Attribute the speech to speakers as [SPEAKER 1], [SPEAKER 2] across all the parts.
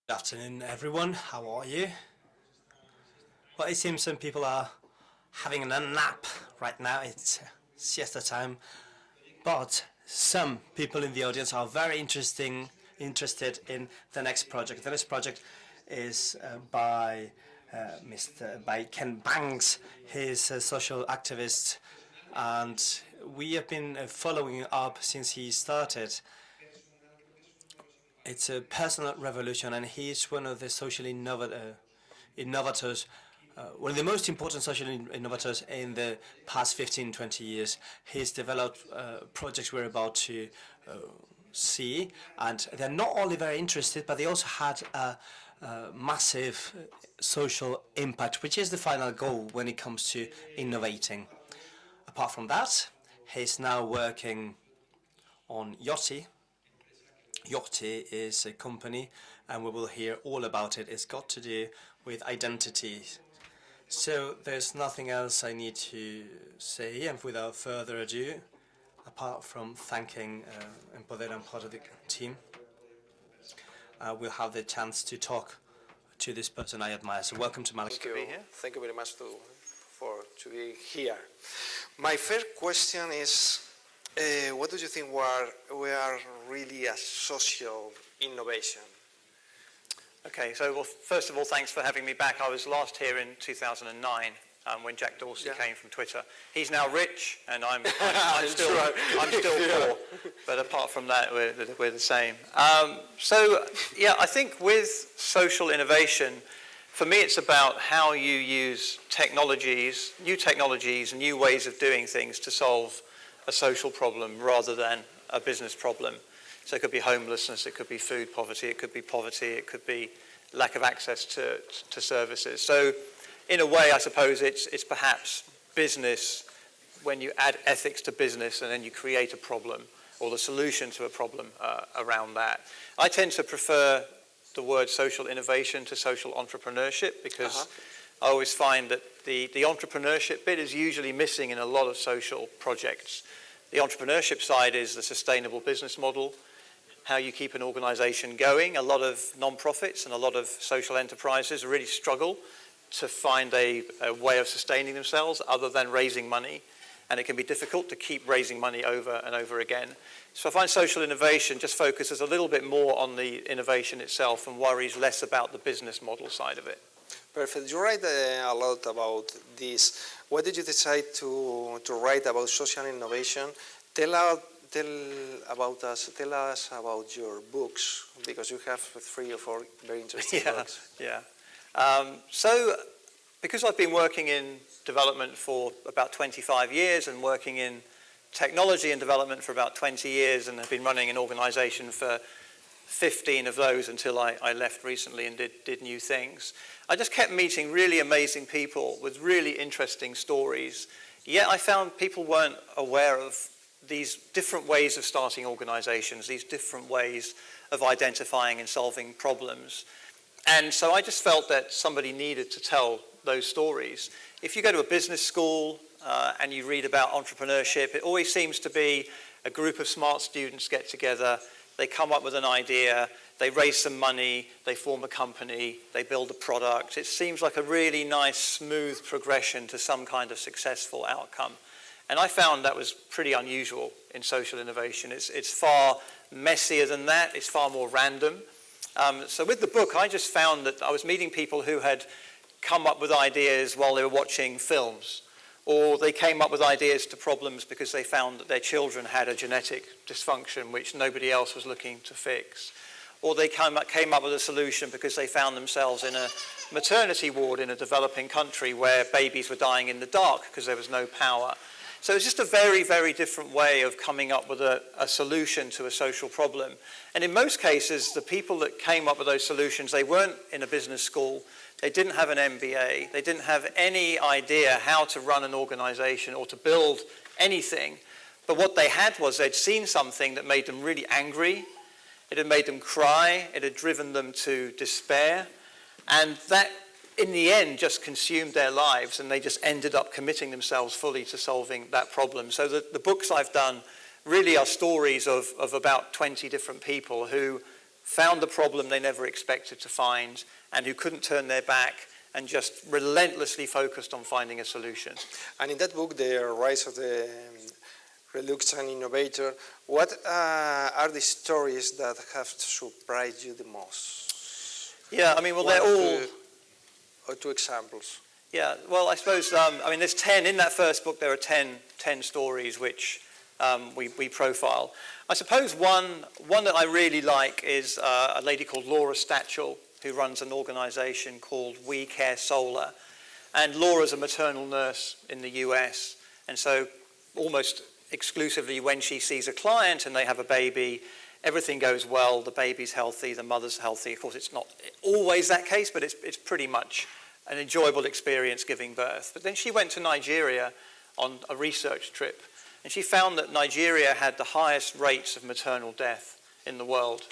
[SPEAKER 1] Good afternoon, everyone. How are you? Well, it seems some people are having a nap right now. It's siesta time. But some people in the audience are very interested in the next project. The next project is by Ken Banks. He's a social activist, and we have been following up since he started. It's a personal revolution, and he's one of the social innovators, one of the most important social innovators in the past 15-20 years. He's developed projects we're about to see, and they're not only very interested, but they also had a massive social impact, which is the final goal when it comes to innovating. Apart from that, he's now working on Yachty. Yachty is a company, and we will hear all about it. It's got to do with identity. So there's nothing else I need to say, and without further ado, apart from thanking Empoder and part of the team, we'll have the chance to talk to this person I admire. So welcome to Málaga.
[SPEAKER 2] Thank you very much to be here. My first question is, what do you think we are really a social innovation?
[SPEAKER 3] Okay, so well, first of all, thanks for having me back. I was last here in 2009 when Jack Dorsey came from Twitter. He's now rich, and I'm still poor. But apart from that, we're the same. So yeah, I think with social innovation, for me, it's about how you use new technologies, new ways of doing things to solve a social problem rather than a business problem. So it could be homelessness, it could be food poverty, it could be lack of access to services. So in a way, I suppose it's perhaps business when you add ethics to business and then you create a problem or the solution to a problem around that. I tend to prefer the word social innovation to social entrepreneurship because I always find that the entrepreneurship bit is usually missing in a lot of social projects. The entrepreneurship side is the sustainable business model, how you keep an organization going. A lot of non-profits and a lot of social enterprises really struggle to find a way of sustaining themselves other than raising money. And it can be difficult to keep raising money over and over again. So I find social innovation just focuses a little bit more on the innovation itself and worries less about the business model side of it.
[SPEAKER 2] Perfect. You write a lot about this. Why did you decide to write about social innovation? Tell us about your books, because you have 3 or 4 very interesting books.
[SPEAKER 3] Yeah. So because I've been working in development for about 25 years and working in technology and development for about 20 years and have been running an organization for 15 of those until I left recently and did new things. I just kept meeting really amazing people with really interesting stories. Yet I found people weren't aware of these different ways of starting organizations, these different ways of identifying and solving problems. And so I just felt that somebody needed to tell those stories. If you go to a business school and you read about entrepreneurship, it always seems to be a group of smart students get together, they come up with an idea, they raise some money, they form a company, they build a product. It seems like a really nice, smooth progression to some kind of successful outcome. And I found that was pretty unusual in social innovation. It's far messier than that. It's far more random. So with the book, I just found that I was meeting people who had come up with ideas while they were watching films, or they came up with ideas to problems because they found that their children had a genetic dysfunction which nobody else was looking to fix. Or they came up with a solution because they found themselves in a maternity ward in a developing country where babies were dying in the dark because there was no power. So it's just a very, very different way of coming up with a solution to a social problem. And in most cases, the people that came up with those solutions, they weren't in a business school, they didn't have an MBA, they didn't have any idea how to run an organization or to build anything. But what they had was they'd seen something that made them really angry, it had made them cry, it had driven them to despair, and that in the end just consumed their lives, and they just ended up committing themselves fully to solving that problem. So the books I've done really are stories of about 20 different people who found the problem they never expected to find, and who couldn't turn their back and just relentlessly focused on finding a solution.
[SPEAKER 2] And in that book, The Rise of the Reluctant Innovator, what are the stories that have surprised you the most?
[SPEAKER 3] Yeah, I mean, well, they're all...
[SPEAKER 2] Or two examples.
[SPEAKER 3] Yeah, well, I suppose, I mean, there's 10, in that first book, there are 10 stories which we profile. I suppose one that I really like is a lady called Laura Stachel, who runs an organization called We Care Solar. And Laura's a maternal nurse in the US, and so almost exclusively when she sees a client and they have a baby, everything goes well, the baby's healthy, the mother's healthy. Of course, it's not always that case, but it's pretty much an enjoyable experience giving birth. But then she went to Nigeria on a research trip, and she found that Nigeria had the highest rates of maternal death in the world.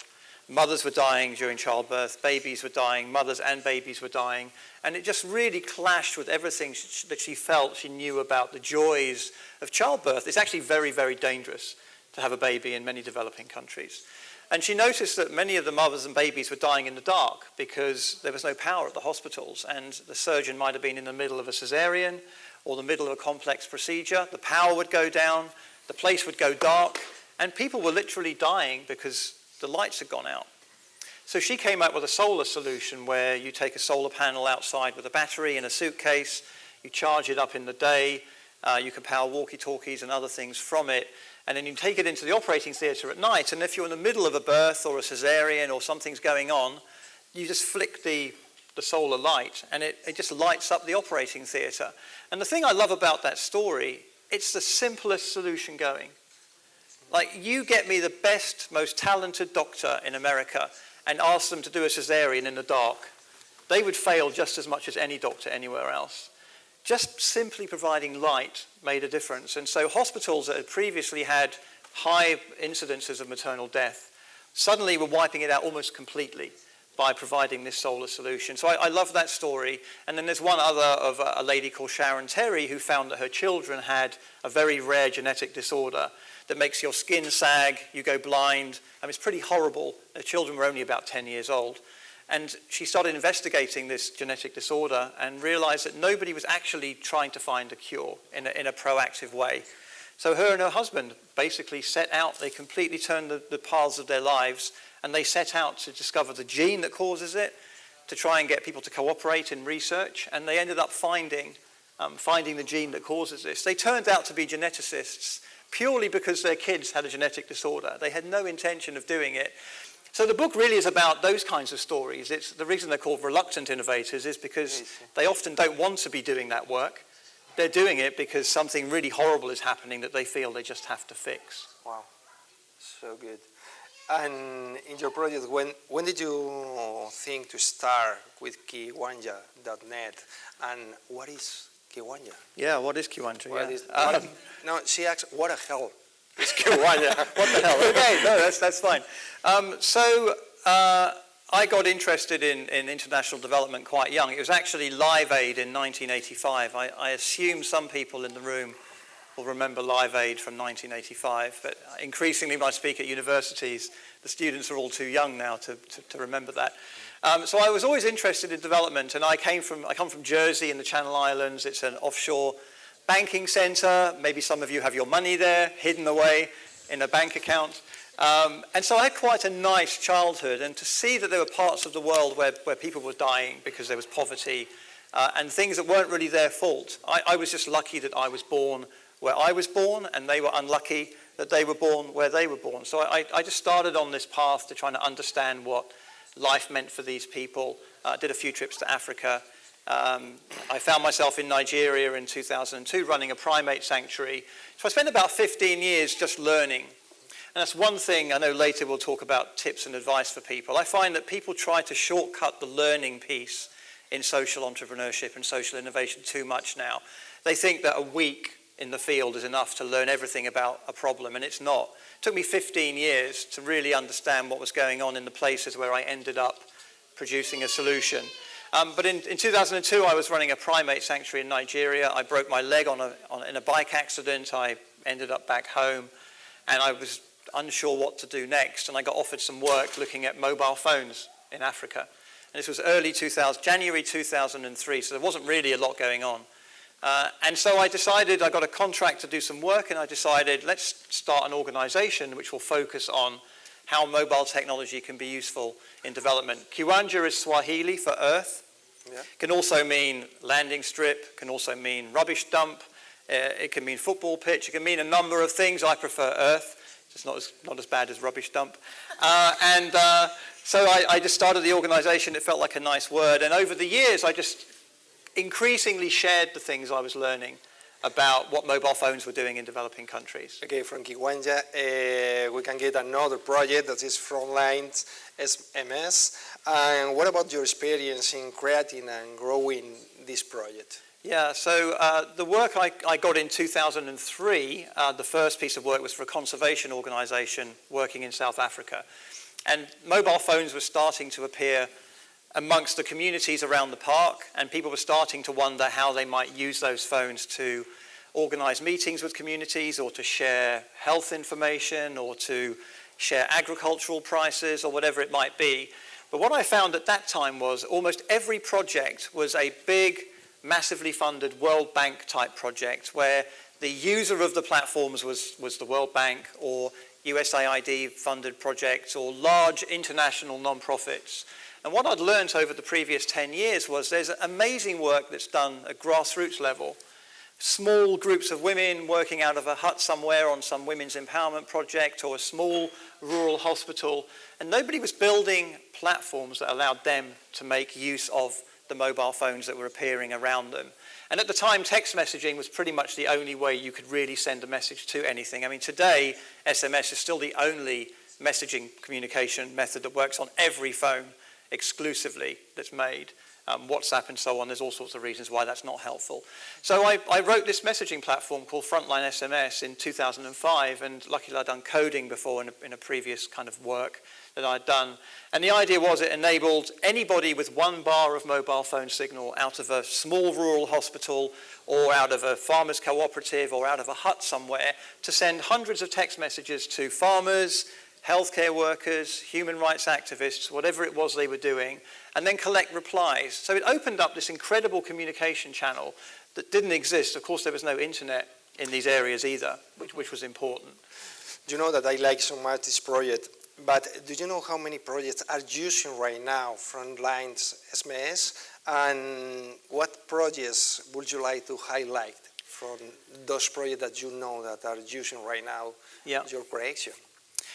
[SPEAKER 3] Mothers were dying during childbirth, babies were dying, mothers and babies were dying, and it just really clashed with everything that she felt she knew about the joys of childbirth. It's actually very, very dangerous to have a baby in many developing countries. And she noticed that many of the mothers and babies were dying in the dark because there was no power at the hospitals, and the surgeon might have been in the middle of a cesarean or the middle of a complex procedure. The power would go down, the place would go dark, and people were literally dying because the lights had gone out. So she came up with a solar solution where you take a solar panel outside with a battery in a suitcase, you charge it up in the day, you can power walkie-talkies and other things from it, and then you take it into the operating theatre at night, and if you're in the middle of a birth or a cesarean or something's going on, you just flick the solar light and it just lights up the operating theatre. And the thing I love about that story, it's the simplest solution going. Like, you get me the best, most talented doctor in America and ask them to do a cesarean in the dark. They would fail just as much as any doctor anywhere else. Just simply providing light made a difference. And so hospitals that had previously had high incidences of maternal death suddenly were wiping it out almost completely by providing this solar solution. So I love that story. And then there's one other of a lady called Sharon Terry who found that her children had a very rare genetic disorder that makes your skin sag, you go blind. I mean, it's pretty horrible. Her children were only about 10 years old. And she started investigating this genetic disorder and realized that nobody was actually trying to find a cure in a proactive way. So her and her husband basically set out, they completely turned the paths of their lives, and they set out to discover the gene that causes it, to try and get people to cooperate in research, and they ended up finding the gene that causes this. They turned out to be geneticists purely because their kids had a genetic disorder. They had no intention of doing it. So the book really is about those kinds of stories. It's the reason they're called reluctant innovators is because they often don't want to be doing that work. They're doing it because something really horrible is happening that they feel they just have to fix.
[SPEAKER 2] Wow, so good. And in your project, when did you think to start with Kiwanja.net? And what is Kiwanja?
[SPEAKER 3] Yeah, what is Kiwanja?
[SPEAKER 2] No, she asked, what the hell is Kiwanja?
[SPEAKER 3] What the hell? Okay, no, that's fine. I got interested in international development quite young. It was actually Live Aid in 1985. I assume some people in the room will remember Live Aid from 1985, but increasingly when I speak at universities, the students are all too young now to remember that. So I was always interested in development, and I come from Jersey in the Channel Islands. It's an offshore banking center. Maybe some of you have your money there, hidden away in a bank account. And so I had quite a nice childhood, and to see that there were parts of the world where people were dying because there was poverty and things that weren't really their fault. I was just lucky that I was born where I was born, and they were unlucky that they were born where they were born. So I just started on this path to trying to understand what life meant for these people. I did a few trips to Africa. I found myself in Nigeria in 2002 running a primate sanctuary. So I spent about 15 years just learning. And that's one thing, I know later we'll talk about tips and advice for people. I find that people try to shortcut the learning piece in social entrepreneurship and social innovation too much now. They think that a week in the field is enough to learn everything about a problem, and it's not. It took me 15 years to really understand what was going on in the places where I ended up producing a solution. But in 2002, I was running a primate sanctuary in Nigeria. I broke my leg in a bike accident. I ended up back home, and I was unsure what to do next, and I got offered some work looking at mobile phones in Africa. And this was January 2003, so there wasn't really a lot going on. And so I decided, I got a contract to do some work, and I decided, let's start an organization which will focus on how mobile technology can be useful in development. Kiwanja is Swahili for earth. Yeah. Can also mean landing strip, can also mean rubbish dump, it can mean football pitch, it can mean a number of things. I prefer earth, it's not as bad as rubbish dump. So I just started the organization, it felt like a nice word, and over the years I just increasingly shared the things I was learning about what mobile phones were doing in developing countries.
[SPEAKER 2] Okay, from Kiwanja, we can get another project that is Frontline MS. And what about your experience in creating and growing this project?
[SPEAKER 3] Yeah, so the work I got in 2003, the first piece of work was for a conservation organization working in South Africa. And mobile phones were starting to appear amongst the communities around the park, and people were starting to wonder how they might use those phones to organize meetings with communities, or to share health information, or to share agricultural prices, or whatever it might be. But what I found at that time was almost every project was a big, massively funded World Bank type project, where the user of the platforms was the World Bank, or USAID funded projects, or large international non-profits. And what I'd learned over the previous 10 years was there's amazing work that's done at grassroots level. Small groups of women working out of a hut somewhere on some women's empowerment project, or a small rural hospital, and nobody was building platforms that allowed them to make use of the mobile phones that were appearing around them. And at the time, text messaging was pretty much the only way you could really send a message to anything. I mean, today, SMS is still the only messaging communication method that works on every phone exclusively that's made. WhatsApp and so on, there's all sorts of reasons why that's not helpful. So I wrote this messaging platform called Frontline SMS in 2005, and luckily I'd done coding before in a previous kind of work that I'd done. And the idea was it enabled anybody with 1 bar of mobile phone signal out of a small rural hospital, or out of a farmer's cooperative, or out of a hut somewhere, to send hundreds of text messages to farmers, healthcare workers, human rights activists, whatever it was they were doing, and then collect replies. So it opened up this incredible communication channel that didn't exist. Of course, there was no internet in these areas either, which was important.
[SPEAKER 2] You know that I like so much this project, but do you know how many projects are using right now Frontline SMS? And what projects would you like to highlight from those projects that you know that are using right now your creation?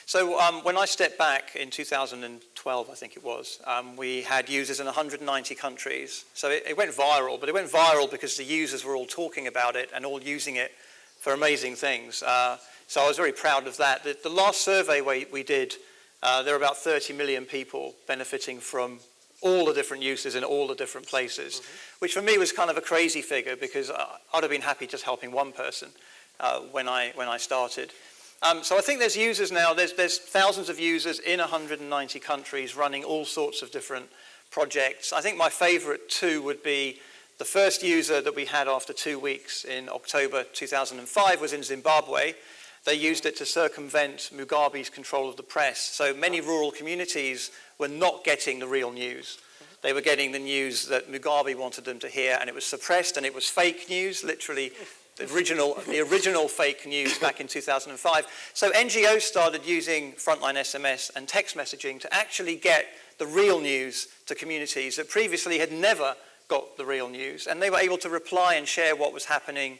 [SPEAKER 3] So when I stepped back in 2012, I think it was, we had users in 190 countries. So it went viral, but it went viral because the users were all talking about it and all using it for amazing things. So I was very proud of that. The last survey we did, there were about 30 million people benefiting from all the different uses in all the different places, which for me was kind of a crazy figure, because I'd have been happy just helping one person when I started. So I think there's users now, there's thousands of users in 190 countries running all sorts of different projects. I think my favorite two would be the first user that we had after 2 weeks in October 2005 was in Zimbabwe. They used it to circumvent Mugabe's control of the press. So many rural communities were not getting the real news. They were getting the news that Mugabe wanted them to hear, and it was suppressed, and it was fake news, literally the original fake news back in 2005. So NGOs started using Frontline SMS and text messaging to actually get the real news to communities that previously had never got the real news, and they were able to reply and share what was happening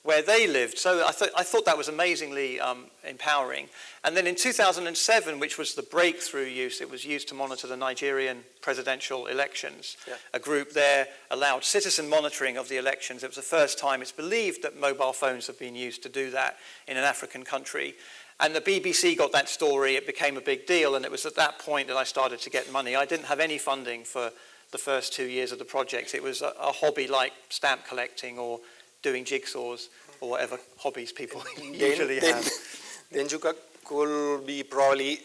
[SPEAKER 3] where they lived. So I thought that was amazingly empowering. And then in 2007, which was the breakthrough use, it was used to monitor the Nigerian presidential elections. Yeah. A group there allowed citizen monitoring of the elections. It was the first time it's believed that mobile phones have been used to do that in an African country. And the BBC got that story, it became a big deal, and it was at that point that I started to get money. I didn't have any funding for the first 2 years of the project. It was a hobby like stamp collecting or doing jigsaws or whatever hobbies people usually have.
[SPEAKER 2] Then you could be probably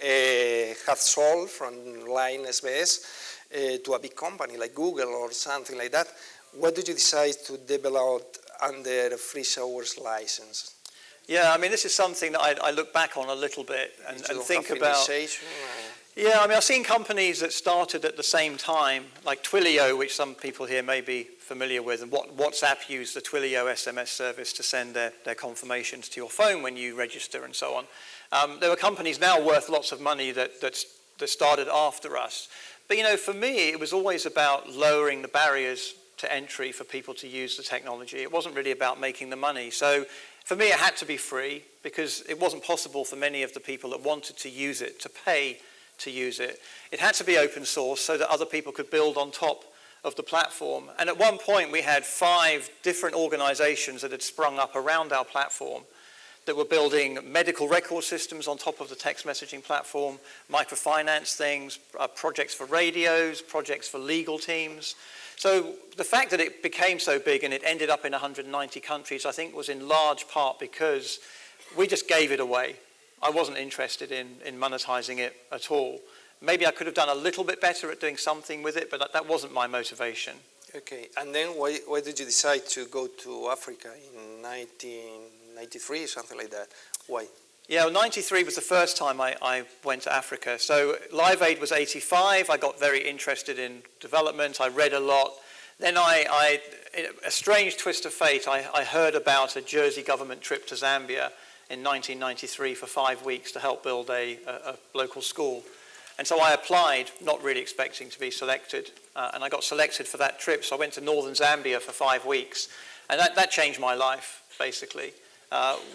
[SPEAKER 2] have sold from Line SBS to a big company like Google or something like that. What did you decide to develop under a free source license?
[SPEAKER 3] Yeah, I mean, this is something that I look back on a little bit and think about. Yeah, I mean, I've seen companies that started at the same time, like Twilio, which some people here may be familiar with, and WhatsApp used the Twilio SMS service to send their confirmations to your phone when you register and so on. There were companies now worth lots of money that started after us. But, you know, for me, it was always about lowering the barriers to entry for people to use the technology. It wasn't really about making the money. So for me, it had to be free because it wasn't possible for many of the people that wanted to use it to pay to use it. It had to be open source so that other people could build on top of the platform. And at one point, we had 5 different organizations that had sprung up around our platform that were building medical record systems on top of the text messaging platform, microfinance things, projects for radios, projects for legal teams. So the fact that it became so big and it ended up in 190 countries, I think was in large part because we just gave it away. I wasn't interested in monetizing it at all. Maybe I could have done a little bit better at doing something with it, but that wasn't my motivation.
[SPEAKER 2] Okay, and then why did you decide to go to Africa in 1993, something like that? Why?
[SPEAKER 3] Yeah, well, 93 was the first time I went to Africa. So Live Aid was 85. I got very interested in development. I read a lot. Then a strange twist of fate, I heard about a Jersey government trip to Zambia in 1993 for 5 weeks to help build a local school. And so I applied, not really expecting to be selected. And I got selected for that trip. So I went to northern Zambia for 5 weeks. And that changed my life, basically.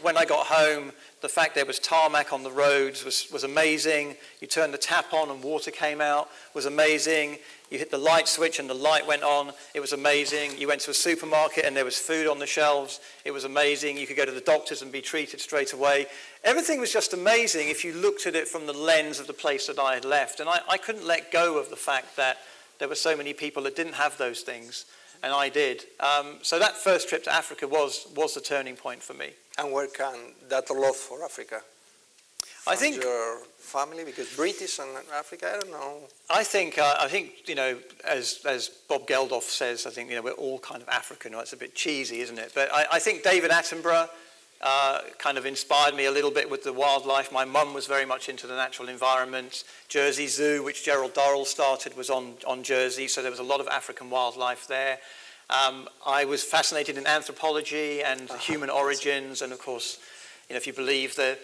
[SPEAKER 3] When I got home, the fact there was tarmac on the roads was amazing. You turned the tap on and water came out, was amazing. You hit the light switch and the light went on, it was amazing. You went to a supermarket and there was food on the shelves, it was amazing. You could go to the doctors and be treated straight away. Everything was just amazing if you looked at it from the lens of the place that I had left. And I couldn't let go of the fact that there were so many people that didn't have those things, and I did. So that first trip to Africa was the turning point for me.
[SPEAKER 2] And where can that love for Africa?
[SPEAKER 3] I think
[SPEAKER 2] your family, because British and Africa, I don't know.
[SPEAKER 3] I think you know, as Bob Geldof says, I think, you know, we're all kind of African. Well, it's a bit cheesy, isn't it? But I think David Attenborough kind of inspired me a little bit with the wildlife. My mum was very much into the natural environment. Jersey Zoo, which Gerald Durrell started, was on Jersey, so there was a lot of African wildlife there. I was fascinated in anthropology and human origins, and of course, you know, if you believe the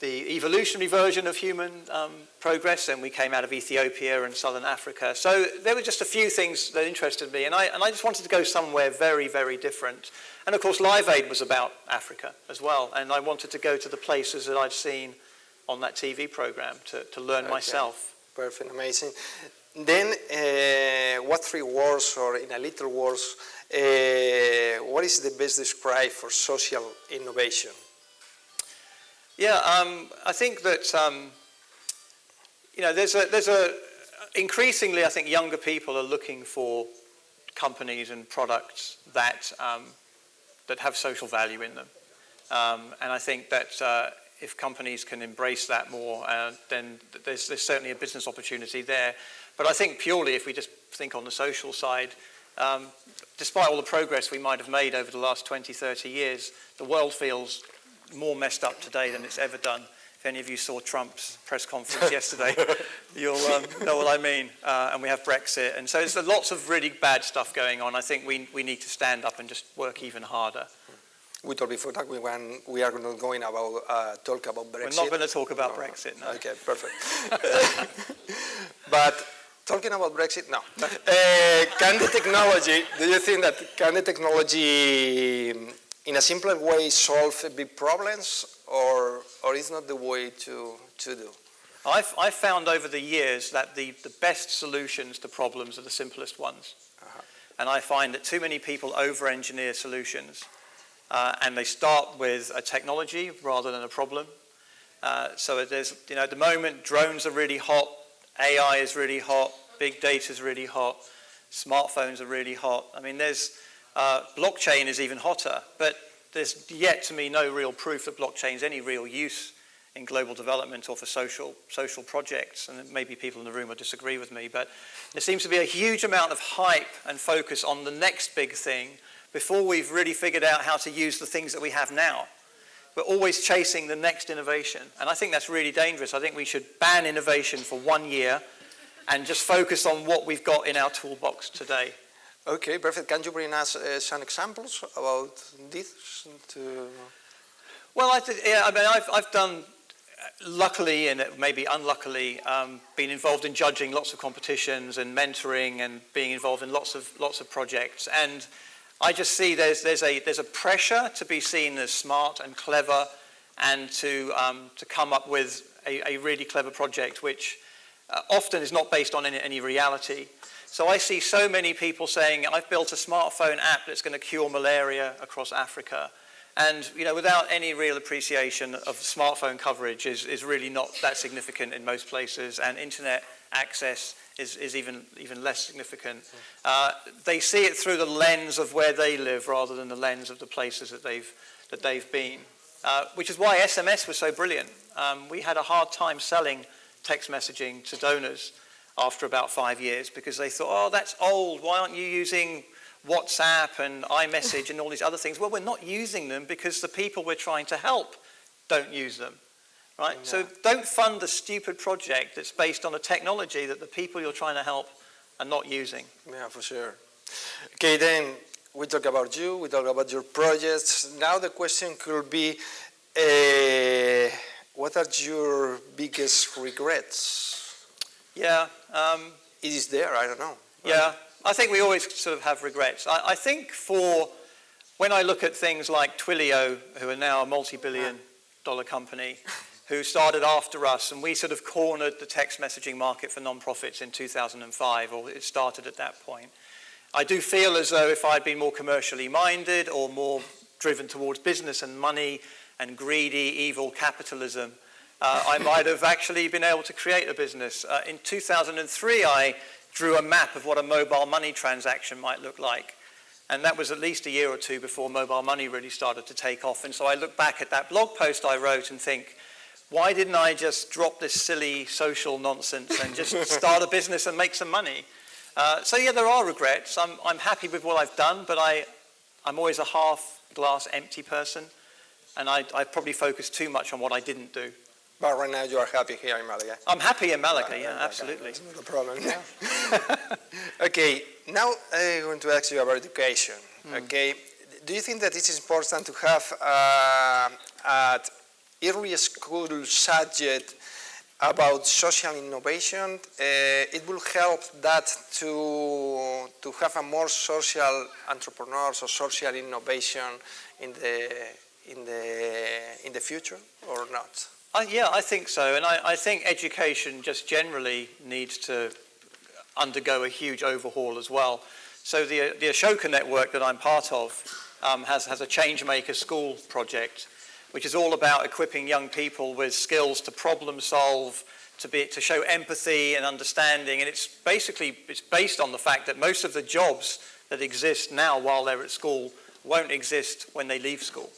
[SPEAKER 3] evolutionary version of human progress, then we came out of Ethiopia and southern Africa. So there were just a few things that interested me, and I just wanted to go somewhere very, very different. And of course, Live Aid was about Africa as well, and I wanted to go to the places that I'd seen on that TV program to learn myself.
[SPEAKER 2] Perfect, amazing. Then, what 3 words, or in a little words, what is the best describe for social innovation?
[SPEAKER 3] Yeah, I think that you know, there's a increasingly, I think, younger people are looking for companies and products that that have social value in them, and I think that if companies can embrace that more, then there's certainly a business opportunity there. But I think purely if we just think on the social side, despite all the progress we might have made over the last 20, 30 years, the world feels more messed up today than it's ever done. If any of you saw Trump's press conference yesterday, you'll know what I mean. And we have Brexit. And so there's lots of really bad stuff going on. I think we need to stand up and just work even harder.
[SPEAKER 2] We thought before that we are not going about talk about Brexit.
[SPEAKER 3] We're not going to talk about Brexit, no.
[SPEAKER 2] Okay, perfect. But talking about Brexit, no. Can the technology, do you think that can the technology in a simpler way solve big problems, or is not the way to do?
[SPEAKER 3] I've found over the years that the best solutions to problems are the simplest ones. And I find that too many people over-engineer solutions. And they start with a technology rather than a problem. So there's, you know, at the moment, drones are really hot, AI is really hot, big data is really hot, smartphones are really hot. I mean, there's blockchain is even hotter, but there's yet to me no real proof that blockchain is any real use in global development or for social projects. And maybe people in the room will disagree with me, but there seems to be a huge amount of hype and focus on the next big thing before we've really figured out how to use the things that we have now. we're always chasing the next innovation. And I think that's really dangerous. I think we should ban innovation for 1 year and just focus on what we've got in our toolbox today.
[SPEAKER 2] Okay, perfect. Can you bring us some examples about this?
[SPEAKER 3] Well, I've done, luckily and maybe unluckily, been involved in judging lots of competitions and mentoring and being involved in lots of projects. And I just see there's a pressure to be seen as smart and clever and to come up with a really clever project, which often is not based on any reality. So I see so many people saying, I've built a smartphone app that's going to cure malaria across Africa. And, without any real appreciation of smartphone coverage is really not that significant in most places, and internet access is even less significant. They see it through the lens of where they live rather than the lens of the places that they've been, which is why SMS was so brilliant. We had a hard time selling text messaging to donors after about 5 years because they thought, oh, that's old, why aren't you using WhatsApp and iMessage and all these other things? Well, we're not using them because the people we're trying to help don't use them, right? Yeah. So don't fund a stupid project that's based on a technology that the people you're trying to help are not using.
[SPEAKER 2] Yeah, for sure. Okay, then we talk about you, we talk about your projects. Now the question could be, what are your biggest regrets?
[SPEAKER 3] Yeah.
[SPEAKER 2] It is there, I don't know. Right?
[SPEAKER 3] Yeah, I think we always sort of have regrets. I think when I look at things like Twilio, who are now a multi-billion-dollar company, who started after us, and we sort of cornered the text messaging market for non-profits in 2005, or it started at that point. I do feel as though if I'd been more commercially minded or more driven towards business and money and greedy, evil capitalism, I might have actually been able to create a business. In 2003, I drew a map of what a mobile money transaction might look like. And that was at least a year or two before mobile money really started to take off. And so I look back at that blog post I wrote and think, why didn't I just drop this silly social nonsense and just start a business and make some money? So yeah, there are regrets. I'm happy with what I've done, but I'm always a half glass empty person. And I probably focus too much on what I didn't do.
[SPEAKER 2] But right now you are happy here in Malaga.
[SPEAKER 3] I'm happy in Malaga, yeah, absolutely.
[SPEAKER 2] That's not a problem. Yeah. Okay, now I'm going to ask you about education. Okay, do you think that it's important to have at early school subject about social innovation? It will help that to have a more social entrepreneurs or social innovation in the future, or not?
[SPEAKER 3] Yeah, I think so, and I think education just generally needs to undergo a huge overhaul as well. So the Ashoka network that I'm part of has a Changemaker School project, which is all about equipping young people with skills to problem solve, to show empathy and understanding, and it's based on the fact that most of the jobs that exist now while they're at school won't exist when they leave school.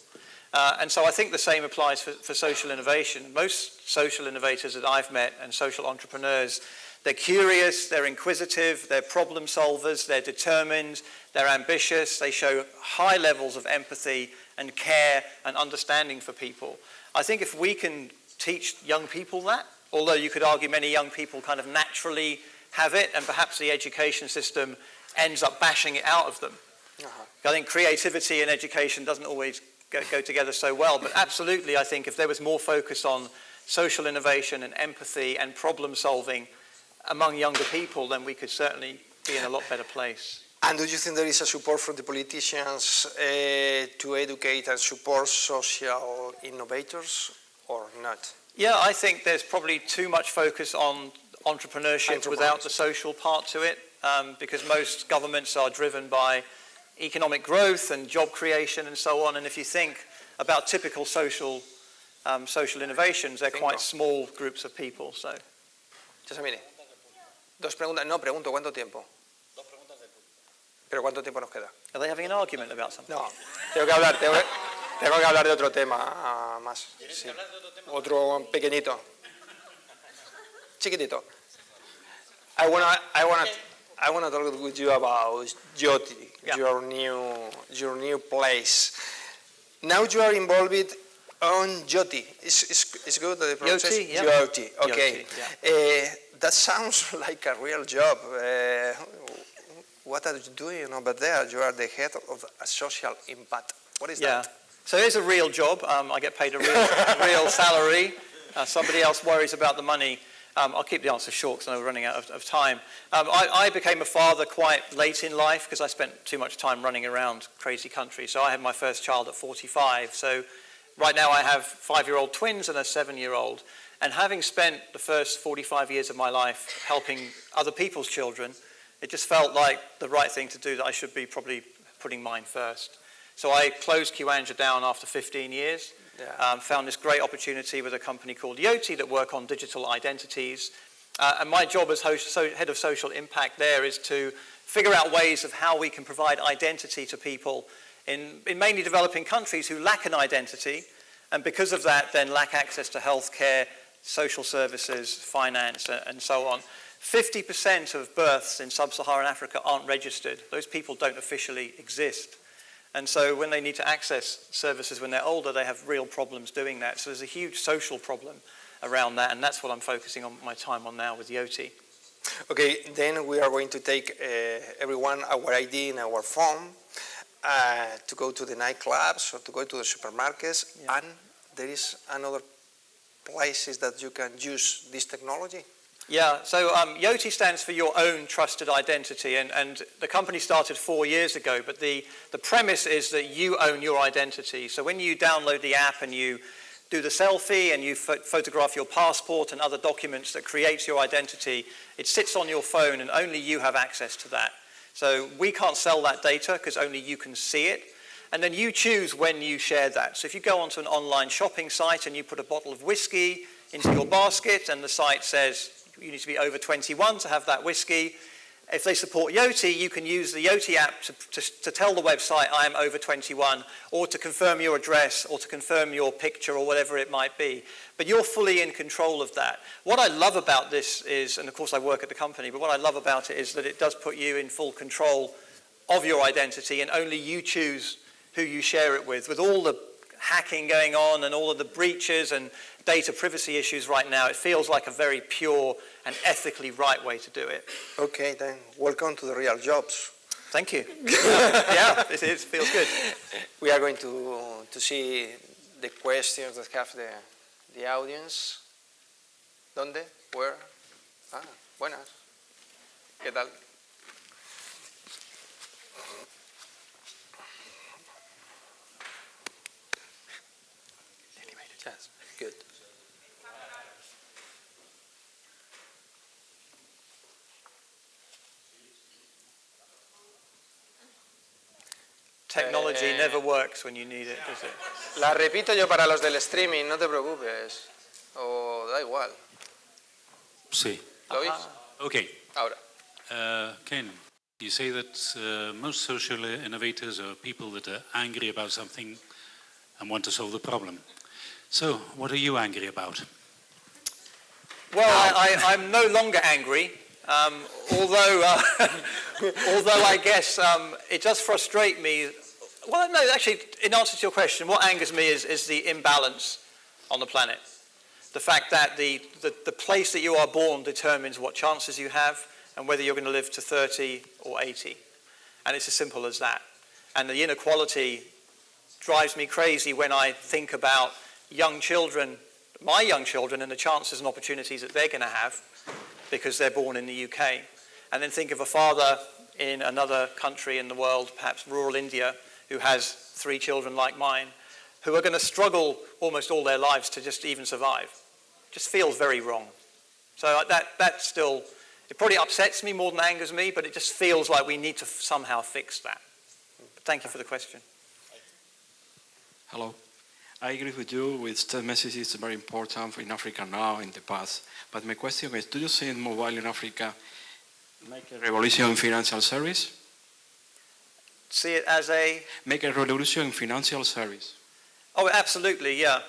[SPEAKER 3] And so I think the same applies for social innovation. Most social innovators that I've met and social entrepreneurs, they're curious, they're inquisitive, they're problem solvers, they're determined, they're ambitious, they show high levels of empathy and care and understanding for people. I think if we can teach young people that, although you could argue many young people kind of naturally have it, and perhaps the education system ends up bashing it out of them. I think creativity and education doesn't always go together so well, but absolutely I think if there was more focus on social innovation and empathy and problem solving among younger people, then we could certainly be in a lot better place.
[SPEAKER 2] And do you think there is a support from the politicians to educate and support social innovators, or not?
[SPEAKER 3] Yeah, I think there's probably too much focus on entrepreneurship without the social part to it, because most governments are driven by economic growth and job creation and so on. And if you think about typical social innovations, they're quite small groups of people. So.
[SPEAKER 2] Mire, dos preguntas. No, pregunto, ¿cuánto tiempo? Dos preguntas del público. ¿Pero cuánto tiempo nos queda?
[SPEAKER 3] Are they having an argument about something?
[SPEAKER 2] No, tengo que hablar de otro tema más. Sí. Otro pequeñito. Chiquitito. I wanna talk with you about Jyoti, your new place. Now you are involved On Yoti, it's good the process?
[SPEAKER 3] Yoti, yeah.
[SPEAKER 2] Yoti, okay.
[SPEAKER 3] Yoti, yeah.
[SPEAKER 2] That sounds like a real job. What are you doing over there? You are the head of a social impact. What is that?
[SPEAKER 3] So it's a real job. I get paid a real salary. Somebody else worries about the money. I'll keep the answer short because I know we're running out of time. I became a father quite late in life because I spent too much time running around crazy countries. So I had my first child at 45. So right now I have 5-year-old twins and a 7-year-old. And having spent the first 45 years of my life helping other people's children, it just felt like the right thing to do, that I should be probably putting mine first. So I closed Kiwanja down after 15 years. Found this great opportunity with a company called Yoti that work on digital identities. And my job as head of social impact there is to figure out ways of how we can provide identity to people in mainly developing countries who lack an identity, and because of that then lack access to healthcare, social services, finance, and so on. 50% of births in sub-Saharan Africa aren't registered. Those people don't officially exist. And so when they need to access services when they're older, they have real problems doing that. So there's a huge social problem around that, and that's what I'm focusing on my time on now with Yoti.
[SPEAKER 2] Okay, then we are going to take everyone our ID in our phone to go to the nightclubs or to go to the supermarkets, and there is another places that you can use this technology.
[SPEAKER 3] Yeah, so Yoti stands for your own trusted identity, and the company started 4 years ago, but the premise is that you own your identity. So when you download the app and you do the selfie and you photograph your passport and other documents that creates your identity, it sits on your phone and only you have access to that. So we can't sell that data because only you can see it. And then you choose when you share that. So if you go onto an online shopping site and you put a bottle of whiskey into your basket and the site says you need to be over 21 to have that whiskey, if they support Yoti, you can use the Yoti app to tell the website I am over 21, or to confirm your address, or to confirm your picture, or whatever it might be. But you're fully in control of that. What I love about this is, and of course I work at the company, but what I love about it is that it does put you in full control of your identity, and only you choose who you share it with all the hacking going on and all of the breaches and data privacy issues right now. It feels like a very pure and ethically right way to do it.
[SPEAKER 2] Okay, then welcome to the real jobs.
[SPEAKER 3] Thank you. Yeah, it feels good.
[SPEAKER 2] We are going to see the questions that have the audience. ¿Dónde? Where? Buenas. ¿Qué tal? Yes, good.
[SPEAKER 3] Technology never works when you need it, does it?
[SPEAKER 2] La repito yo para los del streaming, no te preocupes. O da igual.
[SPEAKER 4] Sí.
[SPEAKER 2] ¿Lo oís?
[SPEAKER 4] Okay.
[SPEAKER 2] Ahora.
[SPEAKER 4] Ken, you say that most social innovators are people that are angry about something and want to solve the problem. So, what are you angry about?
[SPEAKER 3] Well, I'm no longer angry, although I guess it does frustrate me. Well, no, actually, in answer to your question, what angers me is the imbalance on the planet. The fact that the place that you are born determines what chances you have and whether you're going to live to 30 or 80. And it's as simple as that. And the inequality drives me crazy when I think about young children, my young children, and the chances and opportunities that they're going to have because they're born in the UK. And then think of a father in another country in the world, perhaps rural India, who has 3 children like mine, who are going to struggle almost all their lives to just even survive. Just feels very wrong. So that still, it probably upsets me more than angers me, but it just feels like we need to somehow fix that. But thank you for the question.
[SPEAKER 5] Hello. I agree with you with the message is very important in Africa now, in the past. But my question is, do you see mobile in Africa make a revolution in financial service?
[SPEAKER 3] See it as a...
[SPEAKER 5] Make a revolution in financial service.
[SPEAKER 3] Oh, absolutely, yeah.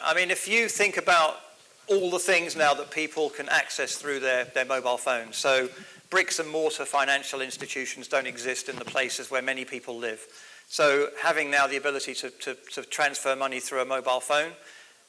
[SPEAKER 3] I mean, if you think about all the things now that people can access through their mobile phones, so bricks and mortar financial institutions don't exist in the places where many people live. So having now the ability to transfer money through a mobile phone,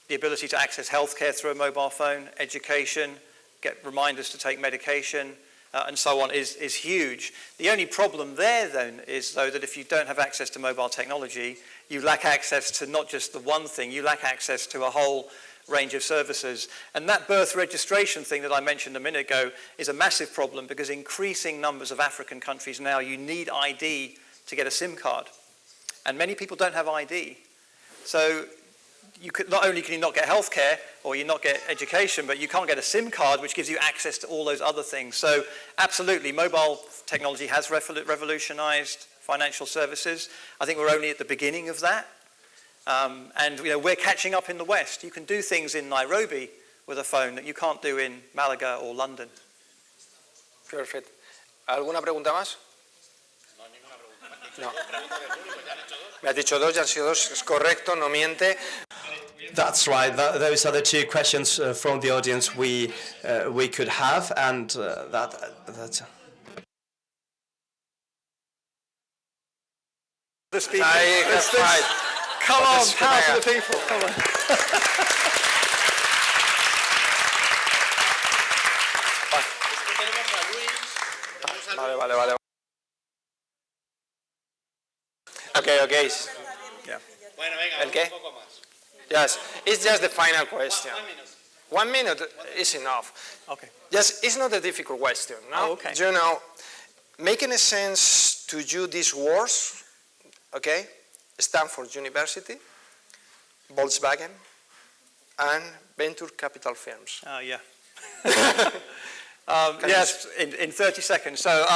[SPEAKER 3] the ability to access healthcare through a mobile phone, education, get reminders to take medication, and so on is huge. The only problem there then is though that if you don't have access to mobile technology, you lack access to not just the one thing, you lack access to a whole range of services. And that birth registration thing that I mentioned a minute ago is a massive problem because increasing numbers of African countries now, you need ID to get a SIM card. And many people don't have ID. So you could, not only can you not get healthcare or you not get education, but you can't get a SIM card, which gives you access to all those other things. So absolutely, mobile technology has revolutionized financial services. I think we're only at the beginning of that. And we're catching up in the West. You can do things in Nairobi with a phone that you can't do in Malaga or London.
[SPEAKER 2] Perfect. ¿Alguna pregunta más? No. Me has dicho dos, ya han sido dos, es correcto, no miente.
[SPEAKER 1] That's right. Those are the two questions from the audience we could have, and that's.
[SPEAKER 3] The speaker.
[SPEAKER 2] That's right.
[SPEAKER 3] Come on, power to the people. Come on.
[SPEAKER 2] Vale. Okay.
[SPEAKER 3] Yeah.
[SPEAKER 2] ¿El qué? Yes, it's just the final question. 1 minute is enough.
[SPEAKER 3] Okay.
[SPEAKER 2] Just, it's not a difficult question, no?
[SPEAKER 3] Oh, okay.
[SPEAKER 2] You know, making a sense to you these words, okay? Stanford University, Volkswagen, and venture capital firms.
[SPEAKER 3] Oh, yeah. Yes, in 30 seconds. So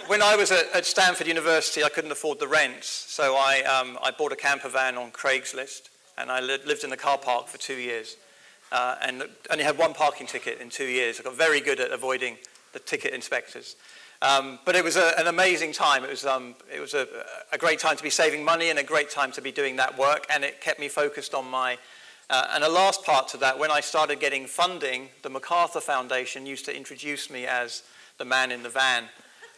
[SPEAKER 3] when I was at Stanford University, I couldn't afford the rent. So I bought a camper van on Craigslist, and I lived in the car park for 2 years. And only had one parking ticket in 2 years. I got very good at avoiding the ticket inspectors. But it was an amazing time. It was a great time to be saving money and a great time to be doing that work, and it kept me focused on my... and a last part to that, when I started getting funding, the MacArthur Foundation used to introduce me as the man in the van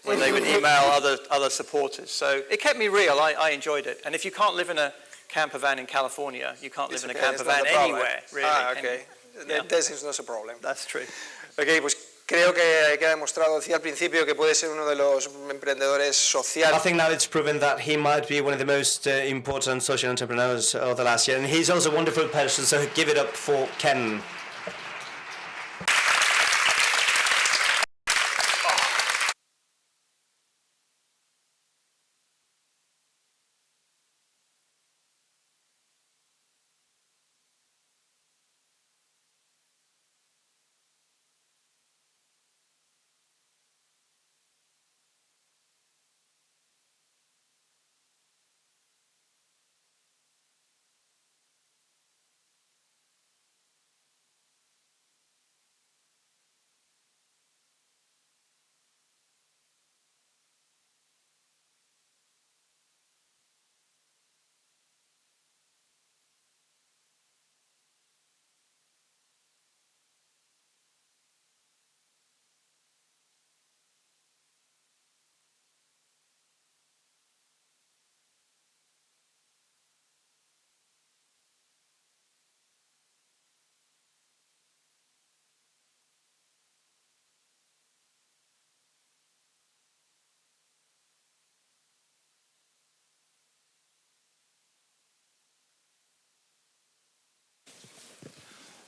[SPEAKER 3] when they would email other supporters. So it kept me real. I enjoyed it. And if you can't live in a camper van in California, you can't live in a camper van anywhere, really.
[SPEAKER 2] Okay.
[SPEAKER 3] Yeah.
[SPEAKER 2] This is not a problem.
[SPEAKER 3] That's true.
[SPEAKER 2] Okay, pues creo que queda demostrado, decía al principio, que puede ser uno de los emprendedores sociales.
[SPEAKER 1] I think now it's proven that he might be one of the most important social entrepreneurs of the last year, and he's also a wonderful person, so give it up for Ken.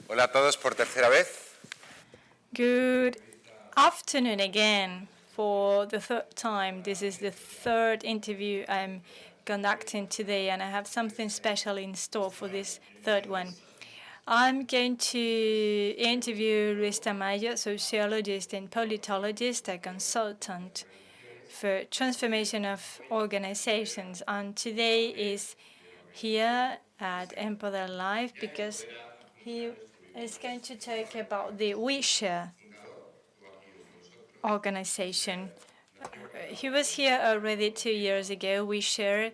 [SPEAKER 6] Hola a todos por tercera vez.
[SPEAKER 7] Good afternoon again for the third time. This is the third interview I'm conducting today, and I have something special in store for this third one. I'm going to interview Luis Tamayo, sociologist and politologist, a consultant for transformation of organizations. And today is here at Empower Live because he is going to talk about the We Share organization. He was here already 2 years ago. We Share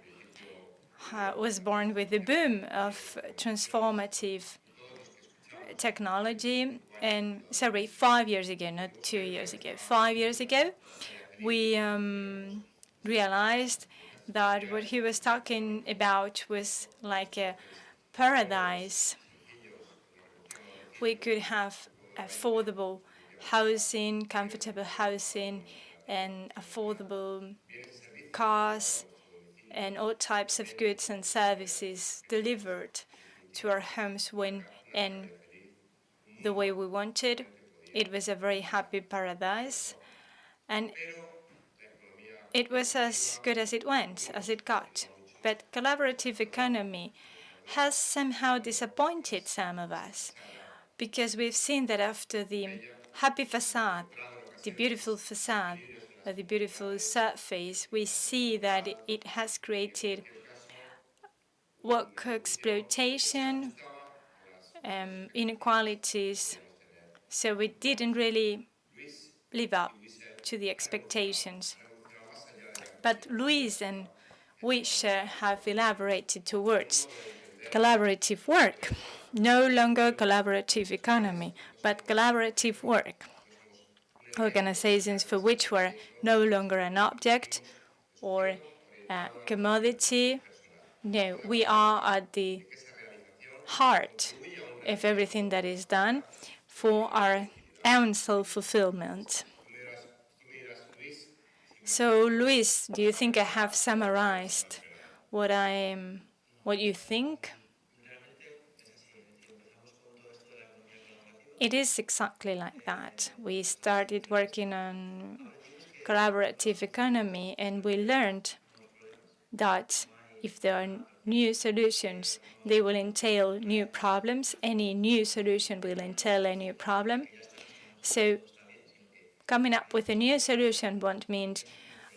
[SPEAKER 7] was born with the boom of transformative technology, and 5 years ago, not 2 years ago, 5 years ago, we realized that what he was talking about was like a paradise. We could have affordable housing, comfortable housing, and affordable cars, and all types of goods and services delivered to our homes when and the way we wanted. It was a very happy paradise, and it was as good as it went, as it got. But collaborative economy has somehow disappointed some of us, because we've seen that after the happy facade, the beautiful facade, the beautiful surface, we see that it has created work exploitation, inequalities. So we didn't really live up to the expectations. But Luis and Wish have elaborated towards collaborative work. No longer collaborative economy, but collaborative work. Organizations for which were no longer an object or a commodity. No, we are at the heart of everything that is done for our own self-fulfillment. So, Luis, do you think I have summarized what you think? It is exactly like that. We started working on collaborative economy, and we learned that if there are new solutions, they will entail new problems. Any new solution will entail a new problem. So coming up with a new solution won't mean,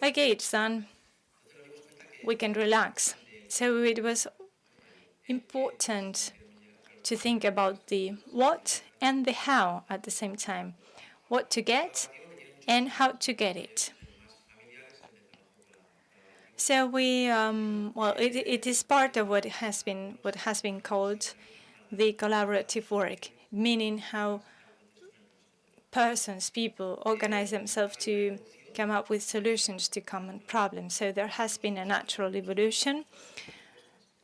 [SPEAKER 7] okay, it's done, we can relax. So it was important to think about the what and the how at the same time. What to get and how to get it. So we, it is part of what has been called the collaborative work, meaning how people organize themselves to come up with solutions to common problems. So there has been a natural evolution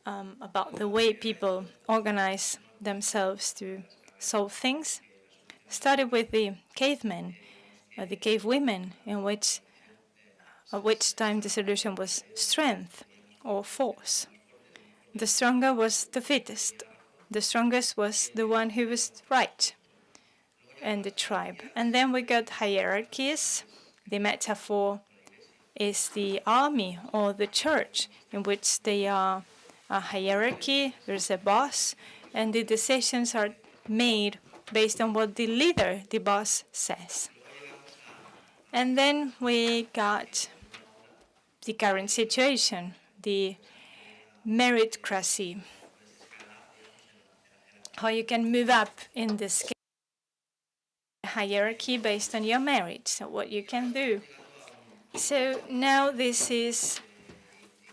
[SPEAKER 7] about the way people organize themselves to solve things. Started with the cavemen, the cave women, at which time the solution was strength or force. The stronger was the fittest. The strongest was the one who was right, and the tribe. And then we got hierarchies. The metaphor is the army or the church, in which they are a hierarchy, there's a boss, and the decisions are made based on what the leader, the boss, says. And then we got the current situation, the meritocracy, how you can move up in the scale hierarchy based on your merit, so what you can do. So now this is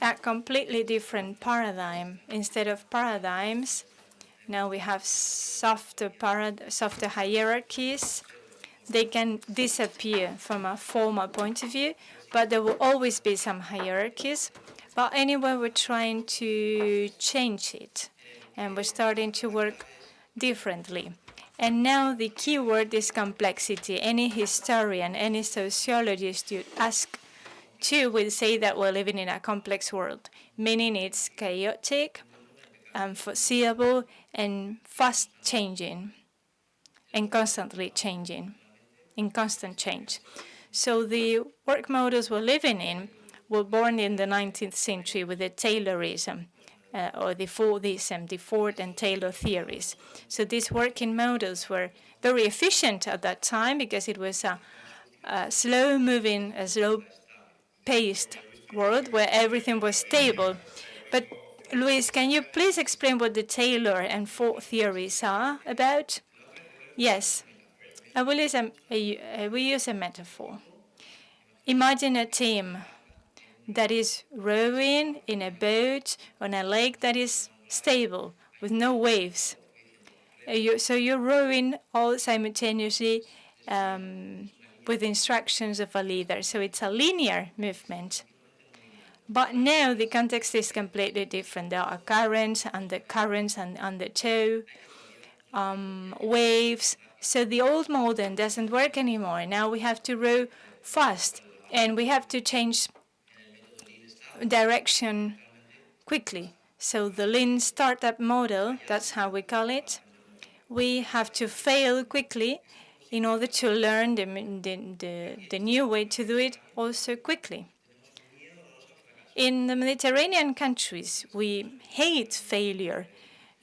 [SPEAKER 7] a completely different paradigm. Instead of paradigms, now we have softer hierarchies. They can disappear from a formal point of view, but there will always be some hierarchies. But anyway, we're trying to change it, and we're starting to work differently. And now the key word is complexity. Any historian, any sociologist you ask to will say that we're living in a complex world, meaning it's chaotic, unforeseeable, and fast changing, and constantly changing, in constant change. So the work models we're living in were born in the 19th century with the Taylorism, or the Fordism, the Ford and Taylor theories. So these working models were very efficient at that time because it was a slow-moving, a slow-paced world where everything was stable. But Luis, can you please explain what the Taylor and Ford theories are about? Yes, I will use a metaphor. Imagine a team that is rowing in a boat on a lake that is stable with no waves. So you're rowing all simultaneously with instructions of a leader. So it's a linear movement. But now the context is completely different. There are currents, undercurrents, and undertow, waves. So the old model doesn't work anymore. Now we have to row fast, and we have to change direction quickly. So the lean startup model, that's how we call it, we have to fail quickly in order to learn the new way to do it also quickly. In the Mediterranean countries, we hate failure.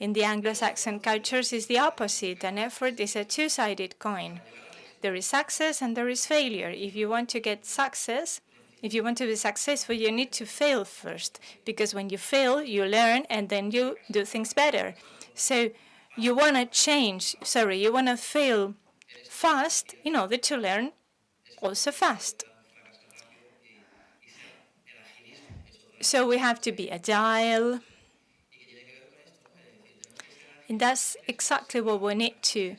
[SPEAKER 7] In the Anglo-Saxon cultures, it's the opposite. An effort is a two-sided coin. There is success and there is failure. If you want to get success, if you want to be successful, you need to fail first, because when you fail, you learn and then you do things better. So you want to you want to fail fast in order to learn also fast. So we have to be agile. And that's exactly what we need to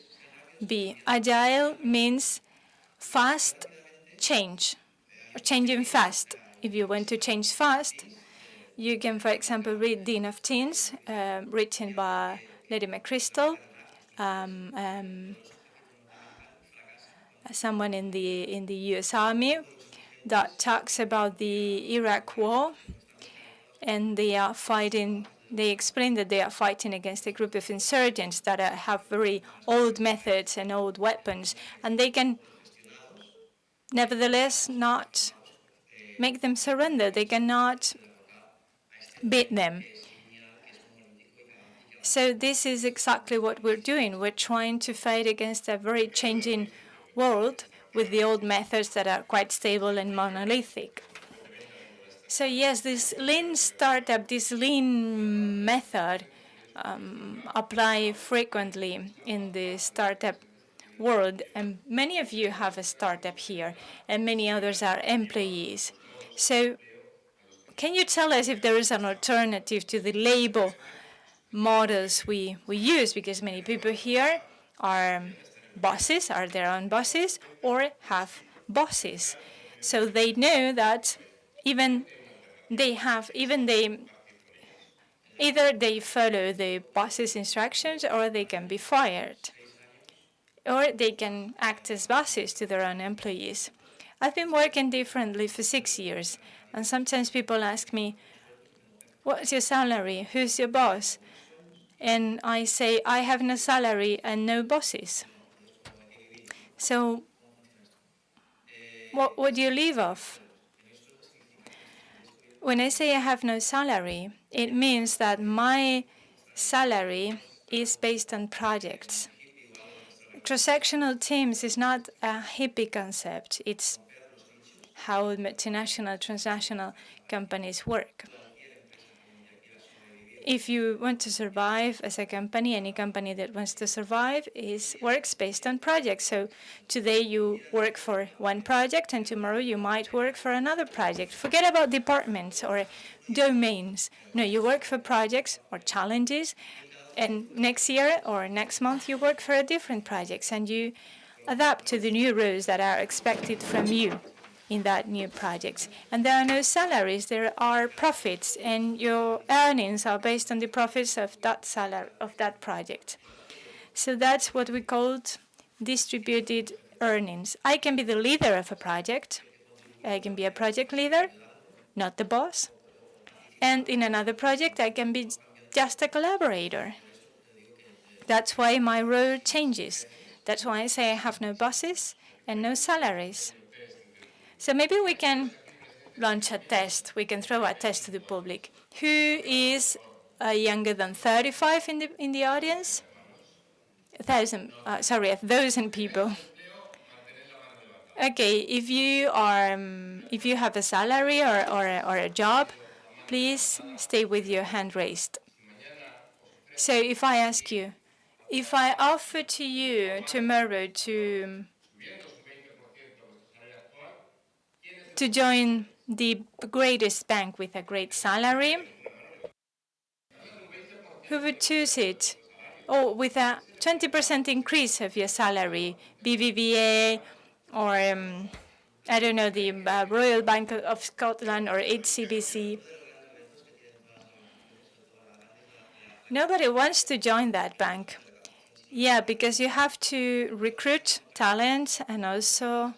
[SPEAKER 7] be. Agile means fast change, or changing fast. If you want to change fast, you can, for example, read Dean of Teens, written by Lady McChrystal, someone in the U.S. Army, that talks about the Iraq War, and they are fighting. They explain that they are fighting against a group of insurgents that have very old methods and old weapons, and they can nevertheless not make them surrender. They cannot beat them. So this is exactly what we're doing. We're trying to fight against a very changing world with the old methods that are quite stable and monolithic. So yes, this lean startup, this lean method apply frequently in the startup world. And many of you have a startup here, and many others are employees. So can you tell us if there is an alternative to the label models we use? Because many people here are bosses, are their own bosses, or have bosses. So they know that either they follow the boss's instructions, or they can be fired, or they can act as bosses to their own employees. I've been working differently for 6 years, and sometimes people ask me, what's your salary? Who's your boss? And I say, I have no salary and no bosses. So what do you live off? When I say I have no salary, it means that my salary is based on projects. Cross-sectional teams is not a hippie concept. It's how multinational, transnational companies work. If you want to survive as a company, any company that wants to survive works based on projects. So today you work for one project, and tomorrow you might work for another project. Forget about departments or domains. No, you work for projects or challenges, and next year or next month you work for a different project, and you adapt to the new roles that are expected from you in that new project. And there are no salaries, there are profits, and your earnings are based on the profits of that project. So that's what we called distributed earnings. I can be the leader of a project. I can be a project leader, not the boss. And in another project, I can be just a collaborator. That's why my role changes. That's why I say I have no bosses and no salaries. So maybe we can launch a test. We can throw a test to the public. Who is younger than 35 in the audience? 1,000 people. Okay, if you have a salary or a job, please stay with your hand raised. So if I ask you, if I offer to you tomorrow to join the greatest bank with a great salary, who would choose it? or with a 20% increase of your salary, BBVA, or I don't know, the Royal Bank of Scotland or HSBC. Nobody wants to join that bank. Yeah, because you have to recruit talent and also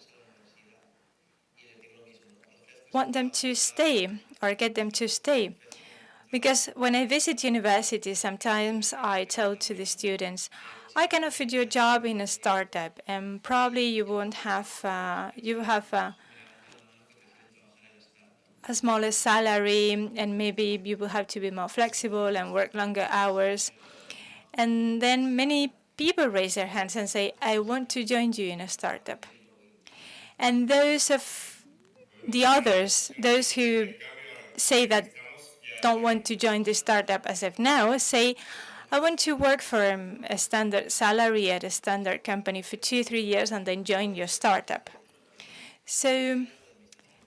[SPEAKER 7] want them to stay or get them to stay. Because when I visit universities, sometimes I tell to the students, I can offer you a job in a startup, and probably you won't have, you have a smaller salary, and maybe you will have to be more flexible and work longer hours. And then many people raise their hands and say, I want to join you in a startup. And those of the others, those who say that don't want to join the startup as of now, say, I want to work for a standard salary at a standard company for 2-3 years and then join your startup. So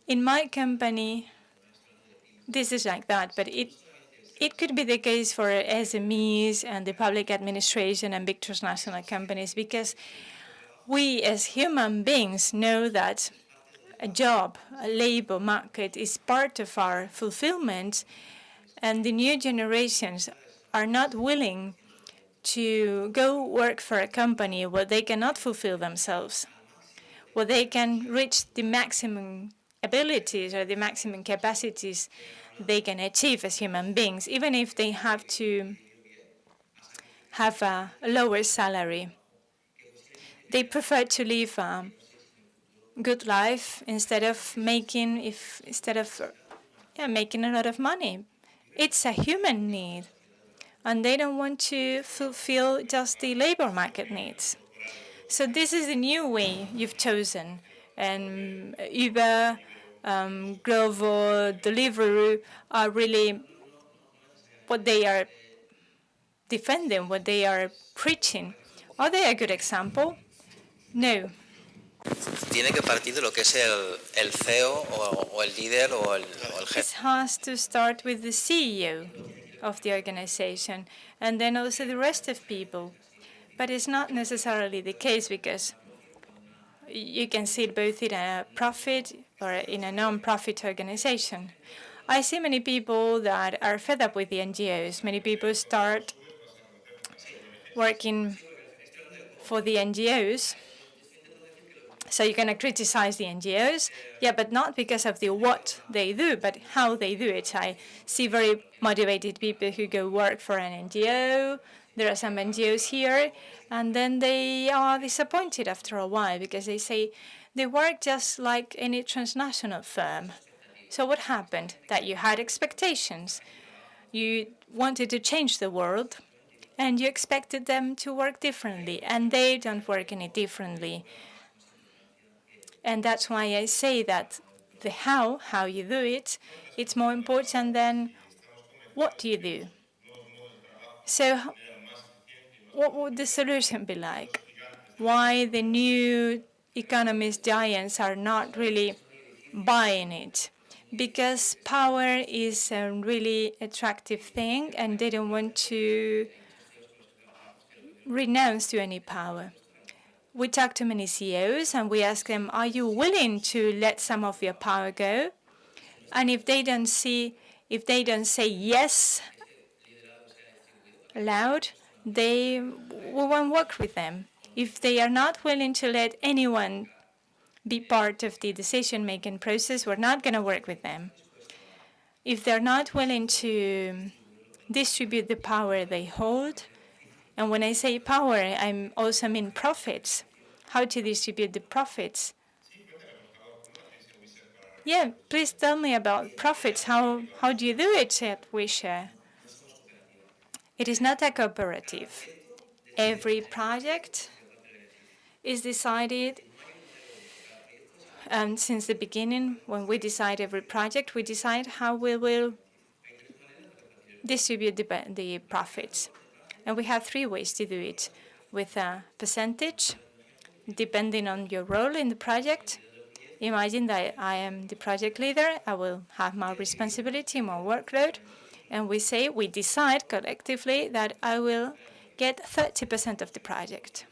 [SPEAKER 7] in my company, this is like that, but it could be the case for SMEs and the public administration and big transnational companies, because we as human beings know that a job, a labor market is part of our fulfillment, and the new generations are not willing to go work for a company where they cannot fulfill themselves, where they can reach the maximum abilities or the maximum capacities they can achieve as human beings, even if they have to have a lower salary. They prefer to live a good life instead of making a lot of money. It's a human need, and they don't want to fulfill just the labor market needs. So this is the new way you've chosen, and Uber, Glovo, Deliveroo are really what they are defending, what they are preaching. Are they a good example? No.
[SPEAKER 8] Tiene que partir de lo que es el CEO o el líder o el jefe.
[SPEAKER 7] This has to start with the CEO of the organization and then also the rest of people. But it's not necessarily the case, because you can see it both in a profit or in a non-profit organization. I see many people that are fed up with the NGOs. Many people start working for the NGOs. So you're going to criticize the NGOs, yeah, but not because of the what they do, but how they do it. I see very motivated people who go work for an NGO. There are some NGOs here, and then they are disappointed after a while because they say they work just like any transnational firm. So what happened? That you had expectations. You wanted to change the world, and you expected them to work differently, and they don't work any differently. And that's why I say that the how you do it, it's more important than what you do. So what would the solution be like? Why the new economist giants are not really buying it? Because power is a really attractive thing, and they don't want to renounce to any power. We talk to many CEOs and we ask them, are you willing to let some of your power go? And if they don't say yes loud, we won't work with them. If they are not willing to let anyone be part of the decision-making process, we're not going to work with them. If they're not willing to distribute the power they hold, and when I say power, I also mean profits, how to distribute the profits. Yeah, please tell me about profits. How do you do it at WeShare? It is not a cooperative. Every project is decided, and since the beginning, when we decide every project, we decide how we will distribute the profits. And we have 3 ways to do it: with a percentage, depending on your role in the project. Imagine that I am the project leader. I will have more responsibility, more workload. And we decide collectively that I will get 30% of the project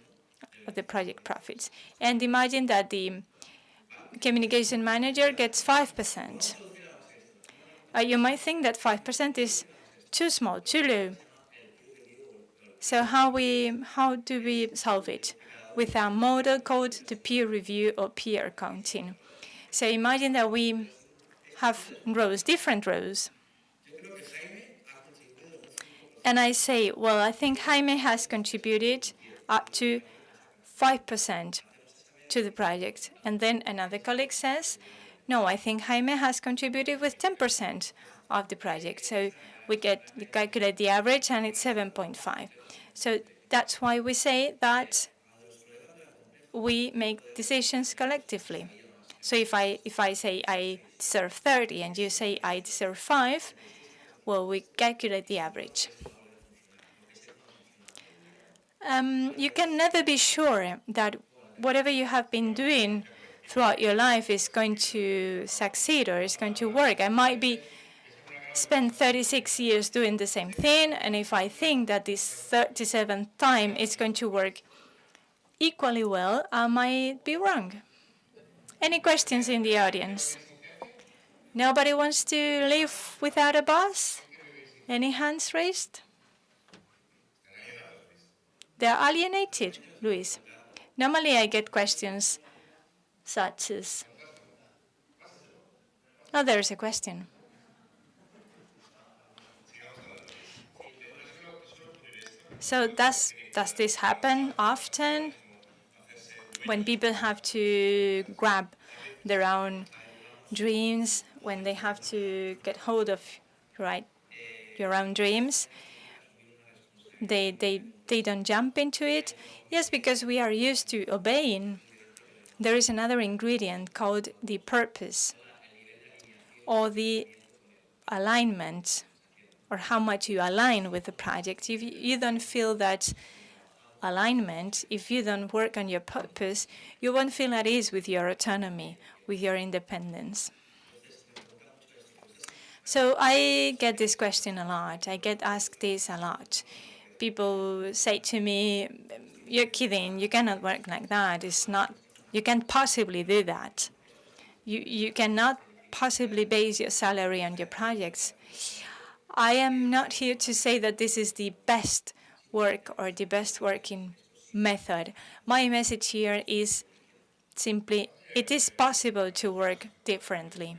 [SPEAKER 7] profits. And imagine that the communication manager gets 5%. You might think that 5% is too small, too low. So how do we solve it? With a model called the peer review or peer accounting. So imagine that we have rows, different rows. And I say, well, I think Jaime has contributed up to 5% to the project. And then another colleague says, no, I think Jaime has contributed with 10% of the project. So we calculate the average, and it's 7.5. So that's why we say that we make decisions collectively. So if I say I deserve 30 and you say I deserve 5, well, we calculate the average. You can never be sure that whatever you have been doing throughout your life is going to succeed or is going to work. I might spend 36 years doing the same thing, and if I think that this 37th time is going to work equally well, I might be wrong. Any questions in the audience? Nobody wants to live without a boss? Any hands raised? They're alienated, Luis. Normally I get questions such as, oh, there's a question. So does this happen often when people have to grab their own dreams, when they have to get hold of your own dreams? They don't jump into it? Yes, because we are used to obeying. There is another ingredient called the purpose or the alignment, or how much you align with the project. If you don't feel that alignment, if you don't work on your purpose, you won't feel at ease with your autonomy, with your independence. So I get this question a lot. I get asked this a lot. People say to me, you're kidding, you cannot work like that. It's not, you can't possibly do that. You cannot possibly base your salary on your projects. I am not here to say that this is the best work or the best working method. My message here is simply, it is possible to work differently.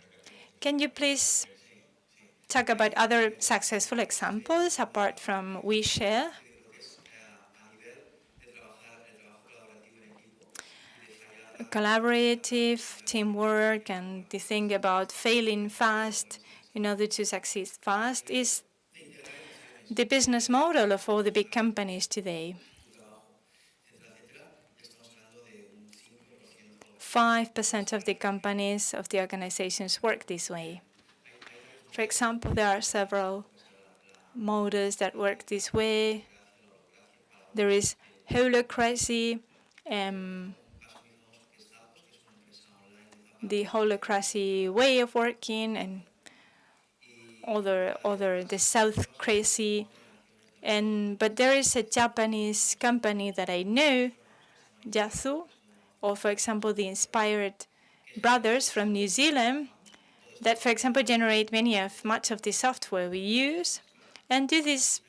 [SPEAKER 7] Can you please talk about other successful examples apart from WeShare? Collaborative teamwork and the thing about failing fast in order to succeed fast is the business model of all the big companies today. 5% of the companies, of the organizations work this way. For example, there are several models that work this way. There is holacracy, the holacracy way of working, and other the Southcracy. But there is a Japanese company that I know, Yasu, or for example the Inspired Brothers from New Zealand, that for example generate much of the software we use, and do this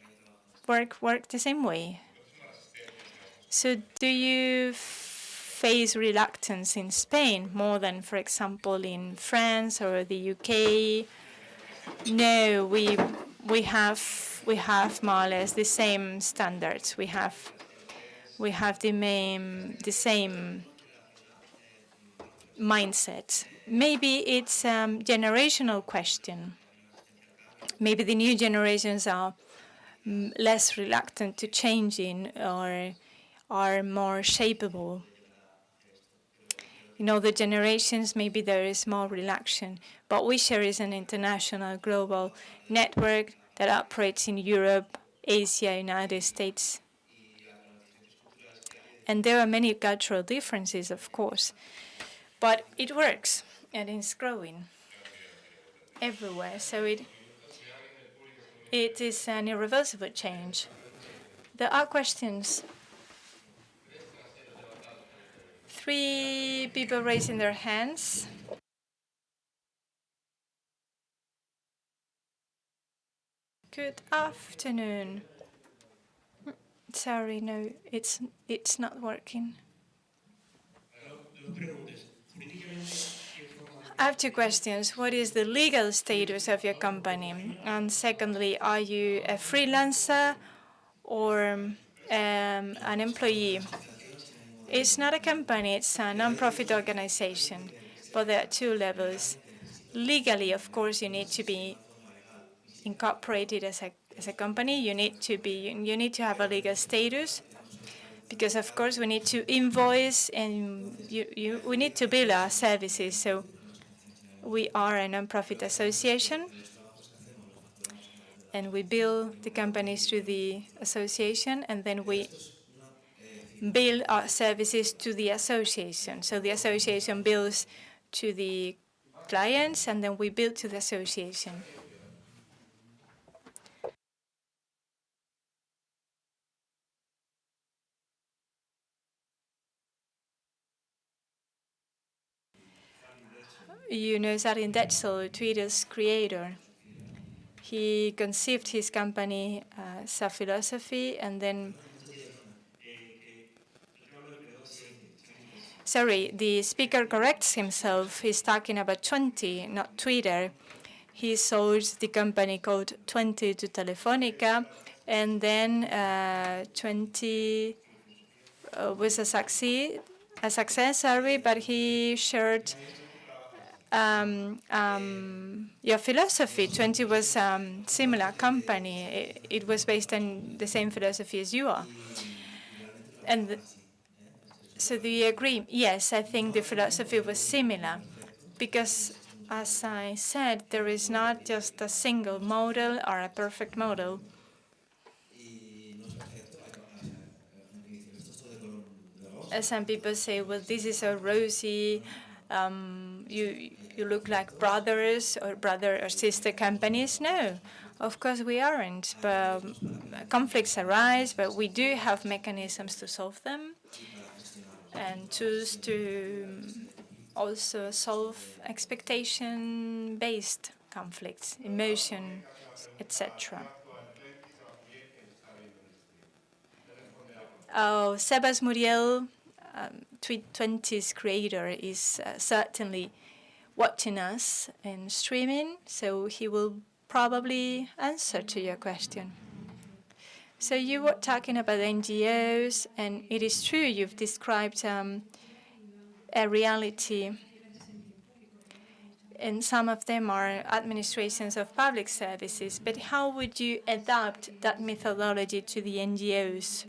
[SPEAKER 7] work the same way. So do you face reluctance in Spain more than, for example, in France or the UK? No, we have more or less the same standards. We have the same mindset. Maybe it's a generational question. Maybe the new generations are less reluctant to changing or are more shapeable. In other generations, maybe there is more reluctation. But WeShare is an international global network that operates in Europe, Asia, United States. And there are many cultural differences, of course. But it works, and it's growing everywhere. So it is an irreversible change. There are questions. 3 people raising their hands. Good afternoon. Sorry, no, it's not working. I have 2 questions. What is the legal status of your company? And secondly, are you a freelancer or an employee? It's not a company, it's a non-profit organization, but there are 2 levels. Legally, of course, you need to be incorporated as a company. You need to have a legal status, because of course we need to invoice and we need to bill our services. So we are a non-profit association, and we bill the companies through the association, and then we bill our services to the association. So the association bills to the clients, and then we bill to the association. You know Sarin Detzel, Twitter's creator. He conceived his company as a philosophy, and then sorry, the speaker corrects himself. He's talking about 20, not Twitter. He sold the company called 20 to Telefónica, and then 20 was a success, but he shared your philosophy. 20 was a similar company. It was based on the same philosophy as you are. And so do you agree? Yes, I think the philosophy was similar, because as I said, there is not just a single model or a perfect model. Some people say, well, this is so rosy. You look like brothers or brother or sister companies. No, of course we aren't. But conflicts arise, but we do have mechanisms to solve them and tools to also solve expectation-based conflicts, emotion, etc. Oh, Sebas Muriel, Tweet 20's creator, is certainly watching us and streaming, so he will probably answer to your question. So you were talking about NGOs, and it is true you've described a reality, and some of them are administrations of public services. But how would you adapt that methodology to the NGOs?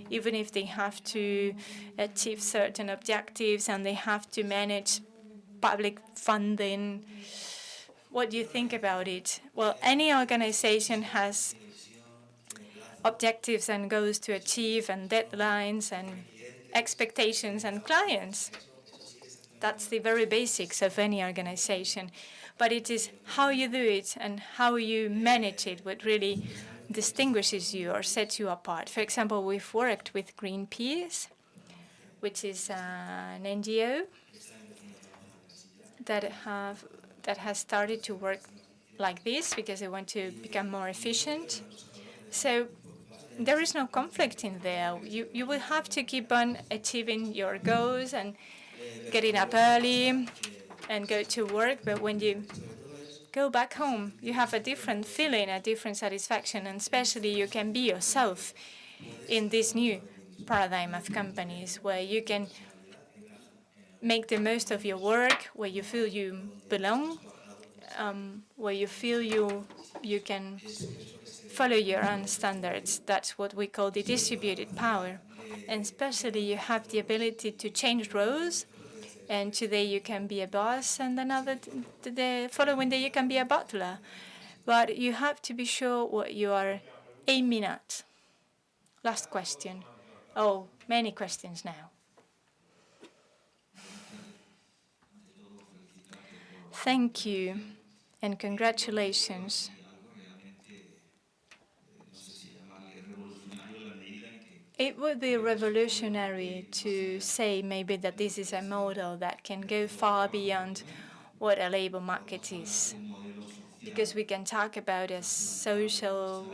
[SPEAKER 7] Even if they have to achieve certain objectives and they have to manage public funding. What do you think about it? Well, any organization has objectives and goals to achieve, and deadlines and expectations and clients. That's the very basics of any organization. But it is how you do it and how you manage it what really distinguishes you or sets you apart. For example, we've worked with Greenpeace, which is an NGO that has started to work like this because they want to become more efficient. So there is no conflict in there. You will have to keep on achieving your goals and getting up early and go to work, but when you go back home, you have a different feeling, a different satisfaction, and especially you can be yourself in this new paradigm of companies where you can make the most of your work, where you feel you belong, where you feel you can follow your own standards. That's what we call the distributed power. And especially you have the ability to change roles. And today you can be a boss, and the following day you can be a butler. But you have to be sure what you are aiming at. Last question. Oh, many questions now. Thank you, and congratulations. It would be revolutionary to say maybe that this is a model that can go far beyond what a labor market is, because we can talk about a social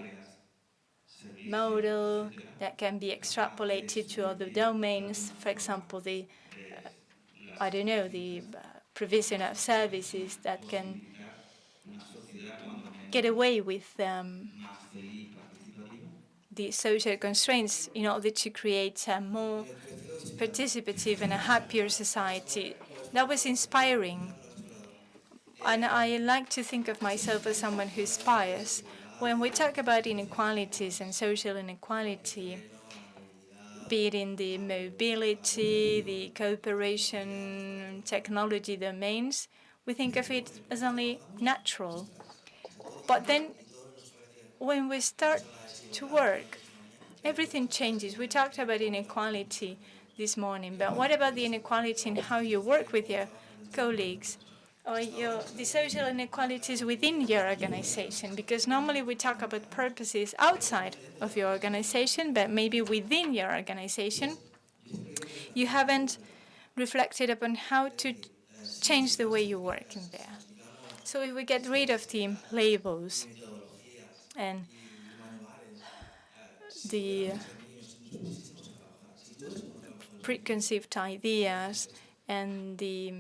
[SPEAKER 7] model that can be extrapolated to other domains. For example, the provision of services that can get away with the social constraints in order to create a more participative and a happier society. That was inspiring. And I like to think of myself as someone who aspires. When we talk about inequalities and social inequality, be it in the mobility, the cooperation, technology domains, we think of it as only natural. But then when we start to work, everything changes. We talked about inequality this morning, but what about the inequality in how you work with your colleagues, or the social inequalities within your organization? Because normally we talk about purposes outside of your organization, but maybe within your organization, you haven't reflected upon how to change the way you work in there. So if we get rid of the labels and the preconceived ideas and the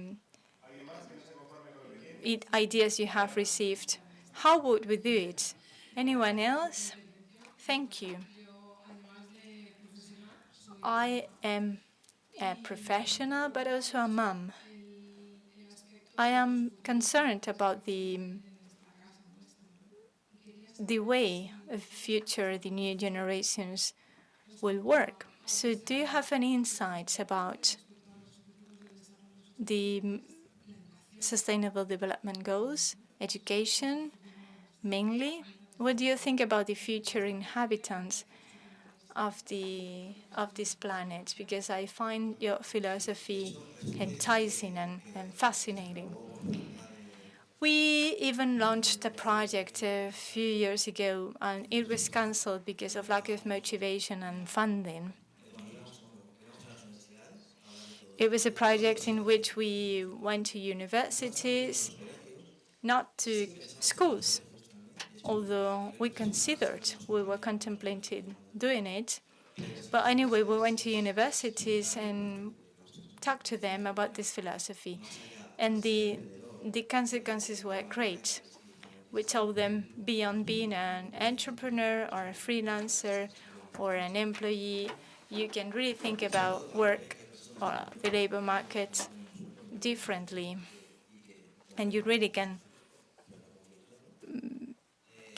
[SPEAKER 7] ideas you have received, how would we do it? Anyone else? Thank you. I am a professional, but also a mom. I am concerned about the way of future, the new generations will work. So do you have any insights about the Sustainable Development Goals, education mainly? What do you think about the future inhabitants of this planet? Because I find your philosophy enticing and fascinating. We even launched a project a few years ago, and it was cancelled because of lack of motivation and funding. It was a project in which we went to universities, not to schools, although we were contemplating doing it. But anyway, we went to universities and talked to them about this philosophy. And the consequences were great. We told them, beyond being an entrepreneur or a freelancer or an employee, you can really think about work or the labor market differently. And you really can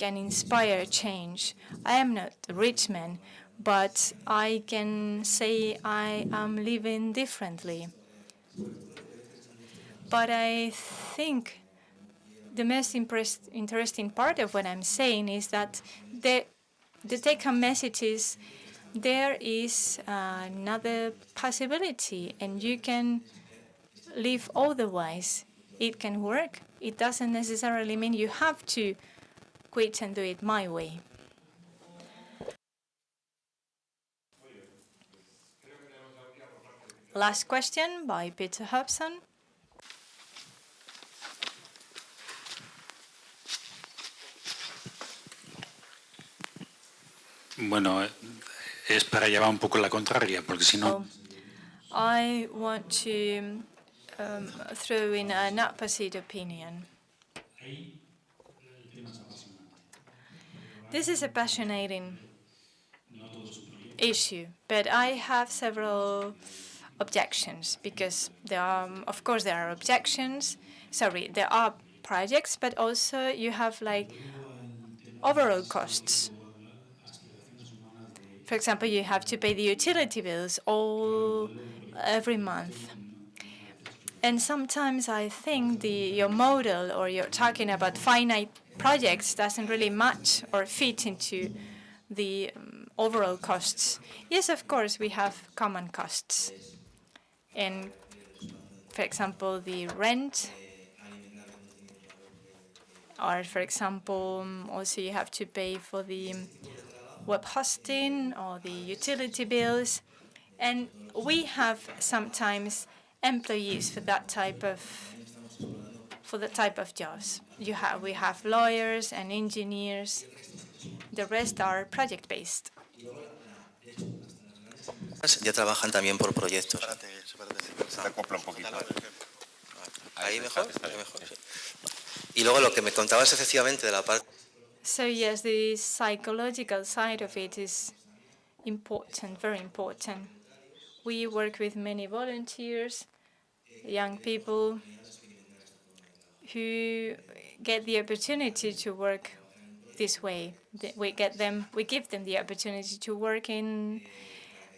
[SPEAKER 7] inspire change. I am not a rich man, but I can say I am living differently. But I think the most interesting part of what I'm saying is that the take-home message is there is another possibility, and you can live otherwise. It can work. It doesn't necessarily mean you have to quit and do it my way. Last question by Peter Hobson.
[SPEAKER 4] Bueno, es para llevar un poco la contraria, porque si no...
[SPEAKER 7] I want to throw in an opposite opinion. This is a passionating issue, but I have several objections, because there are projects, but also you have like overall costs. For example, you have to pay the utility bills every month. And sometimes I think your model, or you're talking about finite projects, doesn't really match or fit into the overall costs. Yes, of course, we have common costs. And, for example, the rent, or, for example, also you have to pay for the web hosting or the utility bills. And we have sometimes employees for that type of jobs. We have lawyers and engineers. The rest are project-based.
[SPEAKER 8] Ya trabajan también por proyectos.
[SPEAKER 6] Se acopla un poquito.
[SPEAKER 8] Ahí mejor, ahí mejor. Sí. Y luego lo que me contabas efectivamente de la parte.
[SPEAKER 7] So yes, the psychological side of it is important, very important. We work with many volunteers, young people who get the opportunity to work this way. We give them the opportunity to work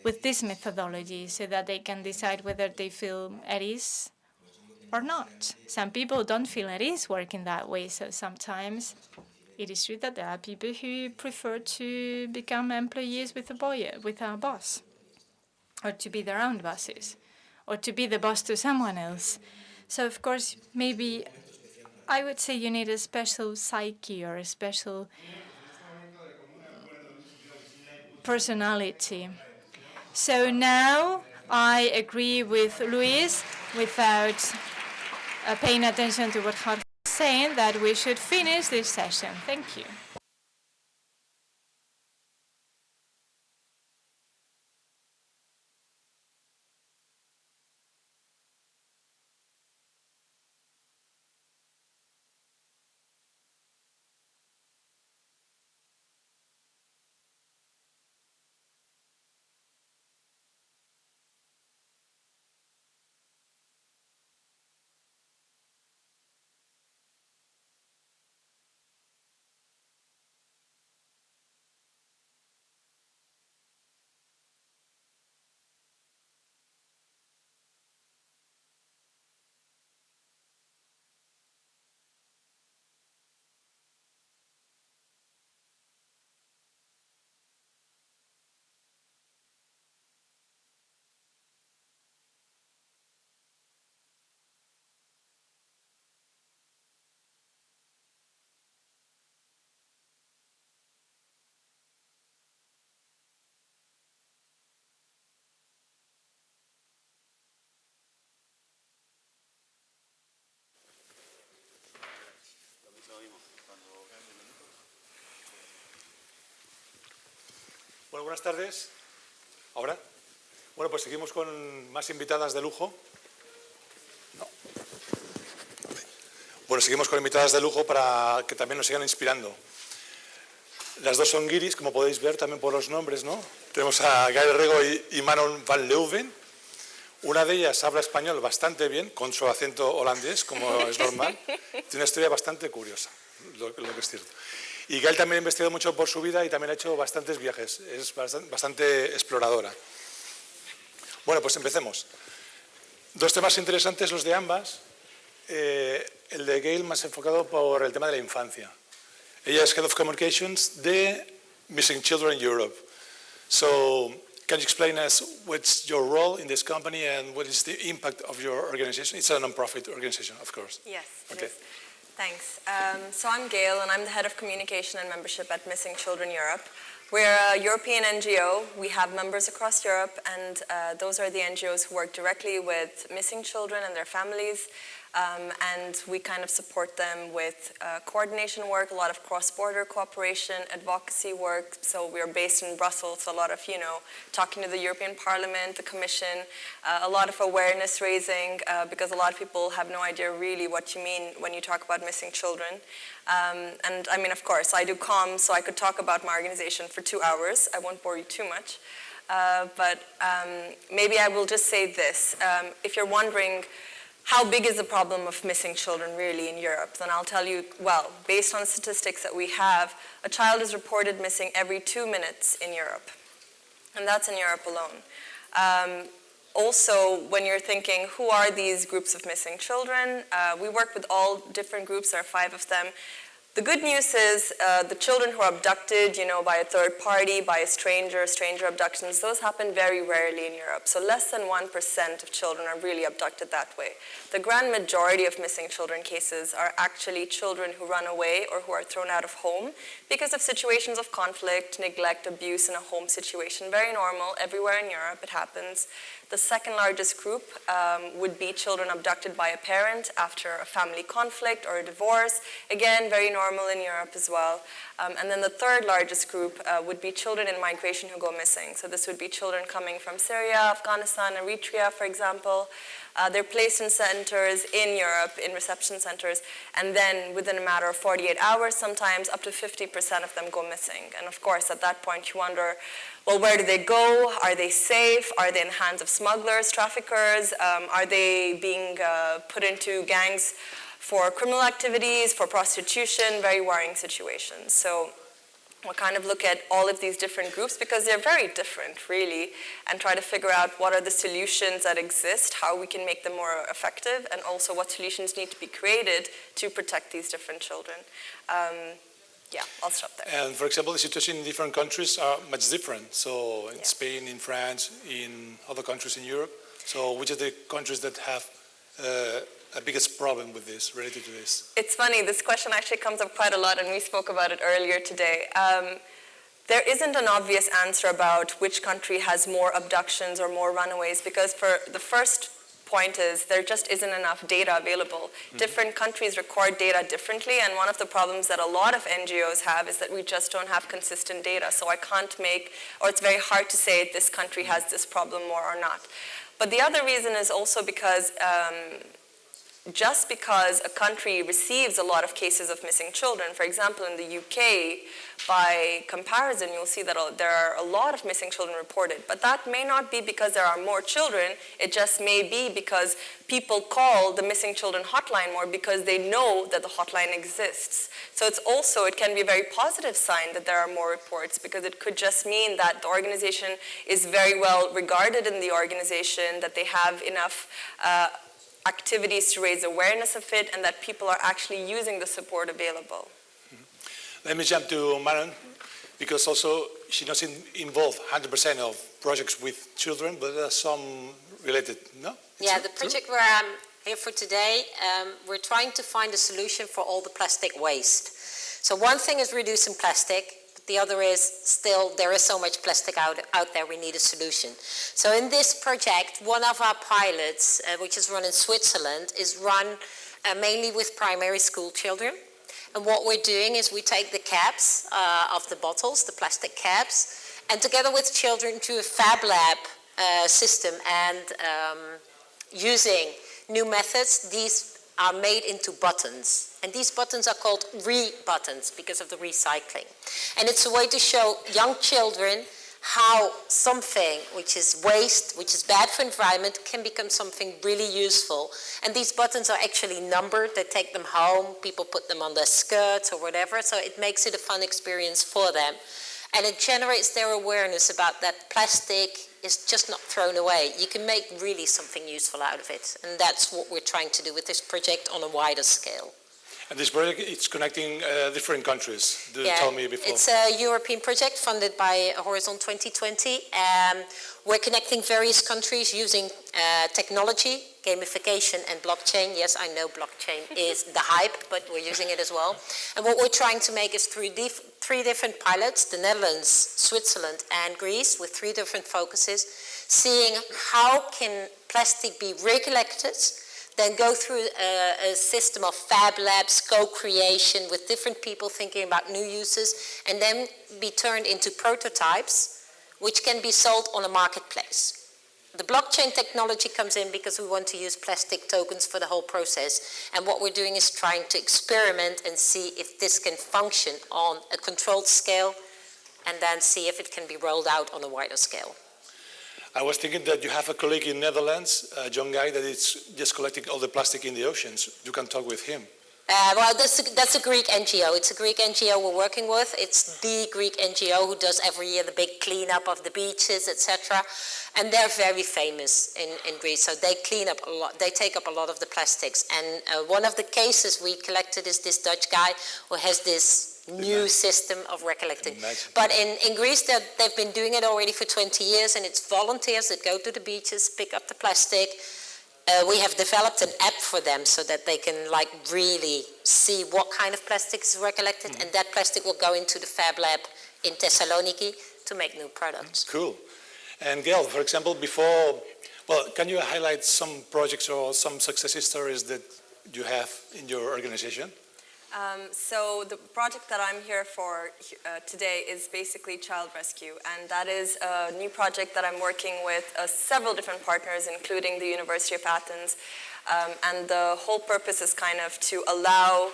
[SPEAKER 7] with this methodology so that they can decide whether they feel at ease or not. Some people don't feel at ease working that way, so sometimes it is true that there are people who prefer to become employees with a boss, or to be their own bosses, or to be the boss to someone else. So of course, maybe I would say you need a special psyche or a special personality. So now I agree with Luis, without paying attention to what Jorge is saying, that we should finish this session. Thank you.
[SPEAKER 9] Bueno, buenas tardes. ¿Ahora? Bueno, pues seguimos con más invitadas de lujo. No. Bueno, seguimos con invitadas de lujo para que también nos sigan inspirando. Las dos son guiris, como podéis ver también por los nombres, ¿no? Tenemos a Gael Rego y Manon van Leuven. Una de ellas habla español bastante bien, con su acento holandés, como es normal. Tiene una historia bastante curiosa, lo que es cierto. Y Gael también ha investigado mucho por su vida y también ha hecho bastantes viajes. Es bastante exploradora. Bueno, pues empecemos. Dos temas interesantes los de ambas. El de Gael más enfocado por el tema de la infancia. Ella es Head of Communications de Missing Children Europe. So, can you explain us what's your role in this company and what is the impact of your organization? It's a non-profit organization, of course.
[SPEAKER 10] Yes, it
[SPEAKER 9] Okay.
[SPEAKER 10] is. Thanks. So I'm Gail, and I'm the Head of Communication and Membership at Missing Children Europe. We're a European NGO. We have members across Europe, and those are the NGOs who work directly with missing children and their families. And we kind of support them with coordination work, a lot of cross-border cooperation, advocacy work. So we're based in Brussels, so a lot of, talking to the European Parliament, the Commission, a lot of awareness raising, because a lot of people have no idea really what you mean when you talk about missing children. And I mean, of course, I do comms, so I could talk about my organization for 2 hours. I won't bore you too much. But maybe I will just say this. If you're wondering, how big is the problem of missing children really in Europe? Then I'll tell you, well, based on statistics that we have, a child is reported missing every 2 minutes in Europe. And that's in Europe alone. Also, when you're thinking, who are these groups of missing children? We work with all different groups. There are 5 of them. The good news is the children who are abducted, by a third party, by a stranger abductions, those happen very rarely in Europe. So less than 1% of children are really abducted that way. The grand majority of missing children cases are actually children who run away or who are thrown out of home because of situations of conflict, neglect, abuse in a home situation. Very normal, everywhere in Europe it happens. The second largest group would be children abducted by a parent after a family conflict or a divorce. Again, very normal in Europe as well. And then the third largest group would be children in migration who go missing. So this would be children coming from Syria, Afghanistan, Eritrea, for example. They're placed in centers in Europe, in reception centers, and then within a matter of 48 hours, sometimes up to 50% of them go missing. And of course, at that point, you wonder, well, where do they go? Are they safe? Are they in the hands of smugglers, traffickers? Are they being put into gangs for criminal activities, for prostitution? Very worrying situations. So we'll kind of look at all of these different groups because they're very different, really, and try to figure out what are the solutions that exist, how we can make them more effective, and also what solutions need to be created to protect these different children. Yeah, I'll stop there.
[SPEAKER 9] And for example, the situation in different countries are much different. So in Spain, in France, in other countries in Europe. So which are the countries that have a biggest problem with this, related to this?
[SPEAKER 10] It's funny, this question actually comes up quite a lot, and we spoke about it earlier today. There isn't an obvious answer about which country has more abductions or more runaways, because for the first point is there just isn't enough data available. Different countries record data differently, and one of the problems that a lot of NGOs have is that we just don't have consistent data. So I can't make, or it's very hard to say this country has this problem more or not. But the other reason is also because just because a country receives a lot of cases of missing children, for example, in the UK, by comparison, you'll see that there are a lot of missing children reported. But that may not be because there are more children. It just may be because people call the missing children hotline more because they know that the hotline exists. So it can be a very positive sign that there are more reports, because it could just mean that the organization is very well regarded in the organization, that they have enough activities to raise awareness of it, and that people are actually using the support available.
[SPEAKER 9] Let me jump to Manon, because also she doesn't involve 100% of projects with children, but there are some related, no?
[SPEAKER 11] Yeah, the project where I'm here for today, we're trying to find a solution for all the plastic waste. So one thing is reducing plastic, but the other is still there is so much plastic out there, we need a solution. So in this project, one of our pilots, which is run in Switzerland, is run mainly with primary school children. And what we're doing is we take the caps of the bottles, the plastic caps, and together with children do a Fab Lab system, and using new methods, these are made into buttons. And these buttons are called re-buttons because of the recycling. And it's a way to show young children how something which is waste, which is bad for the environment, can become something really useful. And these buttons are actually numbered. They take them home. People put them on their skirts or whatever. So it makes it a fun experience for them. And it generates their awareness about that plastic is just not thrown away. You can make really something useful out of it. And that's what we're trying to do with this project on a wider scale.
[SPEAKER 9] And this project, it's connecting different countries. Did you tell me before?
[SPEAKER 11] It's a European project funded by Horizon 2020. We're connecting various countries using technology, gamification, and blockchain. Yes, I know blockchain is the hype, but we're using it as well. And what we're trying to make is three different pilots, the Netherlands, Switzerland, and Greece, with 3 different focuses, seeing how can plastic be recollected, then go through a system of Fab Labs, co-creation with different people thinking about new uses, and then be turned into prototypes, which can be sold on a marketplace. The blockchain technology comes in because we want to use plastic tokens for the whole process. And what we're doing is trying to experiment and see if this can function on a controlled scale, and then see if it can be rolled out on a wider scale.
[SPEAKER 9] I was thinking that you have a colleague in Netherlands, a young guy that is just collecting all the plastic in the oceans. You can talk with him.
[SPEAKER 11] Well, that's a Greek NGO. It's a Greek NGO we're working with. It's the Greek NGO who does every year the big cleanup of the beaches, etc. And they're very famous in Greece. So they clean up a lot. They take up a lot of the plastics. And one of the cases we collected is this Dutch guy who has this new system of recollecting. But in Greece, they've been doing it already for 20 years, and it's volunteers that go to the beaches, pick up the plastic. We have developed an app for them so that they can like really see what kind of plastic is recollected, and that plastic will go into the Fab Lab in Thessaloniki to make new products.
[SPEAKER 9] Cool. And Gail, for example, can you highlight some projects or some success stories that you have in your organization?
[SPEAKER 10] So the project that I'm here for today is basically child rescue, and that is a new project that I'm working with several different partners, including the University of Athens, and the whole purpose is kind of to allow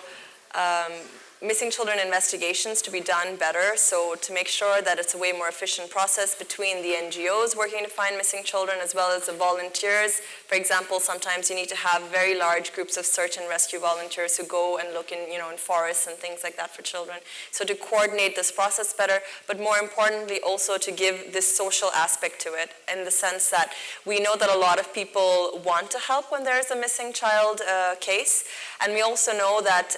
[SPEAKER 10] missing children investigations to be done better, so to make sure that it's a way more efficient process between the NGOs working to find missing children as well as the volunteers. For example, sometimes you need to have very large groups of search and rescue volunteers who go and look in forests and things like that for children. So to coordinate this process better, but more importantly also to give this social aspect to it, in the sense that we know that a lot of people want to help when there's a missing child case, and we also know that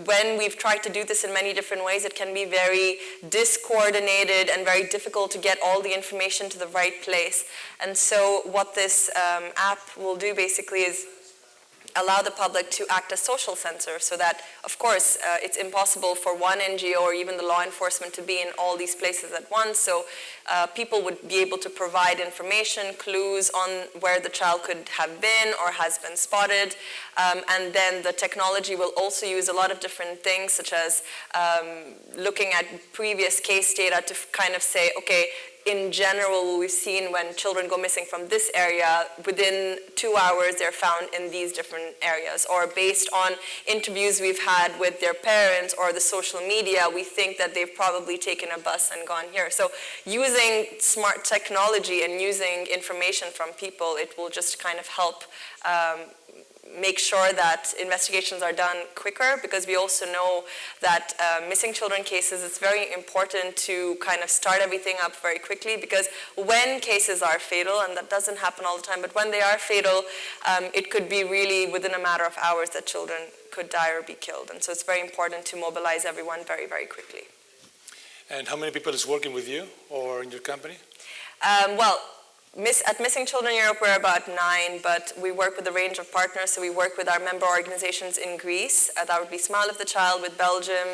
[SPEAKER 10] when we've tried to do this in many different ways, it can be very discoordinated and very difficult to get all the information to the right place. And so what this app will do basically is allow the public to act as social censor, so that, of course, it's impossible for one NGO or even the law enforcement to be in all these places at once. So people would be able to provide information, clues on where the child could have been or has been spotted. And then the technology will also use a lot of different things, such as looking at previous case data to kind of say, okay, in general, we've seen when children go missing from this area, within 2 hours they're found in these different areas. Or based on interviews we've had with their parents or the social media, we think that they've probably taken a bus and gone here. So using smart technology and using information from people, it will just kind of help make sure that investigations are done quicker, because we also know that missing children cases, it's very important to kind of start everything up very quickly, because when cases are fatal, and that doesn't happen all the time, but when they are fatal, it could be really within a matter of hours that children could die or be killed. And so it's very important to mobilize everyone very, very quickly.
[SPEAKER 9] And how many people is working with you or in your company?
[SPEAKER 10] At Missing Children Europe, we're about 9, but we work with a range of partners. So we work with our member organizations in Greece. That would be Smile of the Child with Belgium,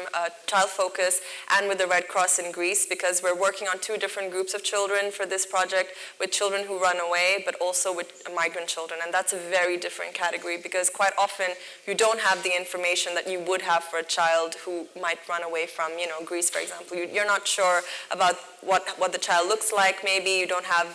[SPEAKER 10] Child Focus, and with the Red Cross in Greece, because we're working on 2 different groups of children for this project, with children who run away, but also with migrant children. And that's a very different category, because quite often you don't have the information that you would have for a child who might run away from, Greece, for example. You're not sure about what the child looks like, maybe. You don't have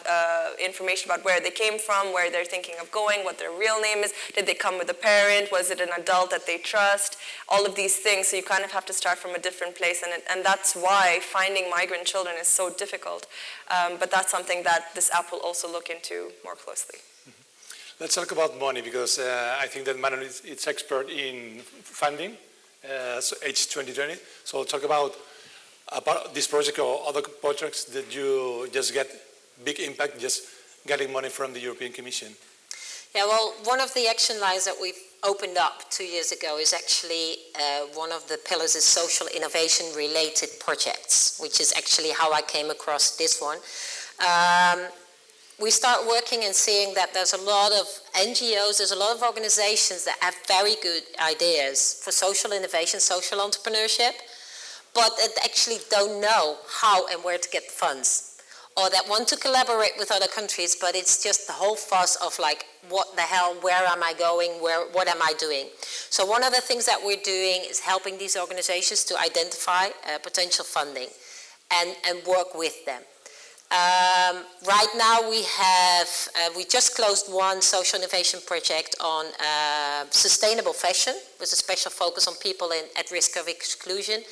[SPEAKER 10] information about where they came from, where they're thinking of going, what their real name is. Did they come with a parent? Was it an adult that they trust? All of these things. So you kind of have to start from a different place. And that's why finding migrant children is so difficult. But that's something that this app will also look into more closely.
[SPEAKER 9] Let's talk about money, because I think that Manuel is expert in funding, so H2020. So talk about this project or other projects that you just get big impact just getting money from the European Commission.
[SPEAKER 11] Yeah, well, one of the action lines that we've opened up 2 years ago is actually one of the pillars is social innovation related projects, which is actually how I came across this one. We start working and seeing that there's a lot of NGOs, there's a lot of organizations that have very good ideas for social innovation, social entrepreneurship, but that actually don't know how and where to get the funds, or that want to collaborate with other countries, but it's just the whole fuss of like, what the hell, where am I going, what am I doing? So one of the things that we're doing is helping these organizations to identify potential funding and work with them. Right now we just closed one social innovation project on sustainable fashion with a special focus on people at risk of exclusion.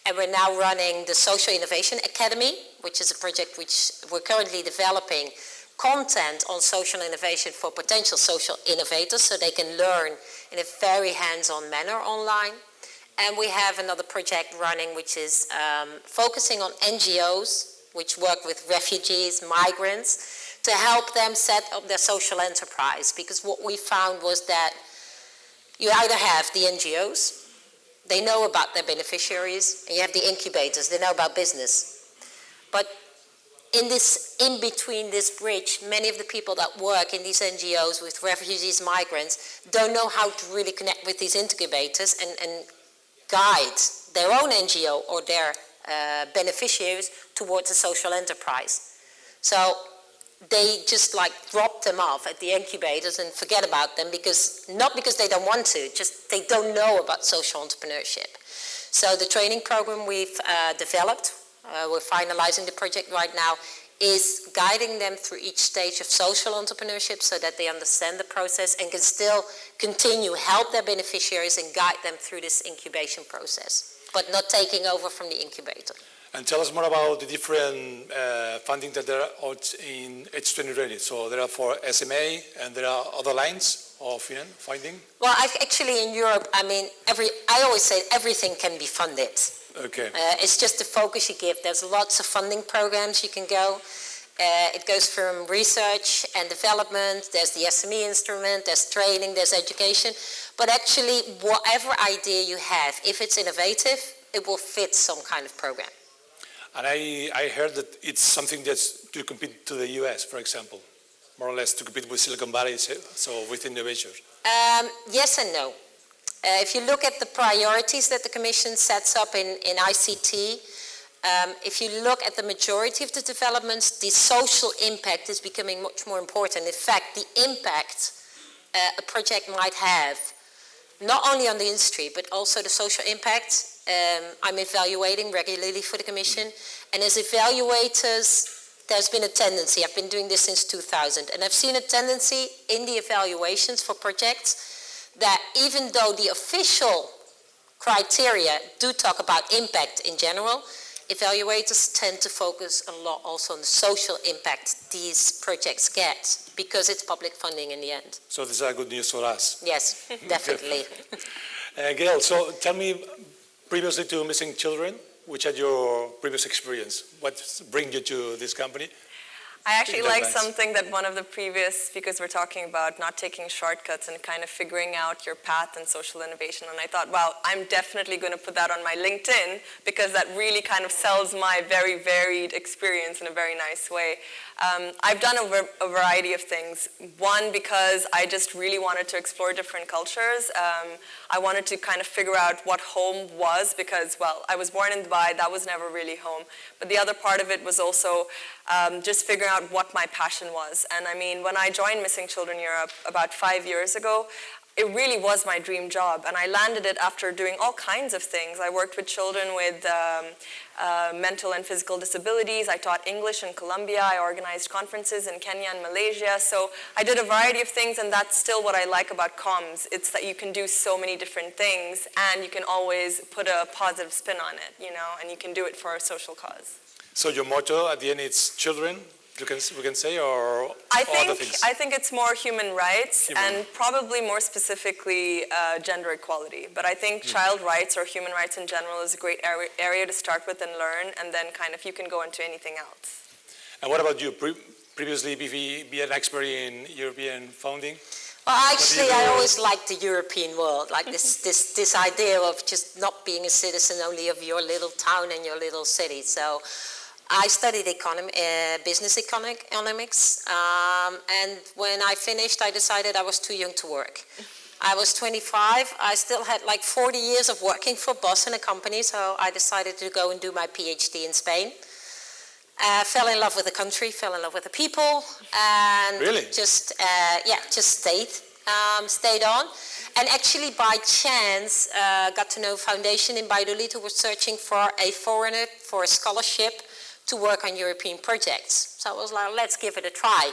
[SPEAKER 11] And we're now running the Social Innovation Academy, which is a project which we're currently developing content on social innovation for potential social innovators, so they can learn in a very hands-on manner online. And we have another project running which is focusing on NGOs which work with refugees, migrants, to help them set up their social enterprise. Because what we found was that you either have the NGOs, they know about their beneficiaries, and you have the incubators, they know about business. But in between this bridge, many of the people that work in these NGOs with refugees, migrants, don't know how to really connect with these incubators and guide their own NGO or their beneficiaries towards a social enterprise. So they just like drop them off at the incubators and forget about them not because they don't want to, just they don't know about social entrepreneurship. So the training program we've developed, we're finalizing the project right now, is guiding them through each stage of social entrepreneurship so that they understand the process and can still continue, help their beneficiaries and guide them through this incubation process, but not taking over from the incubator.
[SPEAKER 9] And tell us more about the different funding that there are out in H2020. So there are for SMA and there are other lines of funding?
[SPEAKER 11] Well, actually in Europe, I mean, I always say everything can be funded.
[SPEAKER 9] Okay.
[SPEAKER 11] It's just the focus you give. There's lots of funding programs you can go. It goes from research and development, there's the SME instrument, there's training, there's education. But actually, whatever idea you have, if it's innovative, it will fit some kind of program.
[SPEAKER 9] And I heard that it's something that's to compete to the US, for example, more or less to compete with Silicon Valley, so with innovators.
[SPEAKER 11] Yes and no. If you look at the priorities that the Commission sets up in ICT, if you look at the majority of the developments, the social impact is becoming much more important. In fact, the impact a project might have, not only on the industry, but also the social impact, I'm evaluating regularly for the Commission. And as evaluators, there's been a tendency, I've been doing this since 2000, and I've seen a tendency in the evaluations for projects that even though the official criteria do talk about impact in general, evaluators tend to focus a lot also on the social impact these projects get, because it's public funding in the end.
[SPEAKER 9] So this is good news for us.
[SPEAKER 11] Yes, definitely.
[SPEAKER 9] Gail, so tell me, previously to Missing Children, which had your previous experience? What brings you to this company?
[SPEAKER 10] I actually like something that one of the previous speakers were talking about, not taking shortcuts and kind of figuring out your path in social innovation. And I thought, wow, I'm definitely going to put that on my LinkedIn because that really kind of sells my very varied experience in a very nice way. I've done a variety of things. One, because I just really wanted to explore different cultures. I wanted to kind of figure out what home was because, well, I was born in Dubai, that was never really home. But the other part of it was also just figuring out what my passion was. And I mean, when I joined Missing Children Europe about 5 years ago, it really was my dream job, and I landed it after doing all kinds of things. I worked with children with mental and physical disabilities. I taught English in Colombia. I organized conferences in Kenya and Malaysia. So I did a variety of things, and that's still what I like about comms. It's that you can do so many different things, and you can always put a positive spin on it, you know, and you can do it for a social cause.
[SPEAKER 9] So your motto at the end is children? We can say, or other things?
[SPEAKER 10] I think it's more human rights and probably more specifically gender equality. But I think child rights or human rights in general is a great area to start with and learn, and then kind of you can go into anything else.
[SPEAKER 9] And what about you? Previously, be an expert in European founding?
[SPEAKER 11] Well, actually, I always liked the European world, like this idea of just not being a citizen only of your little town and your little city. So I studied business economics, and when I finished, I decided I was too young to work. I was 25. I still had like 40 years of working for a boss in a company, so I decided to go and do my PhD in Spain. Fell in love with the country, fell in love with the people, and just stayed on. And actually, by chance, got to know a foundation in Valladolid who was searching for a foreigner for a scholarship to work on European projects. So I was like, let's give it a try.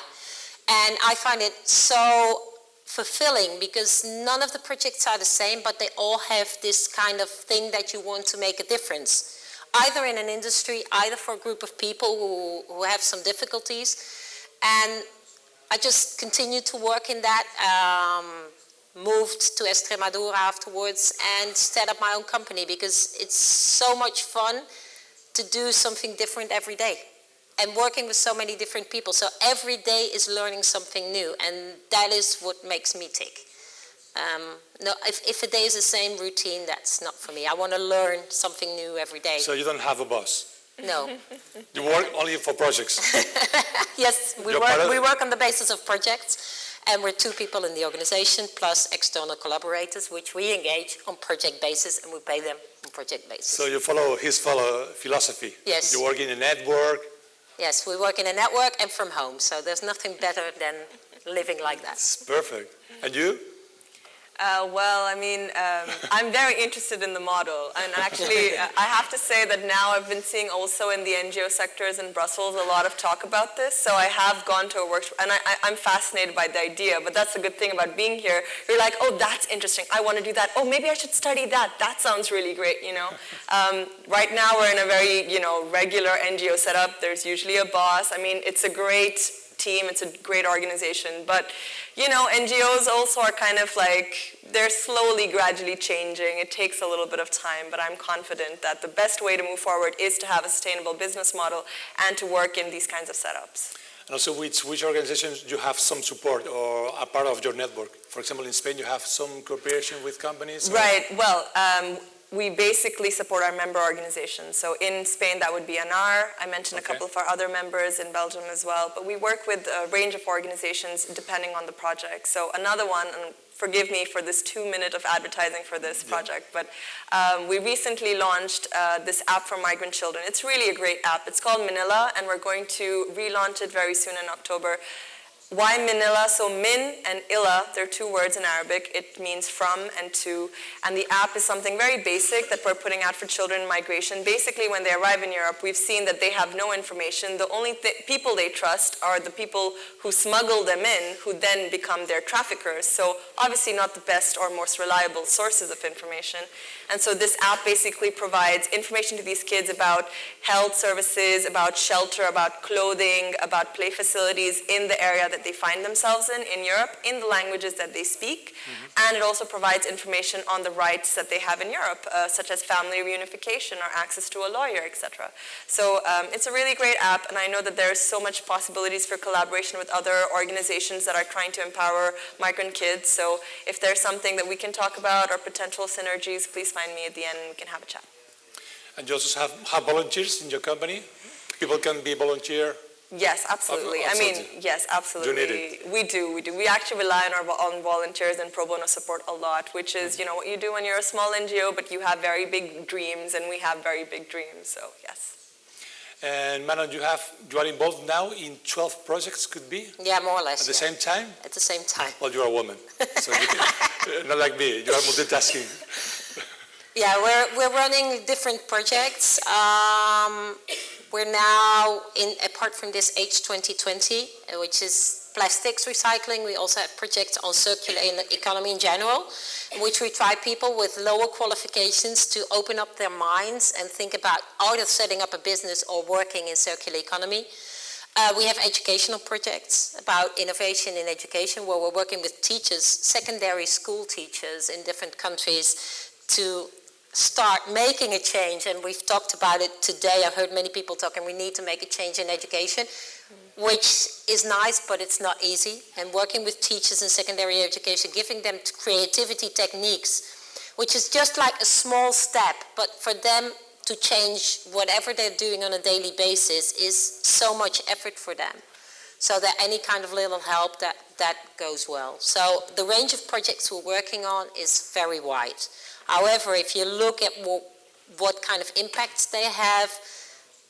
[SPEAKER 11] And I find it so fulfilling because none of the projects are the same, but they all have this kind of thing that you want to make a difference, either in an industry, either for a group of people who have some difficulties. And I just continue to work in that. moved to Extremadura afterwards and set up my own company because it's so much fun to do something different every day and working with so many different people. So every day is learning something new, and that is what makes me tick. No, if a day is the same routine, that's not for me. I want to learn something new every day.
[SPEAKER 9] So you don't have a boss?
[SPEAKER 11] No.
[SPEAKER 9] You work only for projects?
[SPEAKER 11] Yes, we work on the basis of projects, and we're 2 people in the organization plus external collaborators, which we engage on project basis, and we pay them on project basis.
[SPEAKER 9] So you follow his philosophy?
[SPEAKER 11] Yes.
[SPEAKER 9] You work in a network?
[SPEAKER 11] Yes, we work in a network and from home, so there's nothing better than living like that.
[SPEAKER 9] It's perfect. And you?
[SPEAKER 10] Well, I mean, I'm very interested in the model, and actually I have to say that now I've been seeing also in the NGO sectors in Brussels a lot of talk about this, so I have gone to a workshop, and I'm fascinated by the idea, but that's the good thing about being here. You're like, oh, that's interesting, I want to do that, oh, maybe I should study that, that sounds really great, you know. Right now we're in a very, you know, regular NGO setup, there's usually a boss. I mean, it's a great team, it's a great organization, but you know, NGOs also are kind of like, they're slowly, gradually changing. It takes a little bit of time, but I'm confident that the best way to move forward is to have a sustainable business model and to work in these kinds of setups.
[SPEAKER 9] And also, which organizations do you have some support or are part of your network? For example, in Spain, you have some cooperation with companies?
[SPEAKER 10] Right, well, we basically support our member organizations. So in Spain, that would be ANAR. I mentioned a couple of our other members in Belgium as well. But we work with a range of organizations depending on the project. So another one, and forgive me for this 2 minute of advertising for this project, but we recently launched this app for migrant children. It's really a great app. It's called Manila, and we're going to relaunch it very soon in October. Why Manila? So min and illa, they're 2 words in Arabic. It means from and to. And the app is something very basic that we're putting out for children in migration. Basically, when they arrive in Europe, we've seen that they have no information. The only people they trust are the people who smuggle them in, who then become their traffickers. So obviously not the best or most reliable sources of information. And so this app basically provides information to these kids about health services, about shelter, about clothing, about play facilities in the area that they find themselves in Europe, in the languages that they speak. And it also provides information on the rights that they have in Europe, such as family reunification or access to a lawyer, etc. So it's a really great app, and I know that there's so much possibilities for collaboration with other organizations that are trying to empower migrant kids. So if there's something that we can talk about or potential synergies, please find me at the end and we can have a chat.
[SPEAKER 9] And you also have volunteers in your company? People can be volunteer?
[SPEAKER 10] Yes, absolutely. I mean, yes, absolutely.
[SPEAKER 9] Do you need it?
[SPEAKER 10] We do. We actually rely on volunteers and pro bono support a lot, which is, you know, what you do when you're a small NGO, but you have very big dreams, and we have very big dreams, so yes.
[SPEAKER 9] And Manon, you are involved now in 12 projects, could be?
[SPEAKER 11] Yeah, more or less.
[SPEAKER 9] At the same time?
[SPEAKER 11] At the same time.
[SPEAKER 9] Well, you are a woman, so you can, not like me, you are multitasking.
[SPEAKER 11] Yeah, we're running different projects. We're now apart from this H2020, which is plastics recycling, we also have projects on circular economy in general, in which we try people with lower qualifications to open up their minds and think about either setting up a business or working in circular economy. We have educational projects about innovation in education, where we're working with teachers, secondary school teachers in different countries to start making a change, and we've talked about it today. I've heard many people talking, we need to make a change in education, which is nice, but it's not easy. And working with teachers in secondary education, giving them creativity techniques, which is just like a small step, but for them to change whatever they're doing on a daily basis is so much effort for them. So that any kind of little help, that goes well. So the range of projects we're working on is very wide. However, if you look at what kind of impacts they have,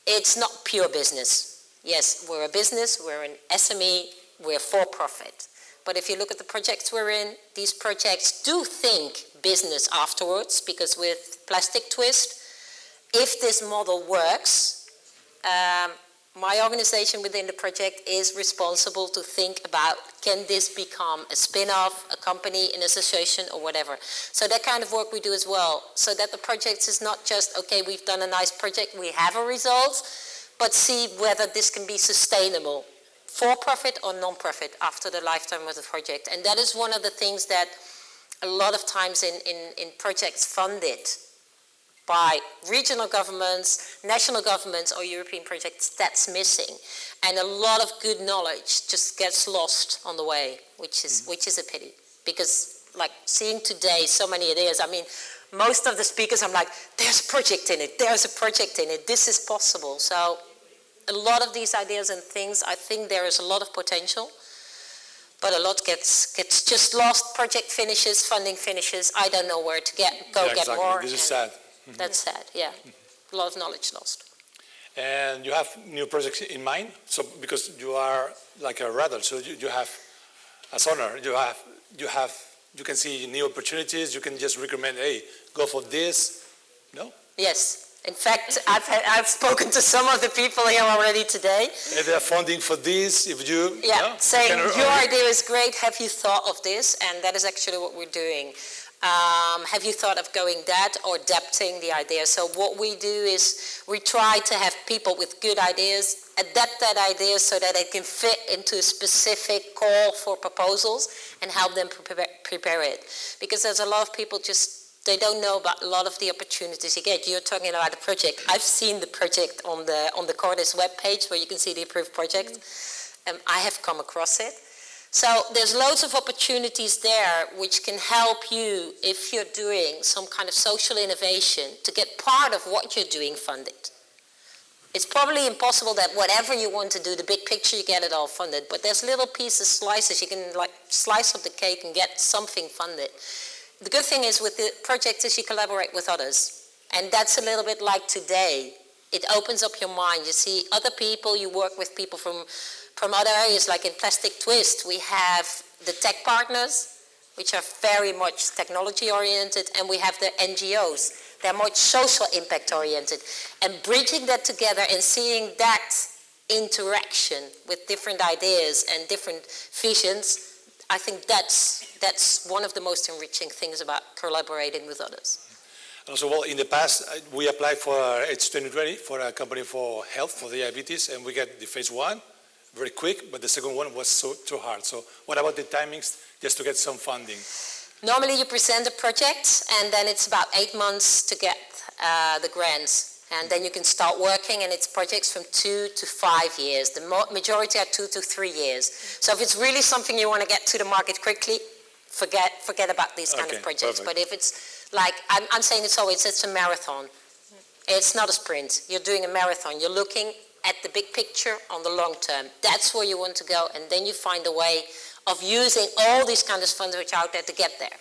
[SPEAKER 11] it's not pure business. Yes, we're a business, we're an SME, we're for-profit. But if you look at the projects we're in, these projects do think business afterwards, because with Plastic Twist, if this model works, my organization within the project is responsible to think about, can this become a spin-off, a company, an association, or whatever. So that kind of work we do as well, so that the project is not just, okay, we've done a nice project, we have a result, but see whether this can be sustainable, for profit or non-profit, after the lifetime of the project. And that is one of the things that a lot of times in projects funded by regional governments, national governments, or European projects, that's missing. And a lot of good knowledge just gets lost on the way, which is a pity. Because like seeing today so many ideas, I mean, most of the speakers, I'm like, there's a project in it, there's a project in it, this is possible. So a lot of these ideas and things, I think there is a lot of potential, but a lot gets just lost. Project finishes, funding finishes, I don't know where to get more.
[SPEAKER 9] This is sad.
[SPEAKER 11] That's sad, yeah. A lot of knowledge lost.
[SPEAKER 9] And you have new projects in mind? So because you are like a radar, so you have, as owner, you can see new opportunities, you can just recommend, hey, go for this, no?
[SPEAKER 11] Yes. In fact, I've spoken to some of the people here already today.
[SPEAKER 9] If they are funding for this, if you...
[SPEAKER 11] Yeah, saying, your idea is great, have you thought of this? And that is actually what we're doing. Have you thought of going that or adapting the idea? So what we do is we try to have people with good ideas adapt that idea so that it can fit into a specific call for proposals and help them prepare it. Because there's a lot of people they don't know about a lot of the opportunities you get. You're talking about a project. I've seen the project on the Cordis webpage where you can see the approved project. I have come across it. So there's loads of opportunities there which can help you if you're doing some kind of social innovation to get part of what you're doing funded. It's probably impossible that whatever you want to do, the big picture, you get it all funded, but there's little pieces, slices, you can like slice up the cake and get something funded. The good thing is with the project is you collaborate with others, and that's a little bit like today. It opens up your mind. You see other people, you work with people from other areas, like in Plastic Twist, we have the tech partners, which are very much technology-oriented, and we have the NGOs. They're much social impact-oriented. And bridging that together and seeing that interaction with different ideas and different visions, I think that's one of the most enriching things about collaborating with others.
[SPEAKER 9] Also, well, in the past, we applied for It's 2020 for a company for health, for diabetes, and we get the phase 1 very quick, but the second one was too hard. So what about the timings just to get some funding?
[SPEAKER 11] Normally you present a project and then it's about 8 months to get the grants. And then you can start working, and it's projects from 2 to 5 years. The majority are 2 to 3 years. So if it's really something you want to get to the market quickly, forget about these kind of projects.
[SPEAKER 9] Perfect.
[SPEAKER 11] But if it's like, I'm saying it's a marathon. It's not a sprint. You're doing a marathon. You're looking at the big picture on the long term. That's where you want to go, and then you find a way of using all these kind of funds which are out there to get there.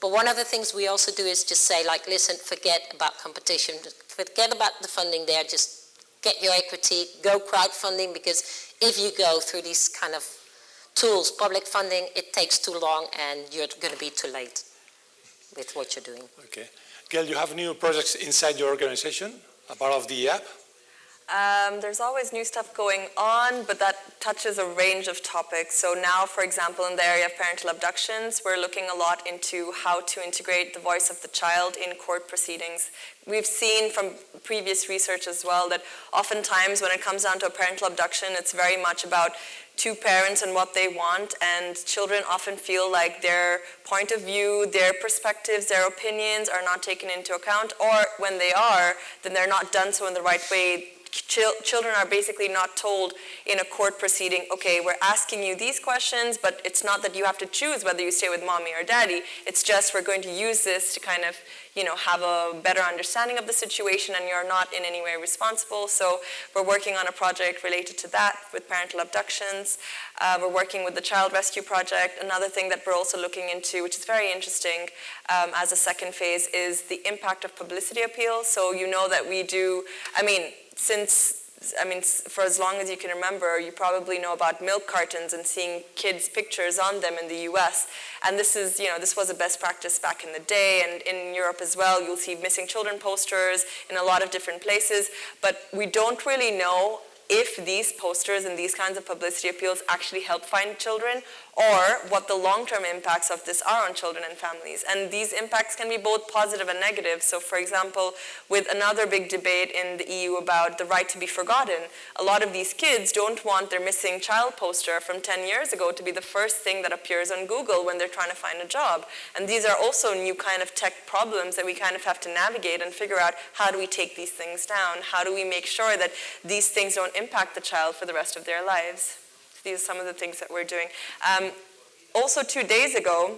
[SPEAKER 11] But one of the things we also do is just say, like, listen, forget about competition, forget about the funding there, just get your equity, go crowdfunding, because if you go through these kind of tools, public funding, it takes too long and you're going to be too late with what you're doing.
[SPEAKER 9] Okay. Gail, you have new projects inside your organization, a part of the app?
[SPEAKER 10] There's always new stuff going on, but that touches a range of topics. So now, for example, in the area of parental abductions, we're looking a lot into how to integrate the voice of the child in court proceedings. We've seen from previous research as well that oftentimes when it comes down to a parental abduction, it's very much about two parents and what they want, and children often feel like their point of view, their perspectives, their opinions are not taken into account, or when they are, then they're not done so in the right way. Children are basically not told in a court proceeding, okay, we're asking you these questions, but it's not that you have to choose whether you stay with mommy or daddy. It's just we're going to use this to kind of, have a better understanding of the situation, and you're not in any way responsible. So we're working on a project related to that with parental abductions. We're working with the Child Rescue Project. Another thing that we're also looking into, which is very interesting as a second phase, is the impact of publicity appeals. So you know that we do, for as long as you can remember, you probably know about milk cartons and seeing kids' pictures on them in the US. And this is, this was a best practice back in the day, and in Europe as well. You'll see missing children posters in a lot of different places, but we don't really know if these posters and these kinds of publicity appeals actually help find children, or what the long-term impacts of this are on children and families. And these impacts can be both positive and negative. So for example, with another big debate in the EU about the right to be forgotten, a lot of these kids don't want their missing child poster from 10 years ago to be the first thing that appears on Google when they're trying to find a job. And these are also new kind of tech problems that we kind of have to navigate and figure out, how do we take these things down? How do we make sure that these things don't impact the child for the rest of their lives? These are some of the things that we're doing. Also 2 days ago,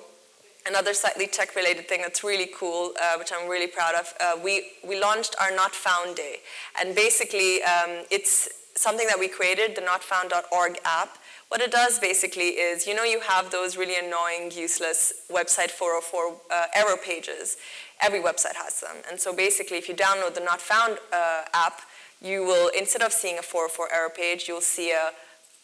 [SPEAKER 10] another slightly tech-related thing that's really cool, which I'm really proud of, we launched our Not Found Day. And basically, it's something that we created, the notfound.org app. What it does basically is, you know, you have those really annoying, useless website 404 error pages. Every website has them. And so basically, if you download the Not Found app, you will, instead of seeing a 404 error page, you'll see a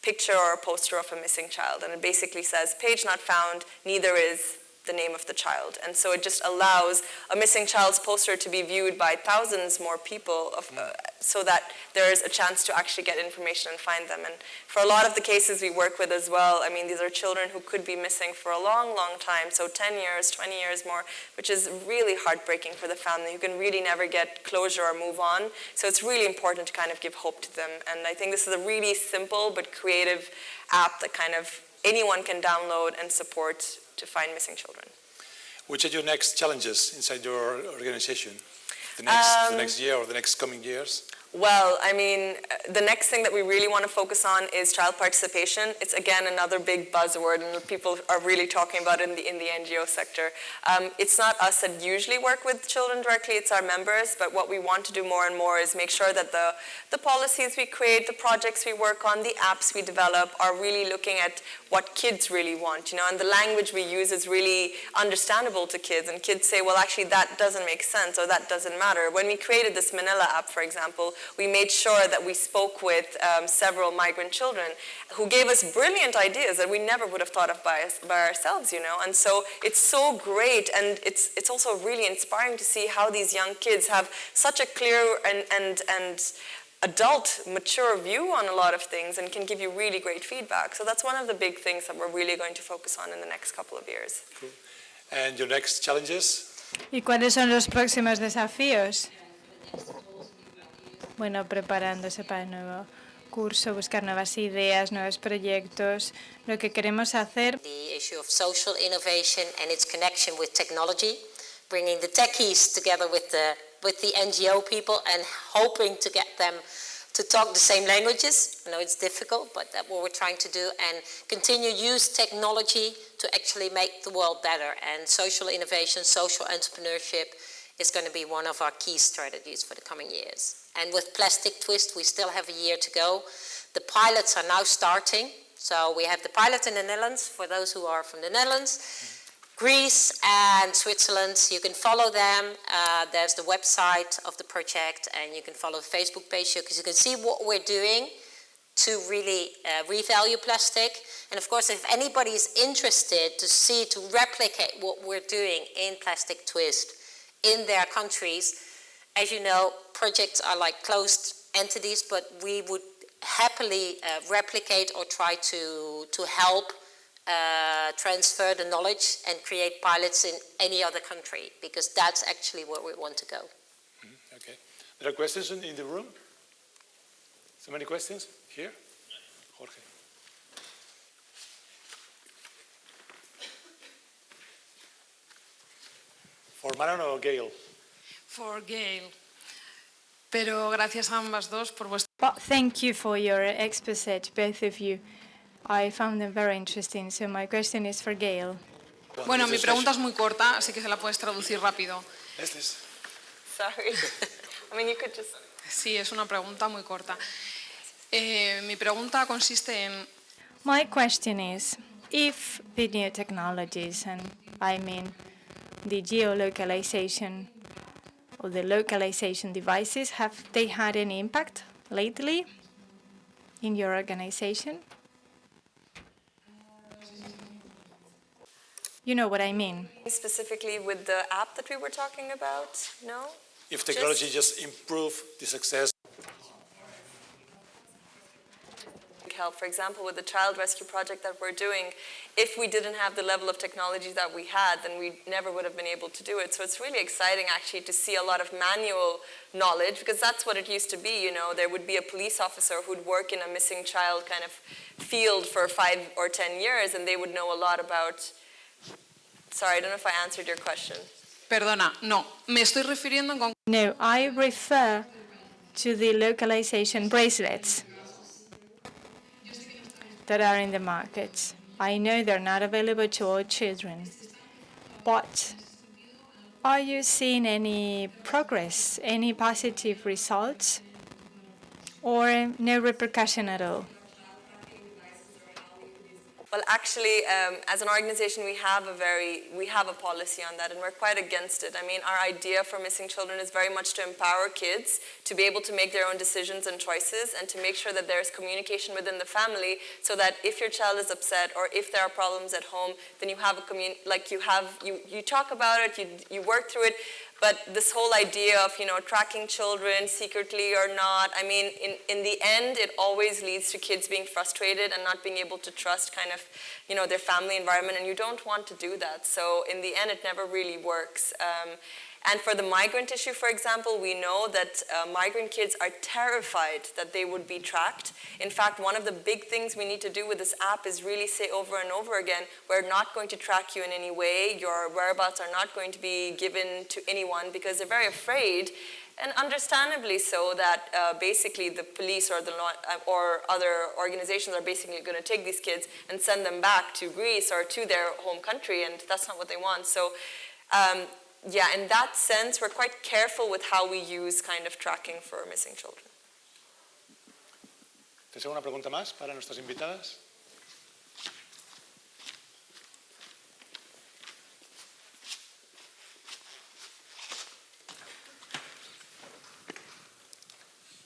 [SPEAKER 10] picture or a poster of a missing child. And it basically says, page not found, neither is the name of the child. And so it just allows a missing child's poster to be viewed by thousands more people so that there is a chance to actually get information and find them. And for a lot of the cases we work with as well, I mean, these are children who could be missing for a long, long time, so 10 years, 20 years more, which is really heartbreaking for the family who can really never get closure or move on. So it's really important to kind of give hope to them. And I think this is a really simple but creative app that kind of anyone can download and support to find missing children.
[SPEAKER 9] Which are your next challenges inside your organization? The next year or the next coming years?
[SPEAKER 10] Well, I mean, the next thing that we really want to focus on is child participation. It's, again, another big buzzword, and people are really talking about it in the NGO sector. It's not us that usually work with children directly, it's our members, but what we want to do more and more is make sure that the policies we create, the projects we work on, the apps we develop are really looking at what kids really want, you know, and the language we use is really understandable to kids, and kids say, well, actually, that doesn't make sense, or that doesn't matter. When we created this Manila app, for example, we made sure that we spoke with several migrant children who gave us brilliant ideas that we never would have thought of by ourselves, you know, and so it's so great, and it's also really inspiring to see how these young kids have such a clear and adult, mature view on a lot of things and can give you really great feedback. So that's one of the big things that we're really going to focus on in the next couple of years.
[SPEAKER 9] Cool. And your next challenges?
[SPEAKER 7] ¿Y cuáles son los próximos desafíos? Bueno, preparándose para el nuevo curso, buscar nuevas ideas, nuevos proyectos. Lo que queremos hacer.
[SPEAKER 11] The issue of social innovation and its connection with technology, bringing the techies together with the NGO people and hoping to get them to talk the same languages. I know it's difficult, but that's what we're trying to do, and continue use technology to actually make the world better. And social innovation, social entrepreneurship is going to be one of our key strategies for the coming years. And with Plastic Twist, we still have a year to go. The pilots are now starting. So we have the pilot in the Netherlands, for those who are from the Netherlands. Greece and Switzerland, you can follow them. There's the website of the project, and you can follow the Facebook page, because you can see what we're doing to really revalue plastic. And of course, if anybody is interested to replicate what we're doing in Plastic Twist in their countries, as you know, projects are like closed entities, but we would happily replicate or try to help transfer the knowledge and create pilots in any other country, because that's actually where we want to go.
[SPEAKER 9] Okay. There are questions in the room? So many questions? Here? Jorge. For Manon or Gail?
[SPEAKER 12] For Gail. Pero gracias a ambas dos por vuestra...
[SPEAKER 7] Thank you for your exposé, both of you. I found them very interesting, so my question is for Gail.
[SPEAKER 12] Bueno, mi pregunta es muy corta, así que se la puedes traducir rápido.
[SPEAKER 10] Sorry. I mean, you could just...
[SPEAKER 12] Sí, es una pregunta muy corta. Mi pregunta consiste en...
[SPEAKER 7] My question is, if the new technologies, and I mean the geolocalization or the localization devices, have they had any impact lately in your organization? You know what I mean.
[SPEAKER 10] Specifically with the app that we were talking about, no?
[SPEAKER 9] If technology just improve the success.
[SPEAKER 10] help. For example, with the child rescue project that we're doing, if we didn't have the level of technology that we had, then we never would have been able to do it. So it's really exciting actually to see a lot of manual knowledge, because that's what it used to be, you know. There would be a police officer who'd work in a missing child kind of field for 5 or 10 years, and they would know a lot about... Sorry, I don't know if I answered your question.
[SPEAKER 12] Perdona, no, me estoy refiriendo con...
[SPEAKER 7] No, I refer to the localization bracelets that are in the market. I know they're not available to all children, but are you seeing any progress, any positive results, or no repercussion at all?
[SPEAKER 10] Well, actually, as an organization, we have a policy on that, and we're quite against it. I mean, our idea for missing children is very much to empower kids to be able to make their own decisions and choices, and to make sure that there's communication within the family, so that if your child is upset or if there are problems at home, then you have a you talk about it, you work through it. But this whole idea of, you know, tracking children secretly or not, I mean, in the end, it always leads to kids being frustrated and not being able to trust kind of, you know, their family environment, and you don't want to do that. So in the end, it never really works. And for the migrant issue, for example, we know that migrant kids are terrified that they would be tracked. In fact, one of the big things we need to do with this app is really say over and over again, we're not going to track you in any way. Your whereabouts are not going to be given to anyone, because they're very afraid, and understandably so, that basically the police or or other organizations are basically going to take these kids and send them back to Greece or to their home country, and that's not what they want. So. Yeah, in that sense, we're quite careful with how we use kind of tracking for missing children.
[SPEAKER 9] ¿Tienes alguna pregunta más para nuestras invitadas?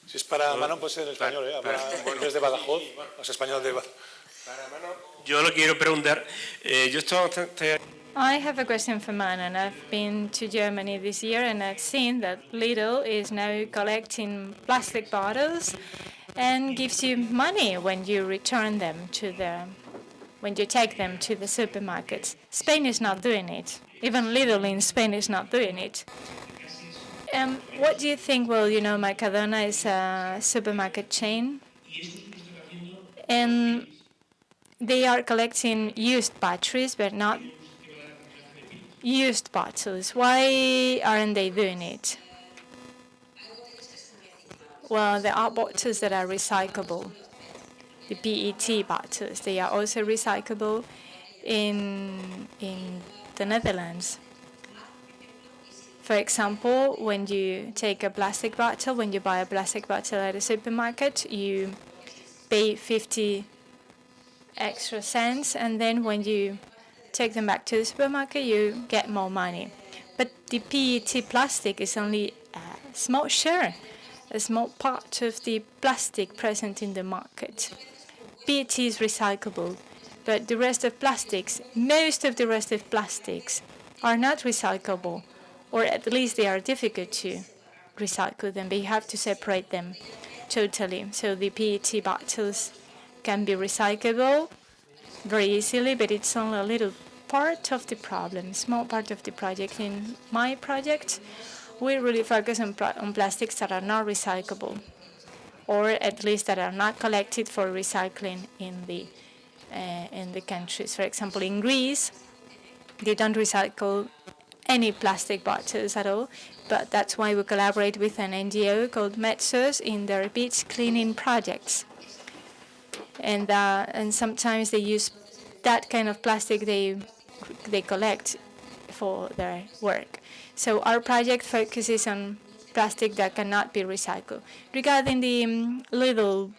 [SPEAKER 9] Si es para Manon, pues en español, ¿eh? Desde Badajoz, es español de Badajoz.
[SPEAKER 6] Para Manon, yo lo quiero preguntar. Yo estoy bastante...
[SPEAKER 7] I have a question for Manon. I've been to Germany this year, and I've seen that Lidl is now collecting plastic bottles and gives you money when you return them when you take them to the supermarkets. Spain is not doing it. Even Lidl in Spain is not doing it. What do you think? Well, you know, Mercadona is a supermarket chain, and they are collecting used batteries, but not used bottles. Why aren't they doing it? Well, there are bottles that are recyclable. The PET bottles, they are also recyclable in the Netherlands. For example, when you take a plastic bottle, when you buy a plastic bottle at a supermarket, you pay 50 extra cents, and then when you take them back to the supermarket, you get more money. But the PET plastic is only a small share, a small part of the plastic present in the market. PET is recyclable, but the rest of plastics, most of the rest of plastics, are not recyclable, or at least they are difficult to recycle them. You have to separate them totally. So the PET bottles can be recyclable very easily, but it's only a little part of the problem, small part of the project. In my project, we really focus on plastics that are not recyclable, or at least that are not collected for recycling in the countries. For example, in Greece, they don't recycle any plastic bottles at all, but that's why we collaborate with an NGO called Metsos in their beach cleaning projects. And sometimes they use that kind of plastic they collect for their work. So our project focuses on plastic that cannot be recycled. Regarding the Lidl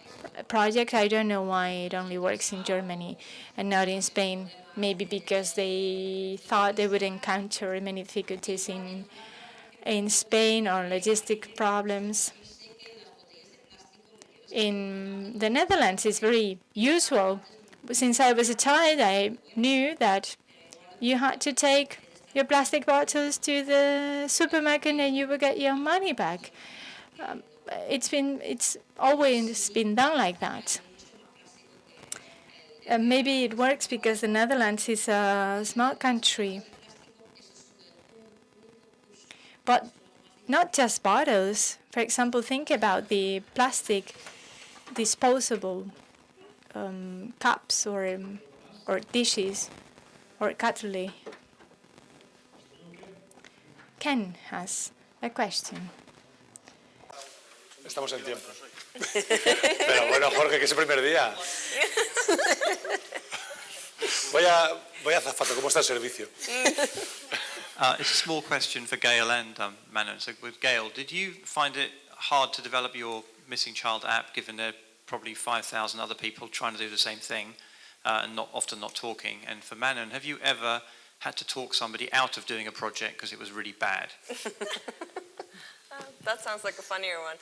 [SPEAKER 7] project, I don't know why it only works in Germany and not in Spain. Maybe because they thought they would encounter many difficulties in Spain, or logistic problems. In the Netherlands, it's very usual. Since I was a child, I knew that you had to take your plastic bottles to the supermarket and you will get your money back. It's always been done like that. Maybe it works because the Netherlands is a small country. But not just bottles. For example, think about the plastic disposable cups or dishes or cutlery. Ken has a question.
[SPEAKER 9] Estamos en tiempo. Pero bueno, Jorge, que es el primer día. Voy a Zafato, ¿cómo está el servicio?
[SPEAKER 3] It's a small question for Gail and Manon. So with Gail, did you find it hard to develop your missing child app, given there are probably 5,000 other people trying to do the same thing and often not talking? And for Manon, have you ever had to talk somebody out of doing a project because it was really bad?
[SPEAKER 10] That sounds like a funnier one.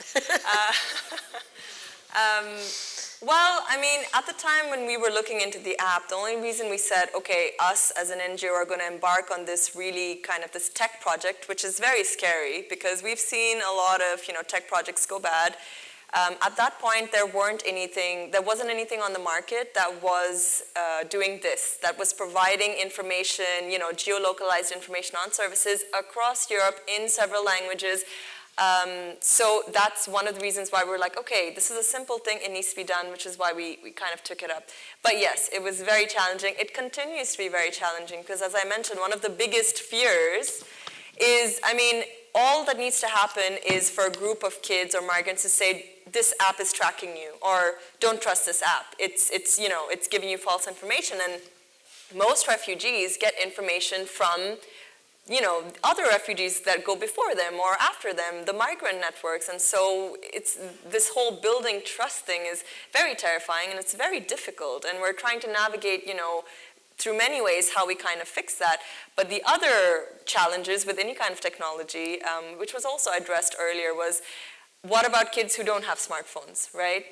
[SPEAKER 10] Well, I mean, at the time when we were looking into the app, the only reason we said, okay, us as an NGO are going to embark on this really kind of this tech project, which is very scary because we've seen a lot of, tech projects go bad. At that point, there wasn't anything on the market that was doing this, that was providing information, geolocalized information on services across Europe in several languages. So that's one of the reasons why we're like, okay, this is a simple thing, it needs to be done, which is why we kind of took it up. But yes, it was very challenging. It continues to be very challenging because, as I mentioned, one of the biggest fears is, all that needs to happen is for a group of kids or migrants to say, this app is tracking you, or don't trust this app. It's giving you false information. And most refugees get information from other refugees that go before them or after them, the migrant networks. And so this whole building trust thing is very terrifying and it's very difficult. And we're trying to navigate, through many ways how we kind of fix that. But the other challenges with any kind of technology, which was also addressed earlier, was what about kids who don't have smartphones, right?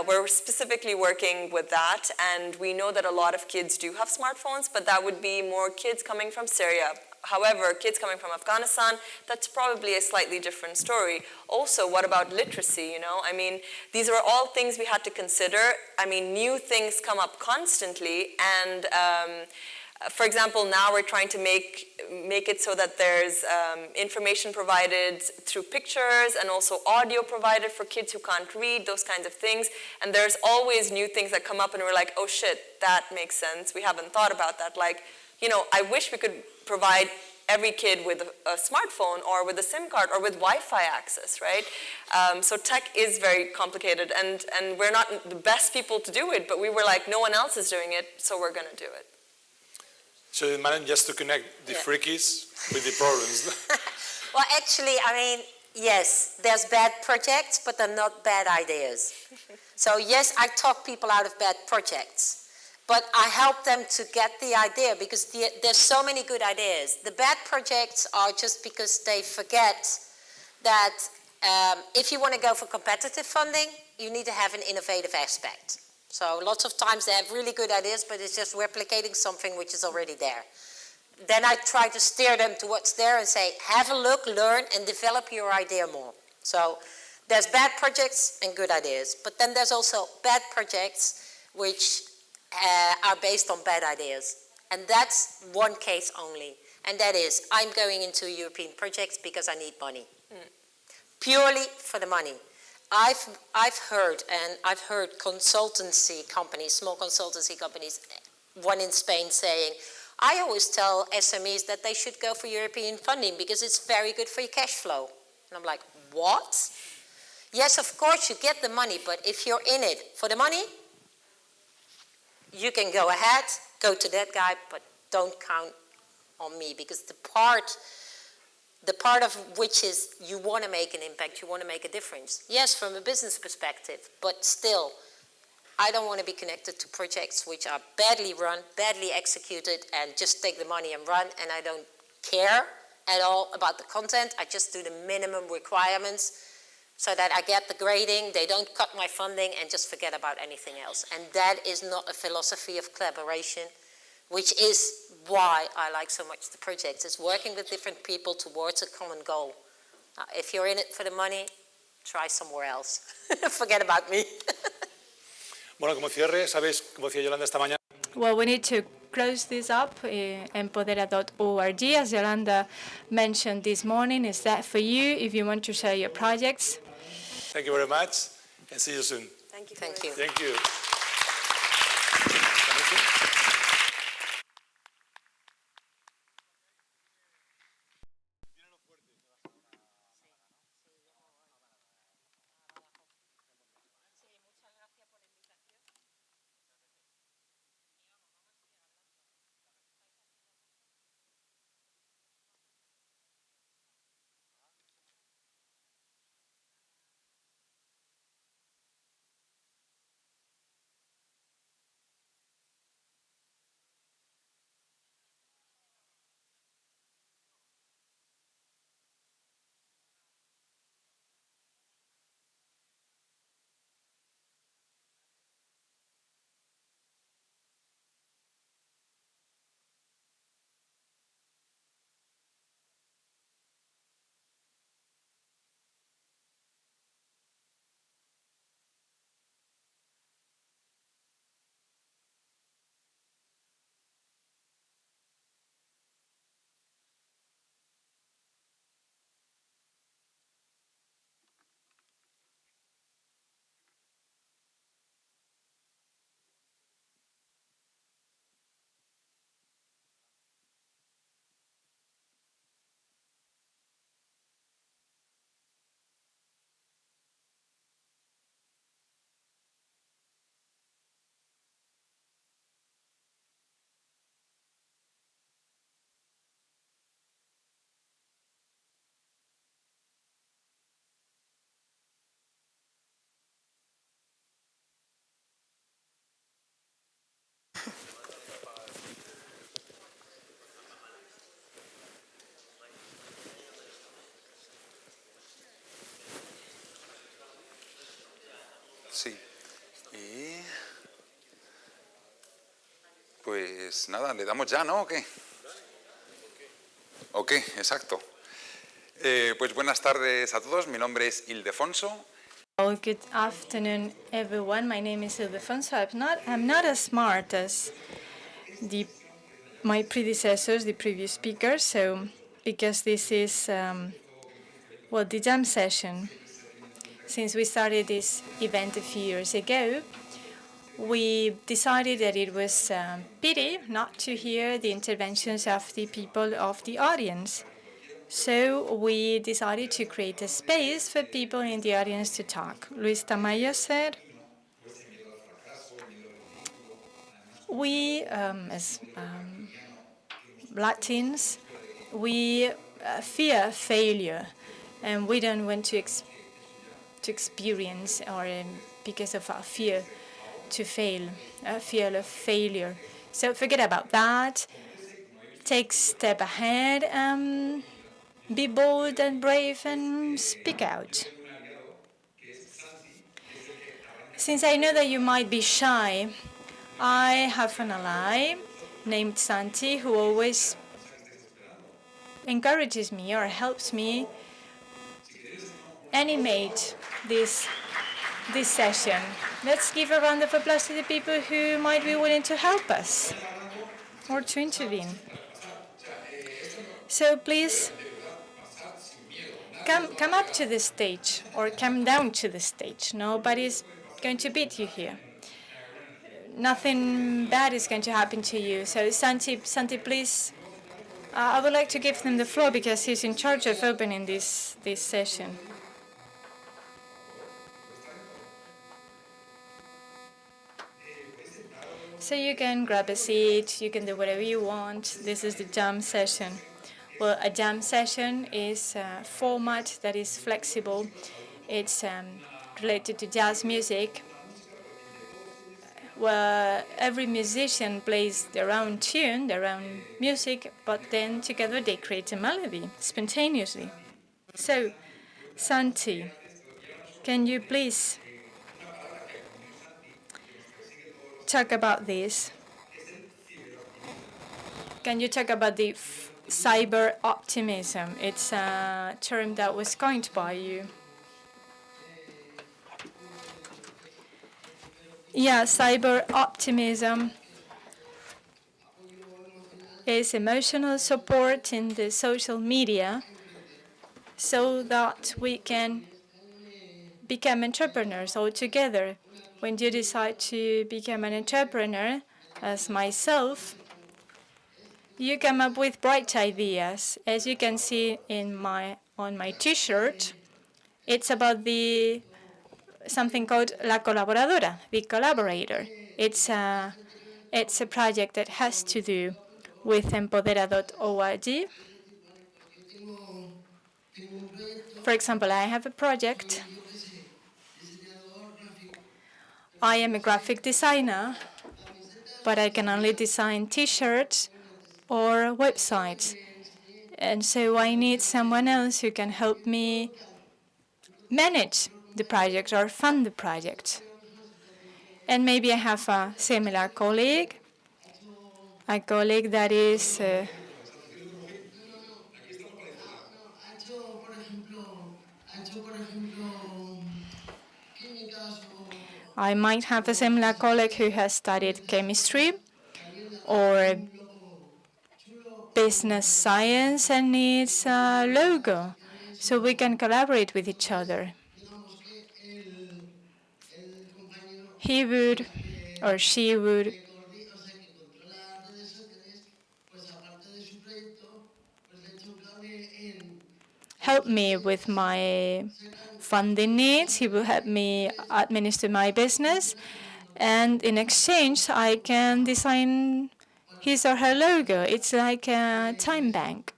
[SPEAKER 10] We're specifically working with that, and we know that a lot of kids do have smartphones, but that would be more kids coming from Syria. However, kids coming from Afghanistan, that's probably a slightly different story. Also, what about literacy, These are all things we had to consider. New things come up constantly, and for example, now we're trying to make it so that there's information provided through pictures and also audio provided for kids who can't read, those kinds of things. And there's always new things that come up and we're like, oh shit, that makes sense. We haven't thought about that. I wish we could provide every kid with a smartphone or with a SIM card or with Wi-Fi access, right? So tech is very complicated and we're not the best people to do it, but we were like, no one else is doing it, so we're going to do it.
[SPEAKER 9] So Manon, just to connect the freakies with the problems.
[SPEAKER 11] Well, actually, yes, there's bad projects, but they're not bad ideas. So yes, I talk people out of bad projects, but I help them to get the idea because there's so many good ideas. The bad projects are just because they forget that if you want to go for competitive funding, you need to have an innovative aspect. So lots of times they have really good ideas, but it's just replicating something which is already there. Then I try to steer them to what's there and say, have a look, learn, and develop your idea more. So there's bad projects and good ideas, but then there's also bad projects which are based on bad ideas. And that's one case only, and that is, I'm going into European projects because I need money. Purely for the money. I've heard consultancy companies, small consultancy companies, one in Spain saying, I always tell SMEs that they should go for European funding because it's very good for your cash flow. And I'm like, what? Yes, of course you get the money, but if you're in it for the money, you can go ahead, go to that guy, but don't count on me because the part of which is you want to make an impact, you want to make a difference. Yes, from a business perspective, but still, I don't want to be connected to projects which are badly run, badly executed, and just take the money and run, and I don't care at all about the content. I just do the minimum requirements so that I get the grading, they don't cut my funding, and just forget about anything else. And that is not a philosophy of collaboration, which is why I like so much the project. It's working with different people towards a common goal. If you're in it for the money, try somewhere else. Forget about me.
[SPEAKER 9] Bueno, como cierre, sabes, como decía Yolanda esta mañana,
[SPEAKER 7] Well, we need to close this up. Empodera.org, as Yolanda mentioned this morning, is that for you if you want to share your projects.
[SPEAKER 9] thank you very much and see you soon.
[SPEAKER 10] Thank you.
[SPEAKER 11] Thank you.
[SPEAKER 9] Thank you.
[SPEAKER 13] Sí. Y pues nada, le damos ya, ¿no? ¿O qué? ¿O qué? Exacto. Pues buenas tardes a todos. Mi nombre es Ildefonso.
[SPEAKER 7] Well, good afternoon, everyone. My name is Ildefonso. I'm not as smart as my predecessors, the previous speakers. So, because this is the jam session. Since we started this event a few years ago, we decided that it was pity not to hear the interventions of the people of the audience. So we decided to create a space for people in the audience to talk. Luis Tamayo said, we, as Latins, we fear failure, and we don't want to experience, or because of our fear to fail, fear of failure. So forget about that. Take a step ahead, be bold and brave and speak out. Since I know that you might be shy, I have an ally named Santi who always encourages me or helps me animate this session. Let's give a round of applause to the people who might be willing to help us or to intervene. So please come up to the stage or come down to the stage. Nobody's going to beat you here. Nothing bad is going to happen to you. So Santi, please, I would like to give them the floor because he's in charge of opening this session. So you can grab a seat, you can do whatever you want. This is the jam session. Well, a jam session is a format that is flexible. It's related to jazz music, where every musician plays their own tune, their own music, but then together they create a melody spontaneously. So, Santi, can you please talk about this? Can you talk about the cyber optimism? It's a term that was coined by you. Yeah, cyber optimism is emotional support in the social media so that we can become entrepreneurs all together. When you decide to become an entrepreneur, as myself, you come up with bright ideas. As you can see on my T-shirt, it's about something called La Colaboradora, the collaborator. It's a project that has to do with empodera.org. For example, I have a project. I am a graphic designer, but I can only design T-shirts or websites. And so I need someone else who can help me manage the project or fund the project. And maybe I have a similar colleague, a colleague that is I might have a similar colleague who has studied chemistry or business science and needs a logo, so we can collaborate with each other. He would or she would help me with my funding needs. He will help me administer my business. And in exchange, I can design his or her logo. It's like a time bank.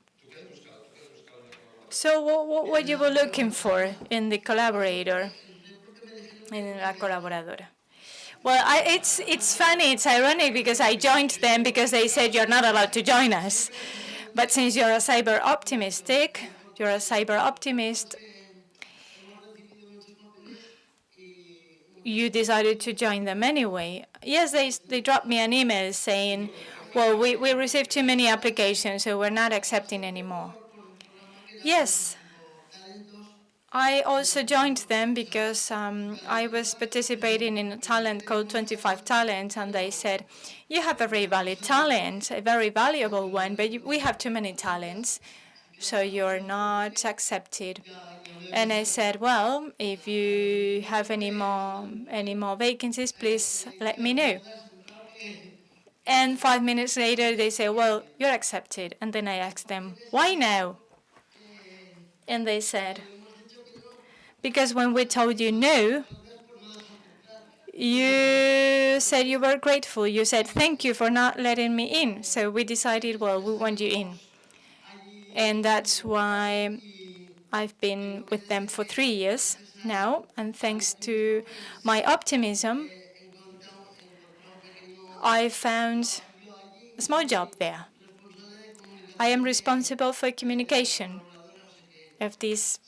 [SPEAKER 7] So what you were looking for in the collaborator, in la colaboradora? Well, it's funny, it's ironic, because I joined them because they said you're not allowed to join us. But since you're a cyber optimist, you decided to join them anyway. Yes, they dropped me an email saying, well, we received too many applications, so we're not accepting anymore. Yes, I also joined them because I was participating in a talent called 25 Talent, and they said, you have a very valid talent, a very valuable one, but we have too many talents, so you're not accepted. And I said, well, if you have any more vacancies, please let me know. And 5 minutes later, they say, well, you're accepted. And then I asked them, why now? And they said, because when we told you no, you said you were grateful. You said, thank you for not letting me in. So we decided, well, we want you in. And that's why I've been with them for 3 years now. And thanks to my optimism, I found a small job there. I am responsible for communication of this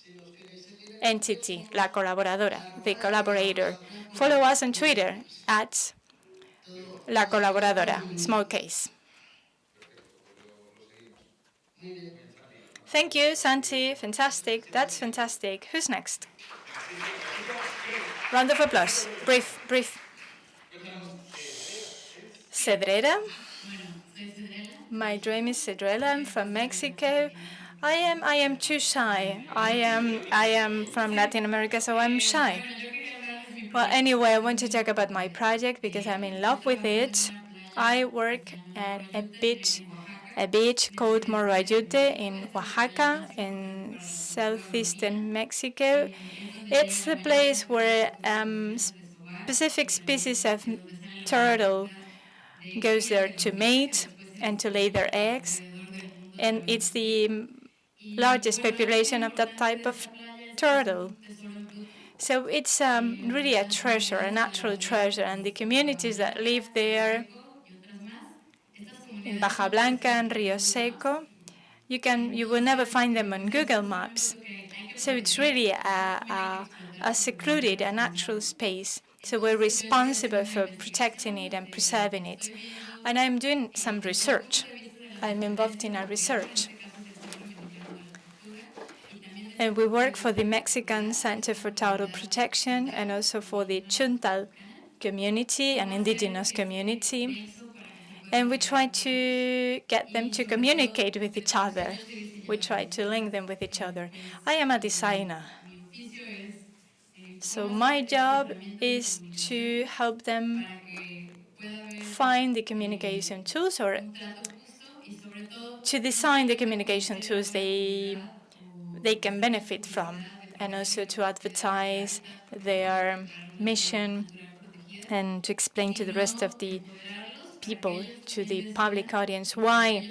[SPEAKER 7] entity, La Colaboradora, the collaborator. Follow us on Twitter at La Colaboradora, small case. Thank you, Santi. Fantastic. That's fantastic. Who's next? Round of applause. Brief. Cedrera. My dream is Cedrera. I'm from Mexico. I am too shy. I am from Latin America, so I'm shy. Well, anyway, I want to talk about my project because I'm in love with it. I work at a beach called Morro Ayute in Oaxaca, in southeastern Mexico. It's the place where specific species of turtle goes there to mate and to lay their eggs. And it's the largest population of that type of turtle. So it's really a treasure, a natural treasure, and the communities that live there in Baja Blanca and Rio Seco, you will never find them on Google Maps. So it's really a secluded, a natural space. So we're responsible for protecting it and preserving it. And I'm doing some research. I'm involved in a research. And we work for the Mexican Center for Turtle Protection and also for the Chuntal community, an indigenous community, and we try to get them to communicate with each other. We try to link them with each other. I am a designer, so my job is to help them find the communication tools, or to design the communication tools they can benefit from, and also to advertise their mission and to explain to the rest of the people, to the public audience, why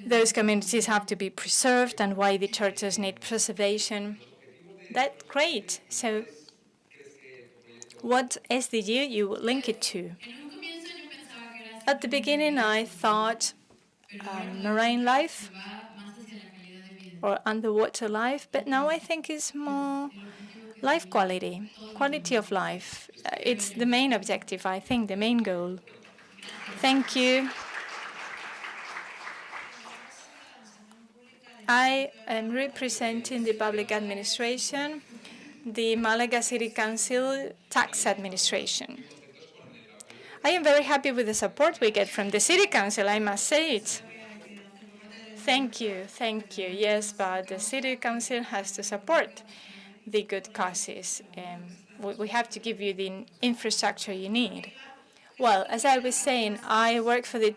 [SPEAKER 7] those communities have to be preserved and why the churches need preservation. That's great. So what SDG you would link it to? At the beginning, I thought marine life or underwater life, but now I think it's more life quality, quality of life. It's the main objective, I think, the main goal. Thank you. I am representing the public administration, the Malaga City Council Tax Administration. I am very happy with the support we get from the City Council, I must say it. Thank you, thank you. Yes, but the City Council has to support the good causes. We have to give you the infrastructure you need. Well, as I was saying, I work for the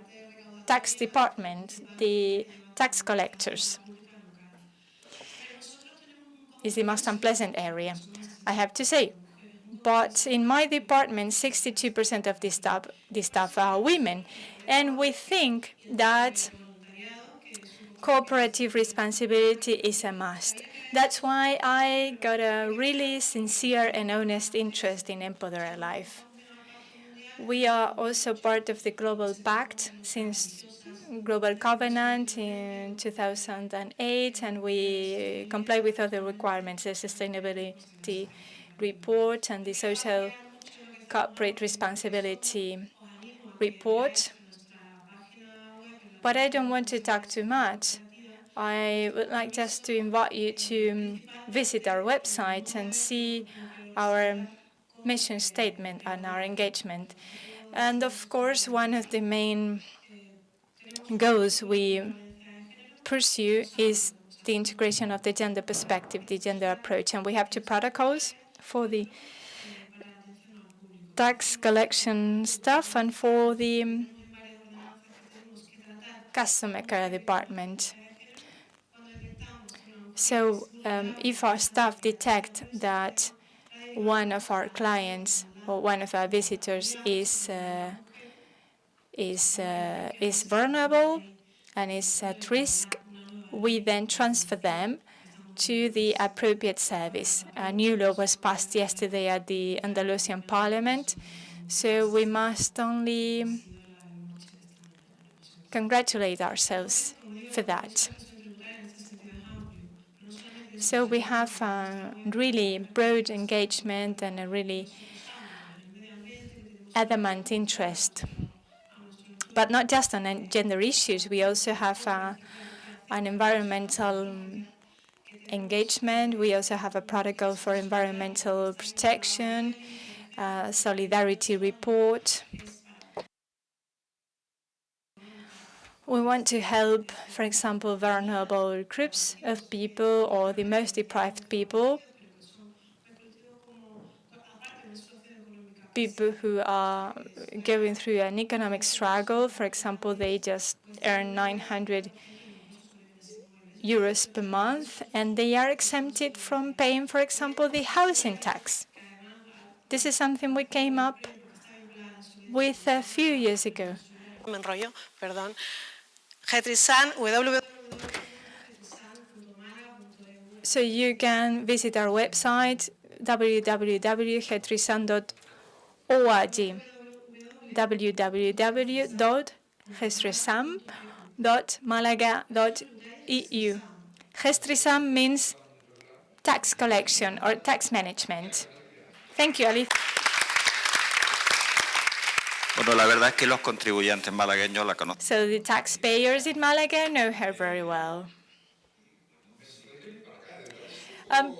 [SPEAKER 7] tax department, the tax collectors. It's the most unpleasant area, I have to say. But in my department, 62% of the staff are women. And we think that cooperative responsibility is a must. That's why I got a really sincere and honest interest in Empower Life. We are also part of the Global Pact since Global Covenant in 2008, and we comply with other requirements, the sustainability report and the social corporate responsibility report. But I don't want to talk too much. I would like just to invite you to visit our website and see our mission statement and our engagement. And of course, one of the main goals we pursue is the integration of the gender perspective, the gender approach. And we have 2 protocols for the tax collection staff and for the customer care department. So if our staff detect that one of our clients or one of our visitors is vulnerable and is at risk, we then transfer them to the appropriate service. A new law was passed yesterday at the Andalusian Parliament, so we must only congratulate ourselves for that. So we have a really broad engagement and a really adamant interest. But not just on gender issues, we also have an environmental engagement. We also have a protocol for environmental protection, solidarity report. We want to help, for example, vulnerable groups of people or the most deprived people, people who are going through an economic struggle. For example, they just earn 900 euros per month, and they are exempted from paying, for example, the housing tax. This is something we came up with a few years ago. So you can visit our website, www.getresan.org, www.getresan.malaga.eu. Getresan means tax collection or tax management. Thank you, Alice.
[SPEAKER 14] Bueno, la verdad es que los contribuyentes malagueños la conocen.
[SPEAKER 7] So the taxpayers in Malaga know her very well.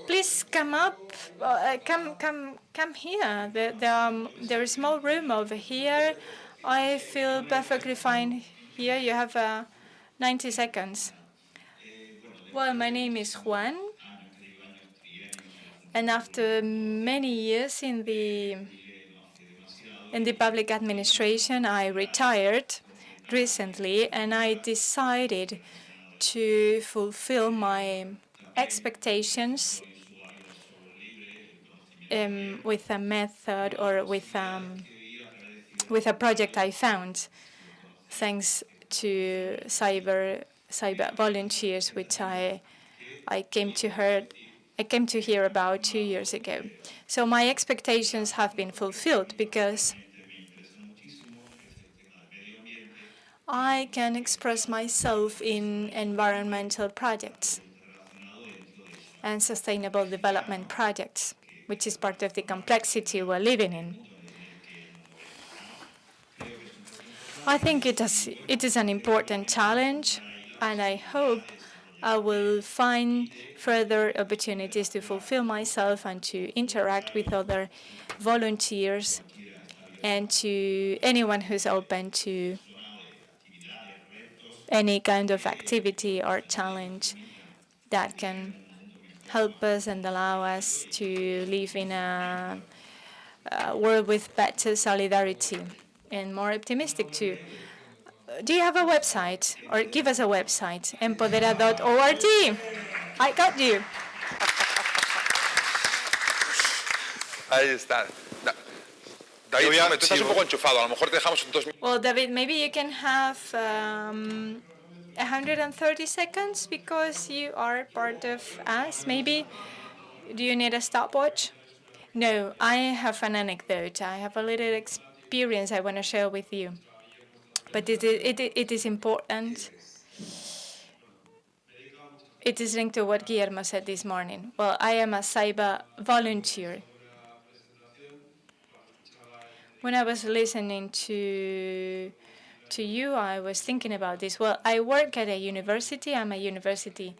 [SPEAKER 7] Please come up come here. There is a small room over here. I feel perfectly fine here. You have 90 seconds. Well, my name is Juan, and after many years in the public administration, I retired recently, and I decided to fulfill my expectations with a method or with a project I found, thanks to cyber volunteers, which I came to hear about 2 years ago. So my expectations have been fulfilled because I can express myself in environmental projects and sustainable development projects, which is part of the complexity we're living in. I think it is an important challenge, and I hope I will find further opportunities to fulfill myself and to interact with other volunteers and to anyone who's open to any kind of activity or challenge that can help us and allow us to live in a world with better solidarity and more optimistic too. Do you have a website? Or give us a website, empodera.org. I got you.
[SPEAKER 13] Ahí está. David, tú estás un poco enchufado. A lo mejor te dejamos 2 minutos.
[SPEAKER 7] Well, David, maybe you can have 130 seconds because you are part of us. Maybe. Do you need a stopwatch? No, I have an anecdote. I have a little experience I want to share with you. But it is important. It is linked to what Guillermo said this morning. Well, I am a cyber volunteer. When I was listening to you, I was thinking about this. Well, I work at a university. I'm a university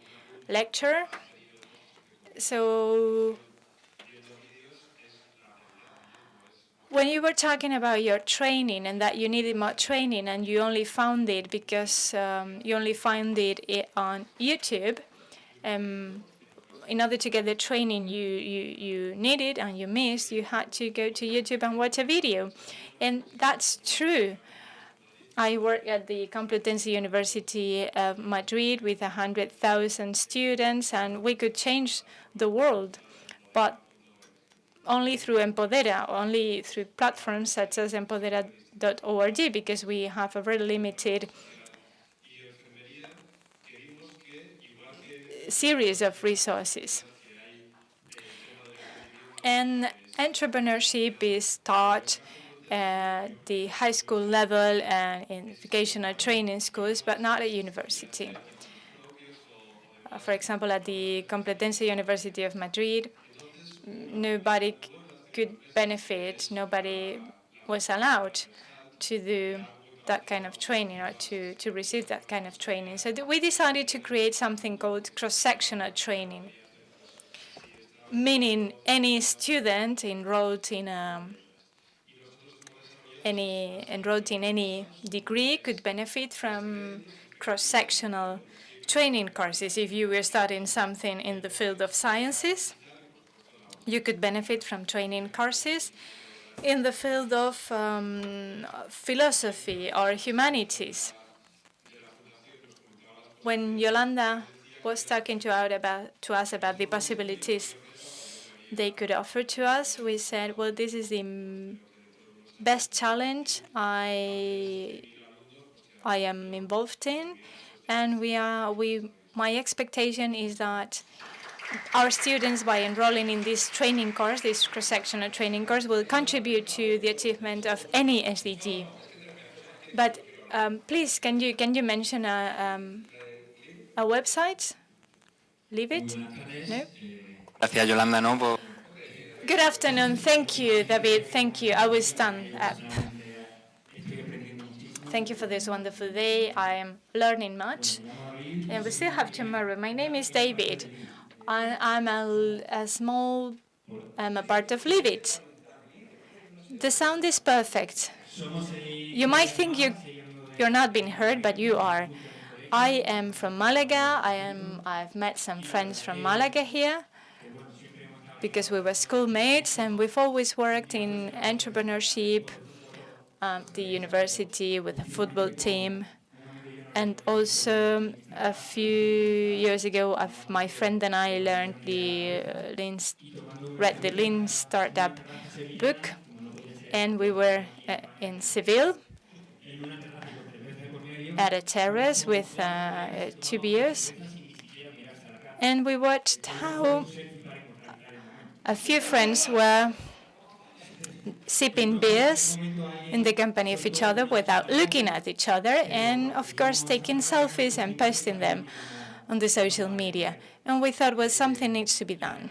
[SPEAKER 7] lecturer. So when you were talking about your training and that you needed more training and you only found it because you only found it on YouTube, in order to get the training you needed and you missed, you had to go to YouTube and watch a video. And that's true. I work at the Complutense University of Madrid with 100,000 students, and we could change the world, but only through Empodera, only through platforms such as empodera.org, because we have a very limited series of resources. And entrepreneurship is taught at the high school level and in vocational training schools, but not at university. For example, at the Complutense University of Madrid, nobody could benefit, nobody was allowed to do that kind of training or to receive that kind of training. So we decided to create something called cross-sectional training, meaning any student enrolled in any degree could benefit from cross-sectional training courses. If you were studying something in the field of sciences, you could benefit from training courses in the field of philosophy or humanities. When Yolanda was talking to us about the possibilities they could offer to us, we said, well, this is the best challenge I am involved in, and my expectation is that our students, by enrolling in this training course, this cross-sectional training course, will contribute to the achievement of any SDG. But please, can you mention a website? Leave it? No?
[SPEAKER 14] Gracias, Yolanda, ¿no?
[SPEAKER 7] Good afternoon. Thank you, David. Thank you. I will stand up. Thank you for this wonderful day. I am learning much. And we still have tomorrow. My name is David. I'm a small I'm a part of Leave It. The sound is perfect. You might think you're not being heard, but you are. I am from Malaga. I've met some friends from Malaga here because we were schoolmates, and we've always worked in entrepreneurship at the university with a football team. And also, a few years ago, my friend and I learned read the Lean Startup book, and we were in Seville at a terrace with 2 beers, and we watched how a few friends were sipping beers in the company of each other without looking at each other, and of course taking selfies and posting them on the social media. And we thought, well, something needs to be done.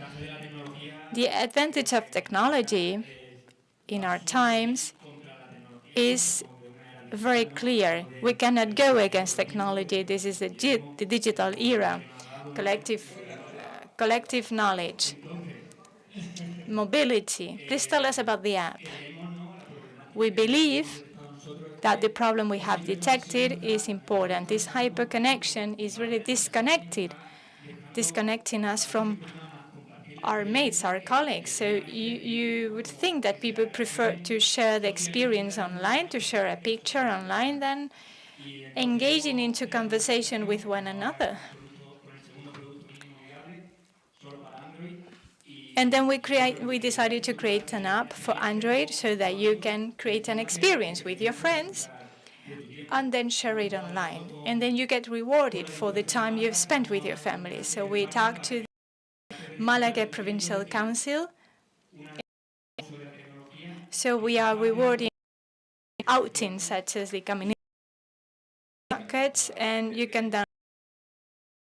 [SPEAKER 7] The advantage of technology in our times is very clear. We cannot go against technology. This is the digital era. Collective knowledge. Mobility. Please tell us about the app. We believe that the problem we have detected is important. This hyperconnection is really disconnecting us from our mates, our colleagues. So you would think that people prefer to share the experience online, to share a picture online, than engaging into conversation with one another. And then we decided to create an app for Android so that you can create an experience with your friends and then share it online. And then you get rewarded for the time you've spent with your family. So we talked to the Malaga Provincial Council. So we are rewarding outings such as the community markets, and you can then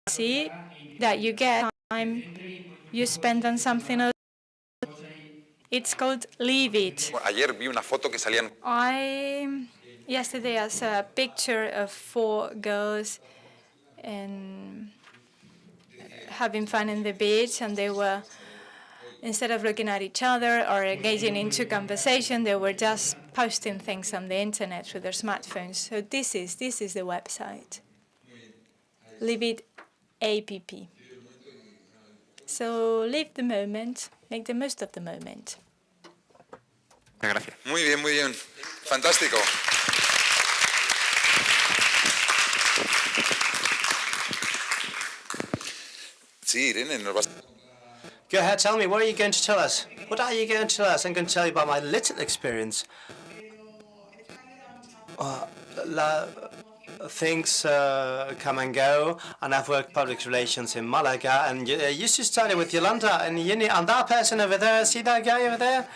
[SPEAKER 7] see that you get time you spend on something else. It's called Leave It.
[SPEAKER 13] Ayer vi una foto que salían.
[SPEAKER 7] Yesterday I saw a picture of 4 girls and having fun in the beach, and they were, instead of looking at each other or engaging into conversation, they were just posting things on the internet through their smartphones. So this is the website. Leave It app. So live the moment, make the most of the moment.
[SPEAKER 13] Gracias. Muy bien, muy bien. Fantástico. Sí, Irene, nos vas.
[SPEAKER 1] Go ahead, tell me, what are you going to tell us? What are you going to tell us? I'm going to tell you about my little experience. Things come and go, and I've worked public relations in Malaga, and I used to study with Yolanda and uni, and that person over there, see that guy over there?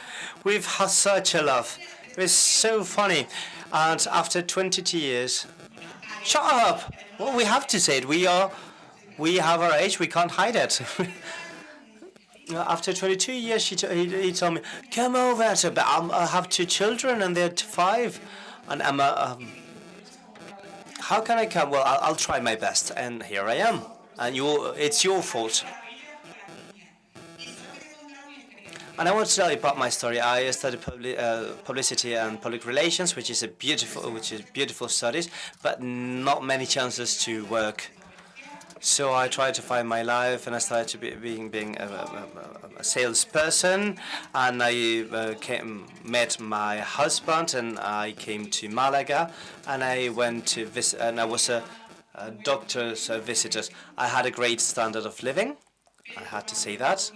[SPEAKER 1] We've had such a laugh. It was so funny. And after 22 years, shut up! Well, we have to say it. We have our age, we can't hide it. After 22 years, he told me, come over. So, but I have 2 children, and they're 5. And Emma, how can I come? Well, I'll try my best, and here I am. And it's your fault. And I want to tell you about my story. I studied publicity and public relations, which is beautiful studies, but not many chances to work. So I tried to find my life, and I started to being a salesperson. And I met my husband, and I came to Malaga, and I went to visit, and I was a doctor's visitor. I had a great standard of living, I had to say that.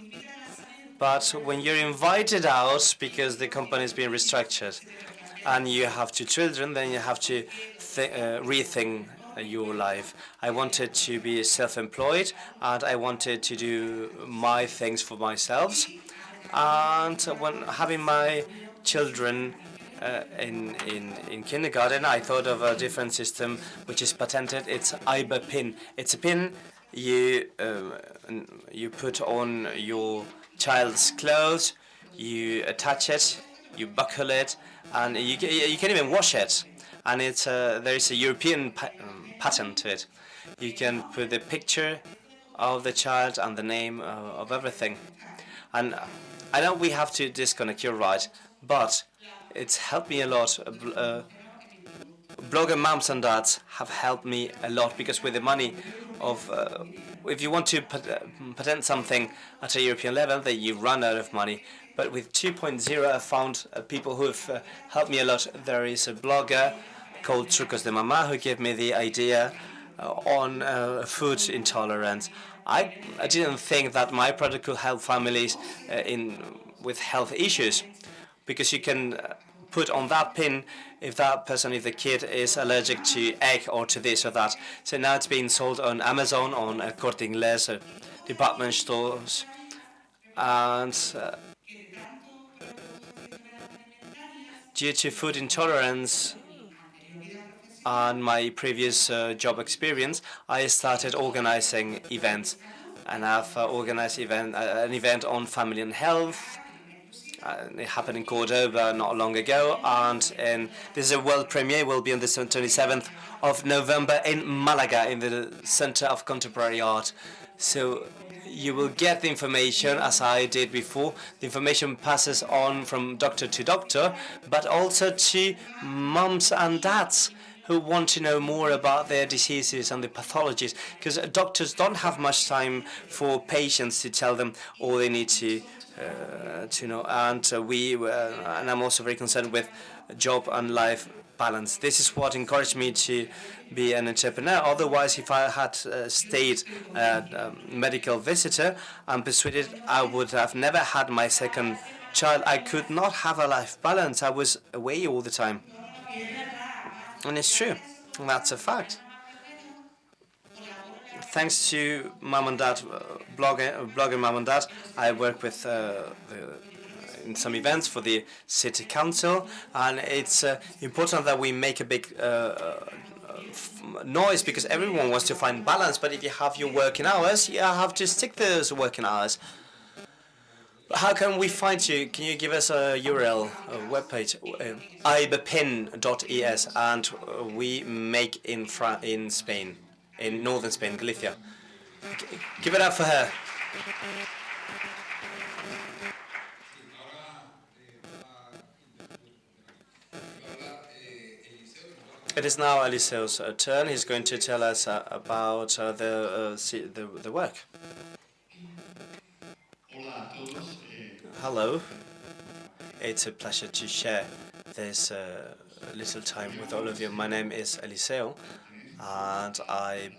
[SPEAKER 1] But when you're invited out because the company is being restructured, and you have 2 children, then you have to rethink your life. I wanted to be self-employed, and I wanted to do my things for myself. And when having my children in kindergarten, I thought of a different system which is patented. It's IBA pin. It's a pin you put on your child's clothes, you attach it, you buckle it, and you can even wash it. And it's there is a European patent to it. You can put the picture of the child and the name of everything. And I know we have to disconnect, you're right, but it's helped me a lot. Blogger moms and dads have helped me a lot, because with the money of, if you want to patent something at a European level, then you run out of money. But with 2.0, I found people who have helped me a lot. There is a blogger called Trucos de Mamá who gave me the idea on food intolerance. I didn't think that my product could help families with health issues, because you can put on that pin if the kid is allergic to egg or to this or that. So now it's being sold on Amazon, on Corte Inglés, department stores, and due to food intolerance and my previous job experience, I started organizing events, and I've organized an event on family and health. It happened in Cordoba not long ago, and this is a world premiere. Will be on the 27th of November in Malaga, in the Center of Contemporary Art. So you will get the information as I did before. The information passes on from doctor to doctor, but also to moms and dads who want to know more about their diseases and the pathologies, because doctors don't have much time for patients to tell them all they need to know. And and I'm also very concerned with job and life balance. This is what encouraged me to be an entrepreneur. Otherwise, if I had stayed a medical visitor, I'm persuaded I would have never had my second child. I could not have a life balance. I was away all the time. And it's true. That's a fact. Thanks to Mom and Dad, blogger Mom and Dad, I work with in some events for the City Council, and it's important that we make a big noise, because everyone wants to find balance. But if you have your working hours, you have to stick to those working hours. How can we find you? Can you give us a URL, a webpage? ibepin.es, and we make in Spain, in northern Spain, Galicia. Give it up for her. It is now Eliseo's turn. He's going to tell us about the work. Hello. It's a pleasure to share this little time with all of you. My name is Eliseo, and I'm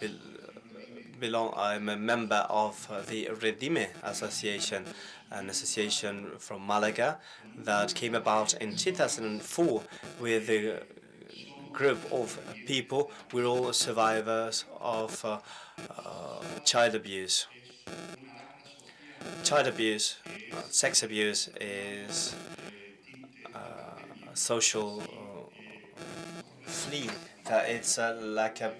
[SPEAKER 1] a member of the Redime Association, an association from Malaga that came about in 2004 with a group of people. We're all survivors of child abuse. Child abuse, sex abuse is a social flea. It's like a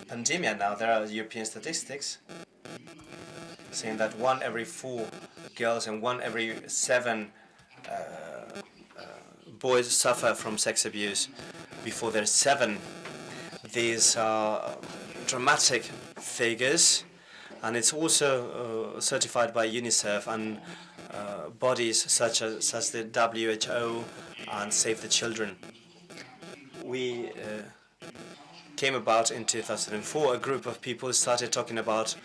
[SPEAKER 1] pandemic now. There are European statistics saying that 1 every 4 girls and 1 every 7 boys suffer from sex abuse before they're 7. These are dramatic figures, and it's also certified by UNICEF and bodies such as the WHO and Save the Children. We came about in 2004. A group of people started talking about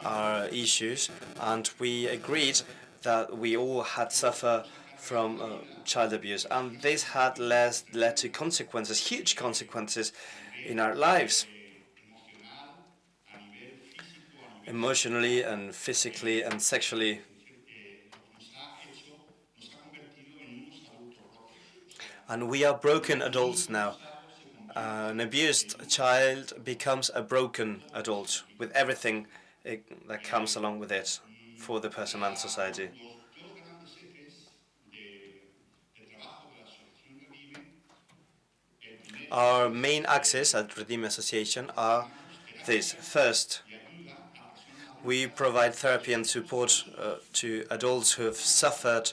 [SPEAKER 1] our issues, and we agreed that we all had suffered from child abuse, and this had led to consequences, huge consequences in our lives, emotionally and physically and sexually. And we are broken adults now. An abused child becomes a broken adult with everything that comes along with it for the person and society. Our main axes at Redime Association are this. First, we provide therapy and support to adults who have suffered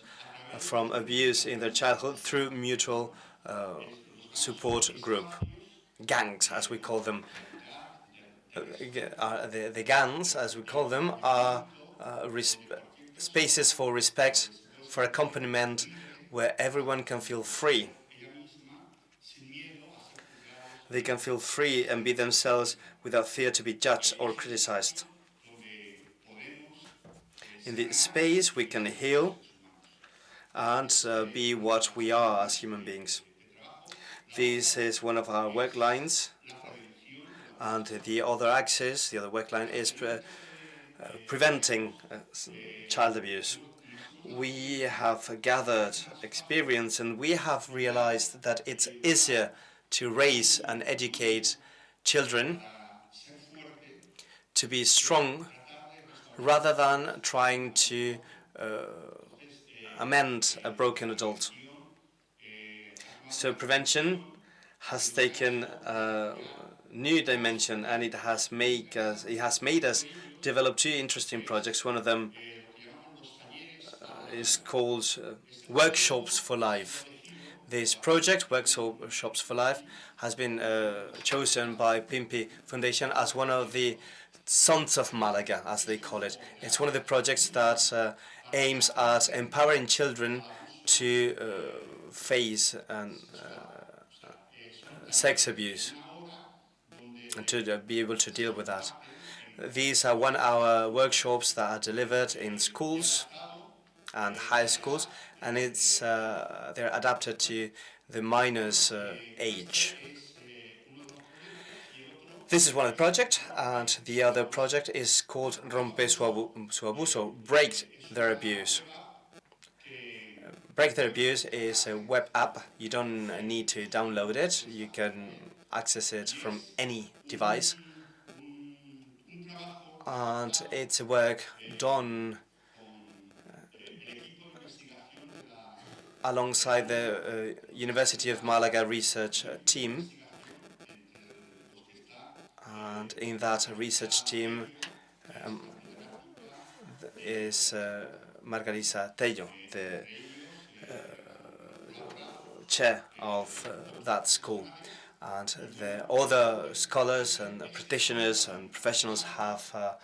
[SPEAKER 1] from abuse in their childhood through mutual support group, gangs as we call them. The gangs, as we call them, are spaces for respect for accompaniment where everyone can feel free. They can feel free and be themselves without fear to be judged or criticized. In this space, we can heal and be what we are as human beings. This is one of our work lines, and the other axis, the other work line, is preventing child abuse. We have gathered experience, and we have realized that it's easier to raise and educate children to be strong rather than trying to amend a broken adult. So prevention has taken a new dimension, and it has made us develop two interesting projects. One of them is called Workshops for Life. This project, Workshops for Life, has been chosen by Pimpi Foundation as one of the Sons of Malaga, as they call it. It's one of the projects that aims at empowering children to face sex abuse and to be able to deal with that. These are 1-hour workshops that are delivered in schools and high schools, and they're adapted to the minor's age. This is one of the projects, and the other project is called Rompe su abuso, Break Their Abuse. Break Their Abuse is a web app. You don't need to download it. You can access it from any device. And it's a work done alongside the University of Málaga research team. And in that research team is Margarita Tello, the chair of that school. And the other scholars and practitioners and professionals have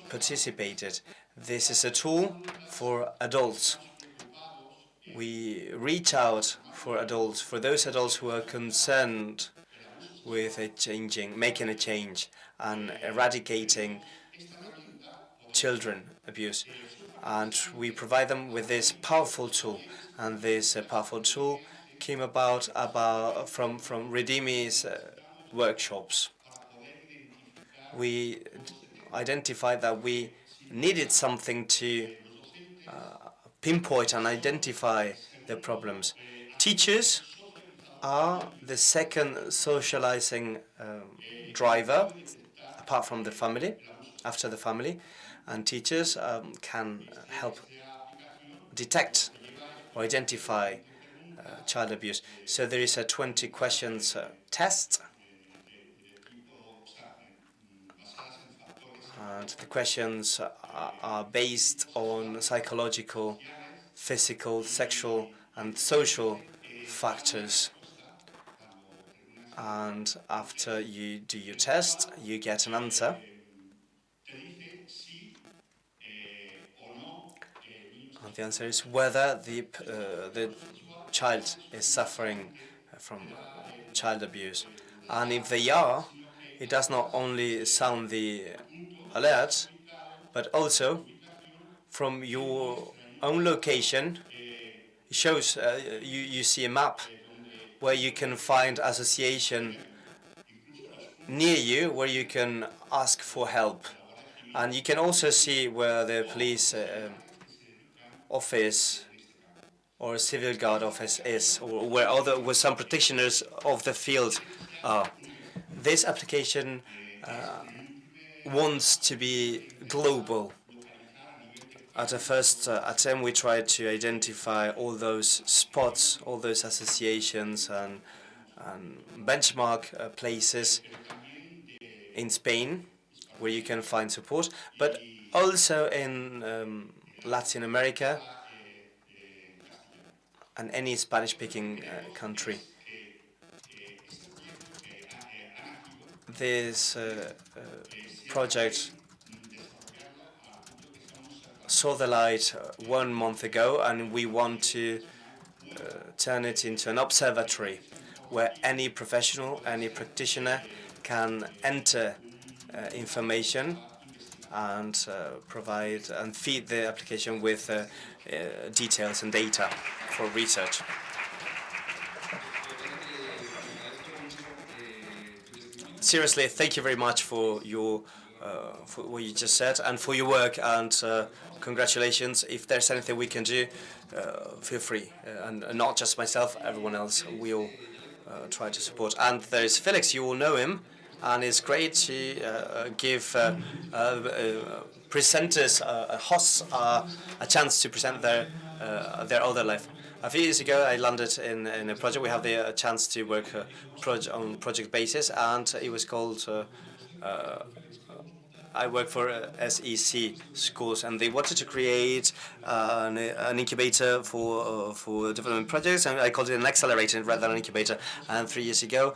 [SPEAKER 1] participated. This is a tool for adults. We reach out for adults, for those adults who are concerned with making a change and eradicating children abuse. And we provide them with this powerful tool. And this powerful tool came about from Redimi's workshops. We identified that we needed something to pinpoint and identify the problems. Teachers are the second socializing driver, apart from the family, after the family, and teachers can help detect or identify child abuse. So there is a 20 questions test, and the questions are based on psychological, physical, sexual, and social factors. And after you do your test, you get an answer. And the answer is whether the child is suffering from child abuse. And if they are, it does not only sound the alert, but also from your own location, it shows you see a map where you can find association near you where you can ask for help. And you can also see where the police office or civil guard office is, or where some practitioners of the field are. This application wants to be global. At a first attempt, we tried to identify all those spots, all those associations and benchmark places in Spain where you can find support, but also in Latin America and any Spanish-speaking country. This project saw the light 1 month ago, and we want to turn it into an observatory where any professional, any practitioner can enter information and provide and feed the application with details and data for research. Seriously, thank you very much for your for what you just said and for your work, and congratulations. If there's anything we can do, feel free, and not just myself, everyone else. We'll try to support. And there's Felix, you all know him, and it's great to give presenters, hosts, a chance to present their other life. A few years ago, I landed in a project. We have the chance to work on project basis, and it was called. I work for SEC schools, and they wanted to create an incubator for development projects, and I called it an accelerator rather than an incubator. And 3 years ago,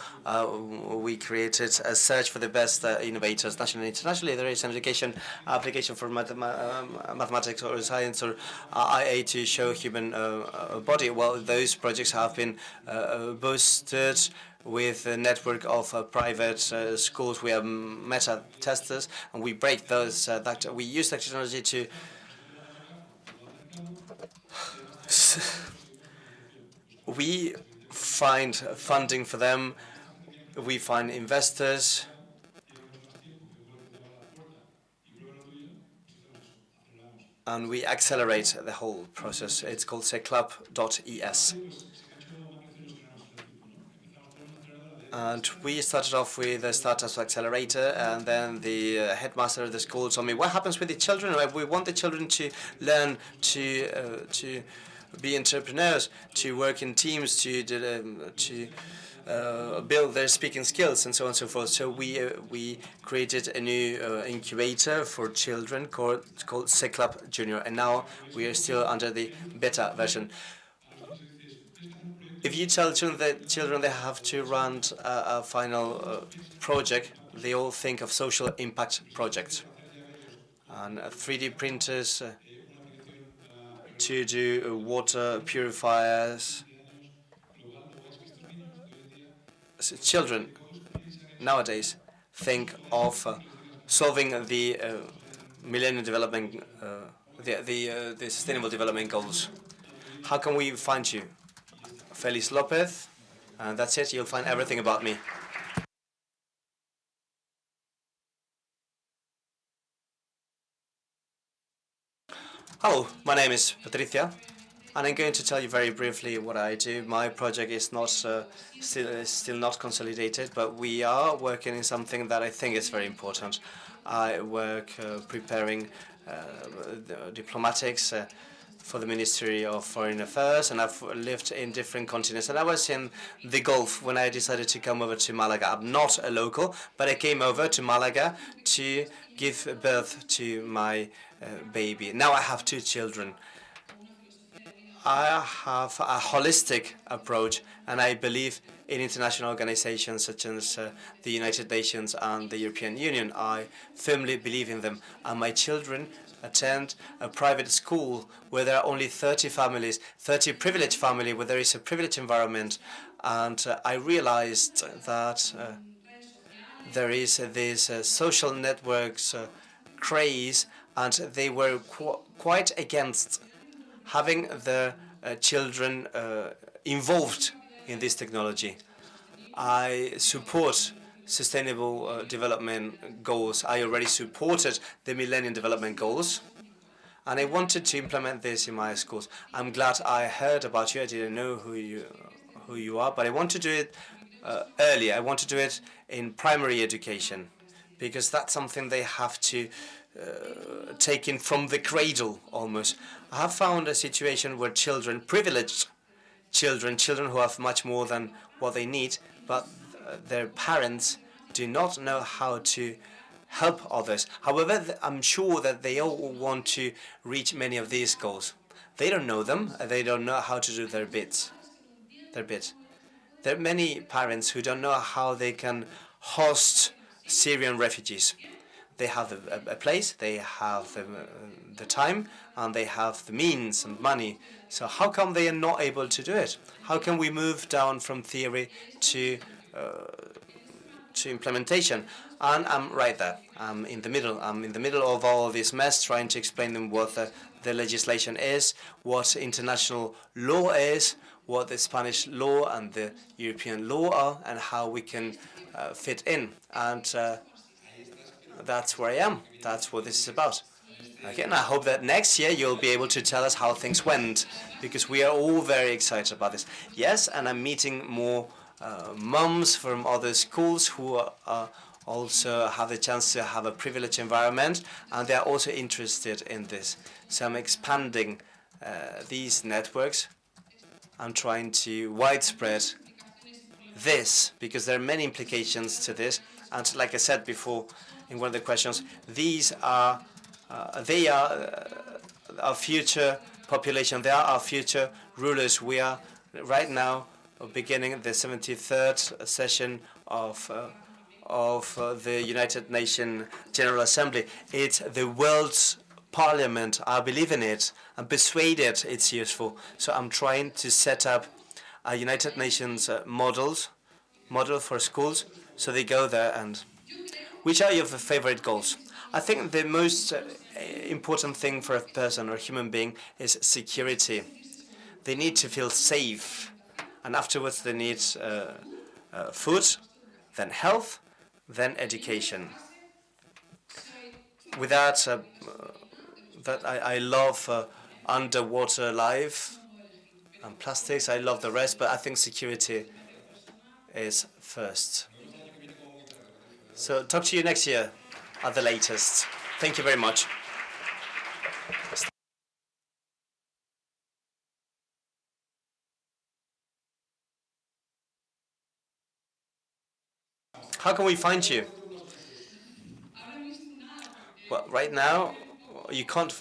[SPEAKER 1] we created a search for the best innovators nationally and internationally. There is an education application for mathematics or science or IA to show human body. Well, those projects have been boosted with a network of private schools. We have meta testers, and we break those. We use that technology to we find funding for them. We find investors. And we accelerate the whole process. It's called seclub.es. And we started off with a startups accelerator, and then the headmaster of the school told me, what happens with the children? We want the children to learn to be entrepreneurs, to work in teams, to build their speaking skills, and so on and so forth. So we created a new incubator for children called SECLAB Junior, and now we are still under the beta version. If you tell children they have to run a final project, they all think of social impact projects. And 3D printers to do water purifiers. So children nowadays think of solving the Millennium Development, the Sustainable Development Goals. How can we find you? Feliz Lopez, and that's it. You'll find everything about me. Hello, my name is Patricia, and I'm going to tell you very briefly what I do. My project is not still not consolidated, but we are working in something that I think is very important. I work preparing diplomatics for the Ministry of Foreign Affairs, and I've lived in different continents. And I was in the Gulf when I decided to come over to Malaga. I'm not a local, but I came over to Malaga to give birth to my baby. Now I have 2 children. I have a holistic approach, and I believe in international organizations such as the United Nations and the European Union. I firmly believe in them, and my children attend a private school where there are only 30 families, 30 privileged families, where there is a privileged environment. And I realized that there is this social networks craze, and they were quite against having the children involved in this technology. I support Sustainable Development Goals. I already supported the Millennium Development Goals, and I wanted to implement this in my schools. I'm glad I heard about you. I didn't know who you are, but I want to do it earlier. I want to do it in primary education, because that's something they have to take in from the cradle almost. I have found a situation where children, privileged children who have much more than what they need, but their parents do not know how to help others. However, I'm sure that they all want to reach many of these goals. They don't know them. They don't know how to do their bit. There are many parents who don't know how they can host Syrian refugees. They have a place, they have the time, and they have the means and money. So how come they are not able to do it? How can we move down from theory to implementation? And I'm right there. I'm in the middle. I'm in the middle of all this mess, trying to explain them what the legislation is, what international law is, what the Spanish law and the European law are, and how we can fit in. And that's where I am. That's what this is about. Again, I hope that next year you'll be able to tell us how things went, because we are all very excited about this. Yes, and I'm meeting more mums from other schools who also have the chance to have a privileged environment, and they are also interested in this. So I'm expanding these networks. I'm trying to widespread this, because there are many implications to this. And like I said before in one of the questions, these are they are our future population. They are our future rulers. We are right now beginning the 73rd session of the United Nations General Assembly. It's the world's parliament. I believe in it. I'm persuaded it's useful. So I'm trying to set up a United Nations model for schools, so they go there. And which are your favorite goals? I think the most important thing for a person or a human being is security. They need to feel safe, and afterwards they need food, then health, then education. With that, I love underwater life and plastics. I love the rest, but I think security is first. So talk to you next year at the latest. Thank you very much. How can we find you? Well, right now, you can't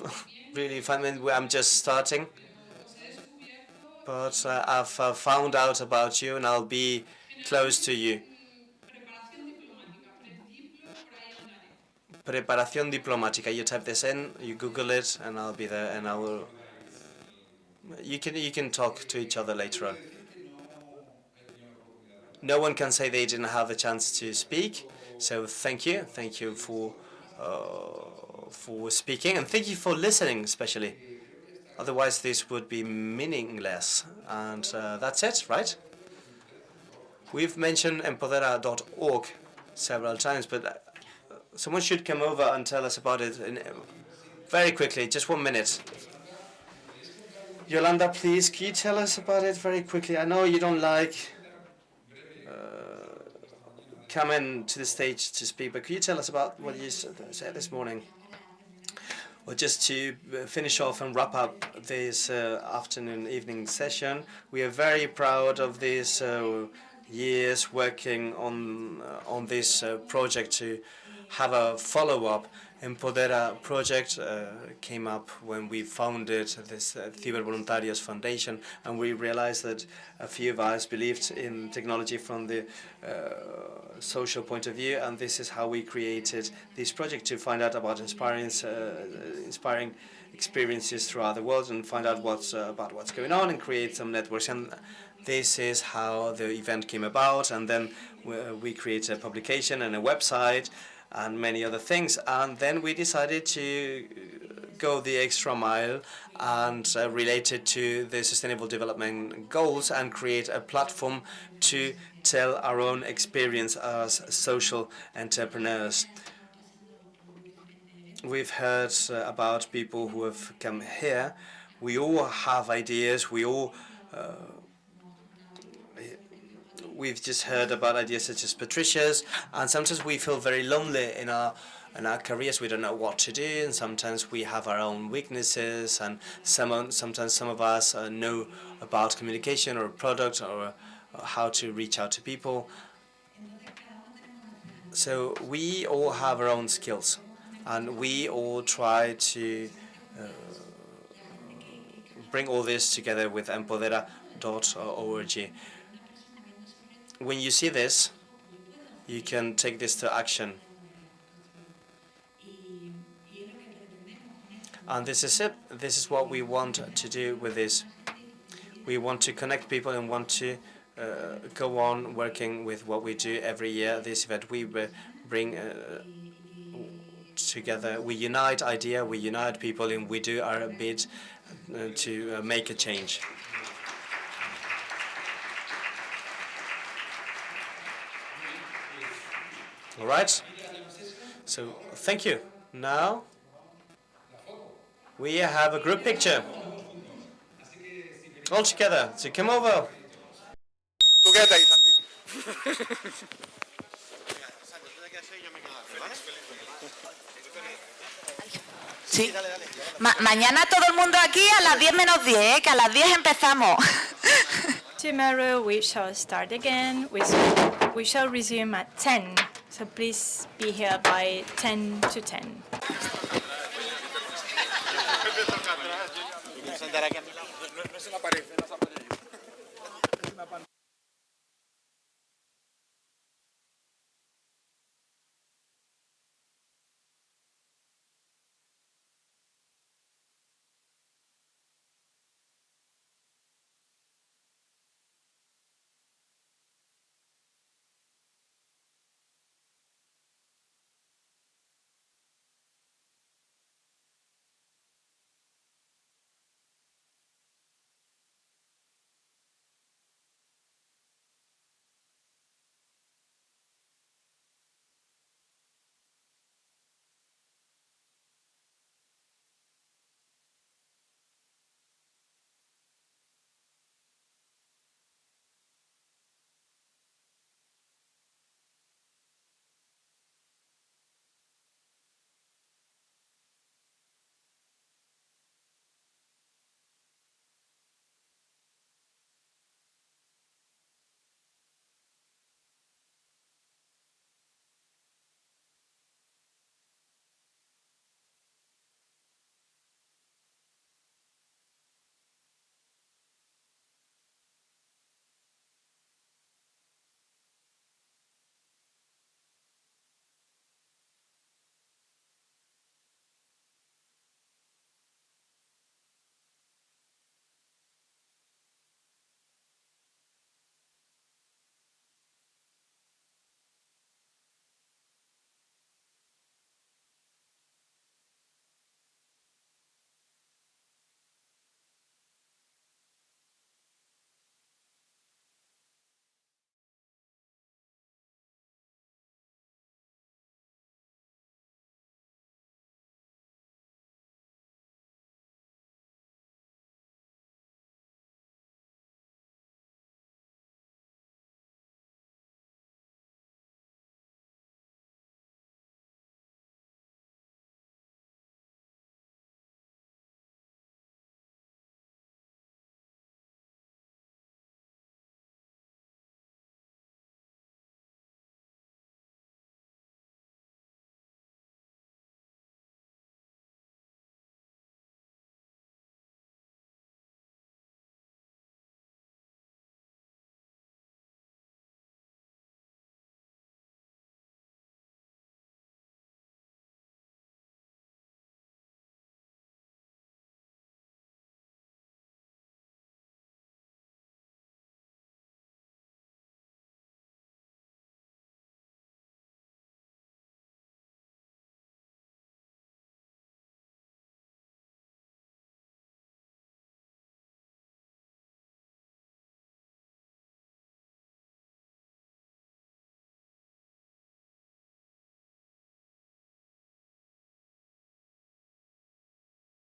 [SPEAKER 1] really find me. I'm just starting. But I've found out about you, and I'll be close to you. Preparación diplomática. You type this in, you Google it, and I'll be there, and I will. You can talk to each other later on. No one can say they didn't have a chance to speak, so thank you for speaking, and thank you for listening, especially. Otherwise, this would be meaningless, and that's it, right? We've mentioned empodera.org several times, but someone should come over and tell us about it very quickly, just 1 minute. Yolanda, please, can you tell us about it very quickly? I know you don't like coming to the stage to speak, but could you tell us about what you said this morning? Well, just to finish off and wrap up this evening session, we are very proud of these years working on this project to have a follow-up. Empodera project came up when we founded this Cibervoluntarios Foundation, and we realized that a few of us believed in technology from the social point of view, and this is how we created this project, to find out about inspiring experiences throughout the world and find out about what's going on and create some networks. And this is how the event came about, and then we created a publication and a website and many other things. And then we decided to go the extra mile and relate it to the Sustainable Development Goals and create a platform to tell our own experience as social entrepreneurs. We've heard about people who have come here. We all have ideas. We've just heard about ideas such as Patricia's, and sometimes we feel very lonely in our careers. We don't know what to do, and sometimes we have our own weaknesses, and sometimes some of us know about communication or product or how to reach out to people. So we all have our own skills, and we all try to bring all this together with empodera.org. When you see this, you can take this to action. And this is it. This is what we want to do with this. We want to connect people and want to go on working with what we do every year. This event we bring together. We unite idea, we unite people, and we do our bit to make a change. All right. So thank you. Now we have a group picture. All together. So come over.
[SPEAKER 13] Tú quédate ahí, Santi.
[SPEAKER 15] Sí. Mañana todo el mundo aquí a las 10 menos 10, que a las 10 empezamos.
[SPEAKER 7] Tomorrow we shall start again. We shall resume at 10. So please be here by 10 to 10.
[SPEAKER 13] No se la parece.